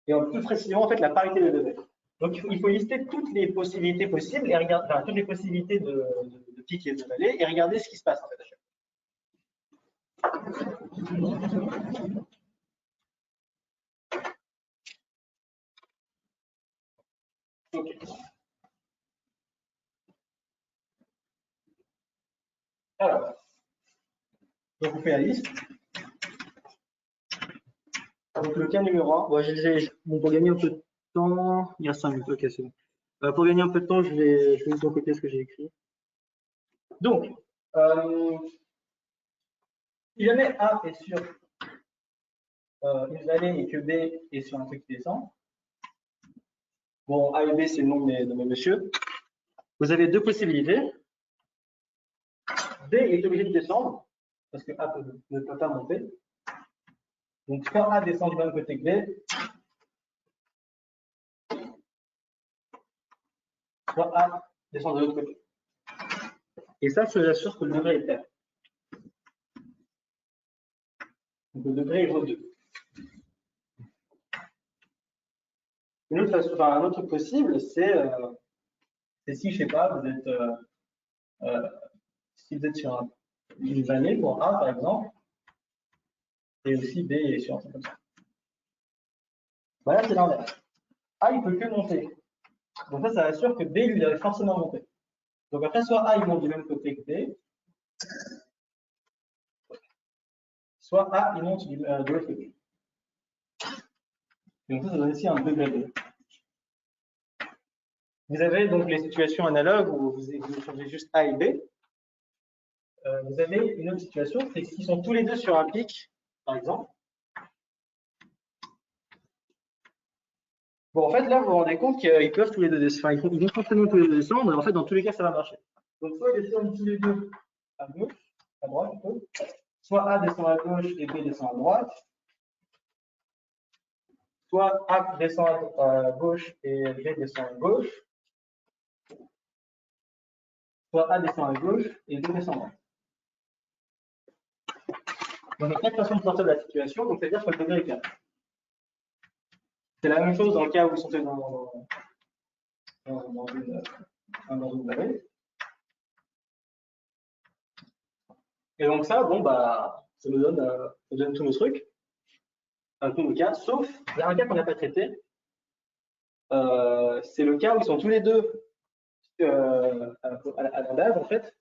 Et plus précisément, en fait, la parité des degrés. Donc, il faut lister toutes les possibilités possibles et regarder, enfin, toutes les possibilités de pic et de vallée et regarder ce qui se passe en fait à chaque fois. Okay. Alors, donc on fait la liste. Donc le cas numéro 1, bon, pour gagner un peu de temps, il reste 5 minutes, ok, c'est bon. Pour gagner un peu de temps, je vais juste recopier ce que j'ai écrit. Donc, si jamais A est sur une vallée et que B est sur un truc qui descend, bon, A et B, c'est le nom de mes messieurs, vous avez deux possibilités. B est obligé de descendre, parce que A ne peut pas monter. Donc, soit A descend du même côté que B, soit A descend de l'autre côté. Et ça, je vous assure que le degré est pair. Donc, le degré est vaut 2. Un autre truc possible, c'est si, je sais pas, vous êtes, si vous êtes sur une vallée pour A, par exemple, et aussi B est sur un truc comme ça. Voilà, c'est l'inverse. A, il peut que monter. Donc ça assure que B, lui, devait forcément monter. Donc après, soit A, il monte du même côté que B, soit A, il monte de l'autre côté. Donc ça donne ici un degré B. Vous avez donc les situations analogues où vous changez juste A et B. Vous avez une autre situation, c'est qu'ils sont tous les deux sur un pic, par exemple. Bon, en fait, là, vous vous rendez compte qu'ils peuvent tous les deux descendre. Enfin, ils vont forcément tous les deux descendre, et en fait, dans tous les cas, ça va marcher. Donc, soit ils descendent tous les deux à gauche, à droite, plutôt. Soit A descend à gauche et B descend à droite. Soit A descend à gauche et B descend à gauche. Soit A descend à gauche et B descend à droite. Donc, il y a 4 façons de sortir de la situation, donc c'est-à-dire que le degré est clair. C'est la même chose dans le cas où ils sont dans une vallée. Et donc ça, bon, bah, ça nous donne tous nos trucs, tous nos cas, sauf, il y a un cas qu'on n'a pas traité, c'est le cas où ils sont tous les deux à la base, en fait.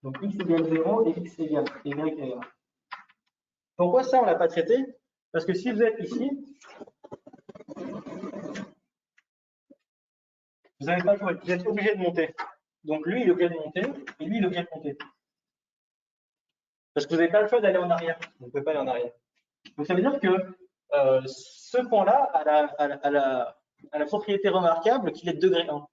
Donc x égale 0 et x égale y égale 1. Pourquoi ça, on ne l'a pas traité? Parce que si vous êtes ici, vous n'avez pas le choix, vous êtes obligé de monter. Donc lui, il est obligé de monter, et lui, il est obligé de monter. Parce que vous n'avez pas le choix d'aller en arrière. Vous ne pouvez pas aller en arrière. Donc ça veut dire que ce point-là a la propriété remarquable qu'il est de degré 1.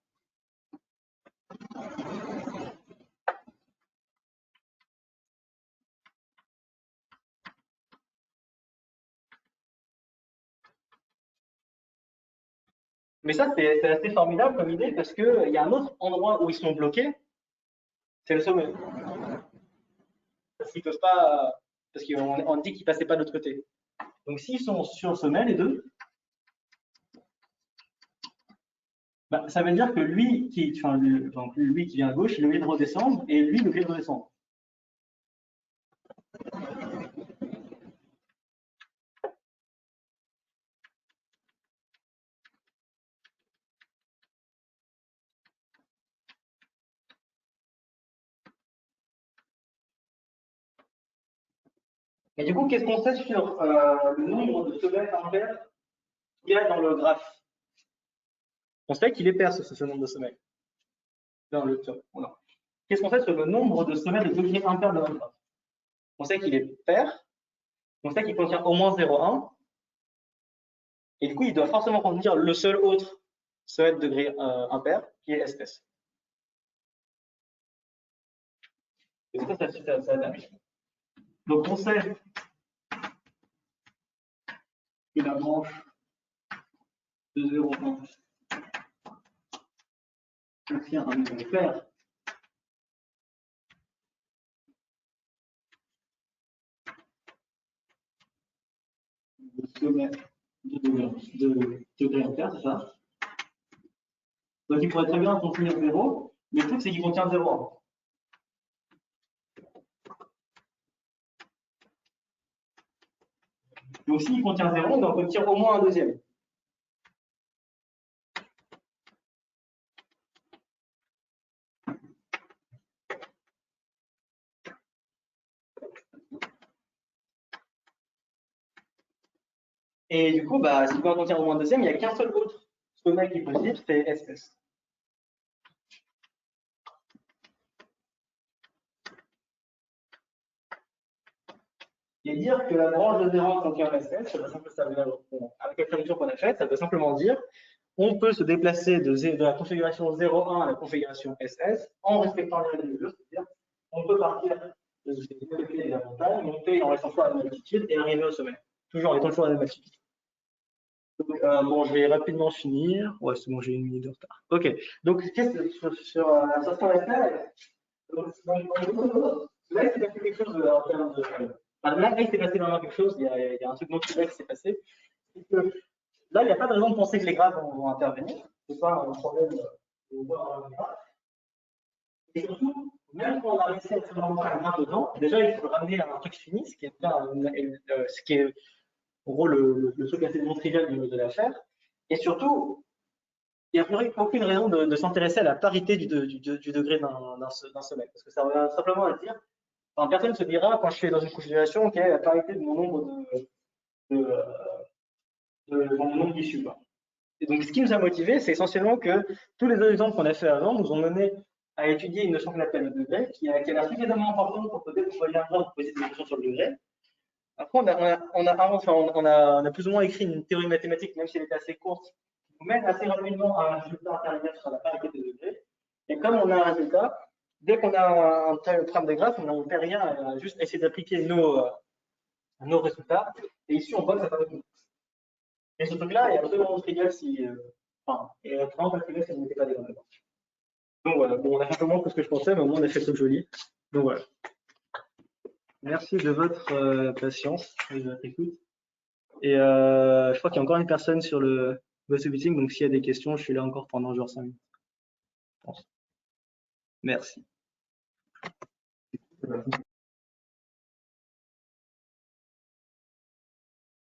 Mais ça, c'est assez formidable comme idée parce qu'il y a un autre endroit où ils sont bloqués, c'est le sommet. Parce qu'ils peuvent pas, parce qu'on dit qu'ils ne passaient pas de l'autre côté. Donc s'ils sont sur le sommet, les deux, bah, ça veut dire que lui qui vient à gauche, il est obligé de redescendre et lui, il est obligé de redescendre. Et du coup, qu'est-ce qu'on sait sur le nombre de sommets impaires qu'il y a dans le graphe? On sait qu'il est pair, ce nombre de sommets. Dans le top. Voilà. Qu'est-ce qu'on sait sur le nombre de sommets de degrés impairs de notre graphe? On sait qu'il est pair, on sait qu'il contient au moins 0,1, et du coup, il doit forcément contenir le seul autre sommet de degré impair, qui est SS. Et ça marche. Donc, on sait que la branche de 0,1 contient un nombre pair de sommets de degré impair, c'est ça? Donc, il pourrait très bien contenir 0, mais le truc, c'est qu'il contient 0,1. Donc, s'il contient 0, on doit obtenir au moins un deuxième. Et du coup, bah, s'il peut en contenir au moins un deuxième, il n'y a qu'un seul autre sommet qui est possible, c'est SS. Et dire que la branche de 0 contient SS, avec la traduction qu'on a faite, ça veut simplement dire on peut se déplacer de la configuration 0,1 à la configuration SS en respectant les règles de jeu, c'est-à-dire on peut partir de la montagne, monter en restant toujours à la même altitude et arriver au sommet, toujours en étant toujours à la même altitude. Donc, bon, je vais rapidement finir. Ouais, c'est bon, j'ai 1 minute de retard. Ok, donc sur la station FR, là, il s'est passé quelque chose en termes de. Enfin, là, il s'est passé vraiment quelque chose, il y a un truc monstrueux qui s'est passé. Là, il n'y a pas de raison de penser que les graphes vont intervenir. Ce n'est pas un problème de voir un graphe. Et surtout, même quand on a réussi à faire un graphe dedans, déjà, il faut le ramener à un truc fini, ce qui est, ce qui est en gros le truc assez non trivial de l'affaire. Et surtout, il n'y a aucune raison de s'intéresser à la parité du degré d'un sommet. Parce que ça va simplement à dire, enfin, personne ne se dira, quand je suis dans une configuration, quelle est la parité de mon nombre de mon nombre d'issues. Et donc, ce qui nous a motivé, c'est essentiellement que tous les autres exemples qu'on a fait avant nous ont mené à étudier une notion qu'on appelle le degré, qui a l'air suffisamment importante pour peut-être poser un point, pour poser des questions sur le degré. Après, on a plus ou moins écrit une théorie mathématique, même si elle était assez courte, qui nous mène assez rapidement à un résultat intermédiaire sur la parité des degrés. Et comme on a un résultat, dès qu'on a un problème de graphe, on ne fait rien à juste essayer d'appliquer nos résultats. Et ici, on voit que ça paraît. Et ce truc-là est absolument trivial si. Enfin, et vraiment pas trivial si on n'était pas des graphes. Donc voilà, bon, on a fait un peu moins que ce que je pensais, mais au moins on a fait le truc joli. Donc voilà. Merci de votre patience et de votre écoute. Et je crois qu'il y a encore une personne sur le GoToMeeting, donc s'il y a des questions, je suis là encore pendant genre 5 minutes. Je pense. Merci.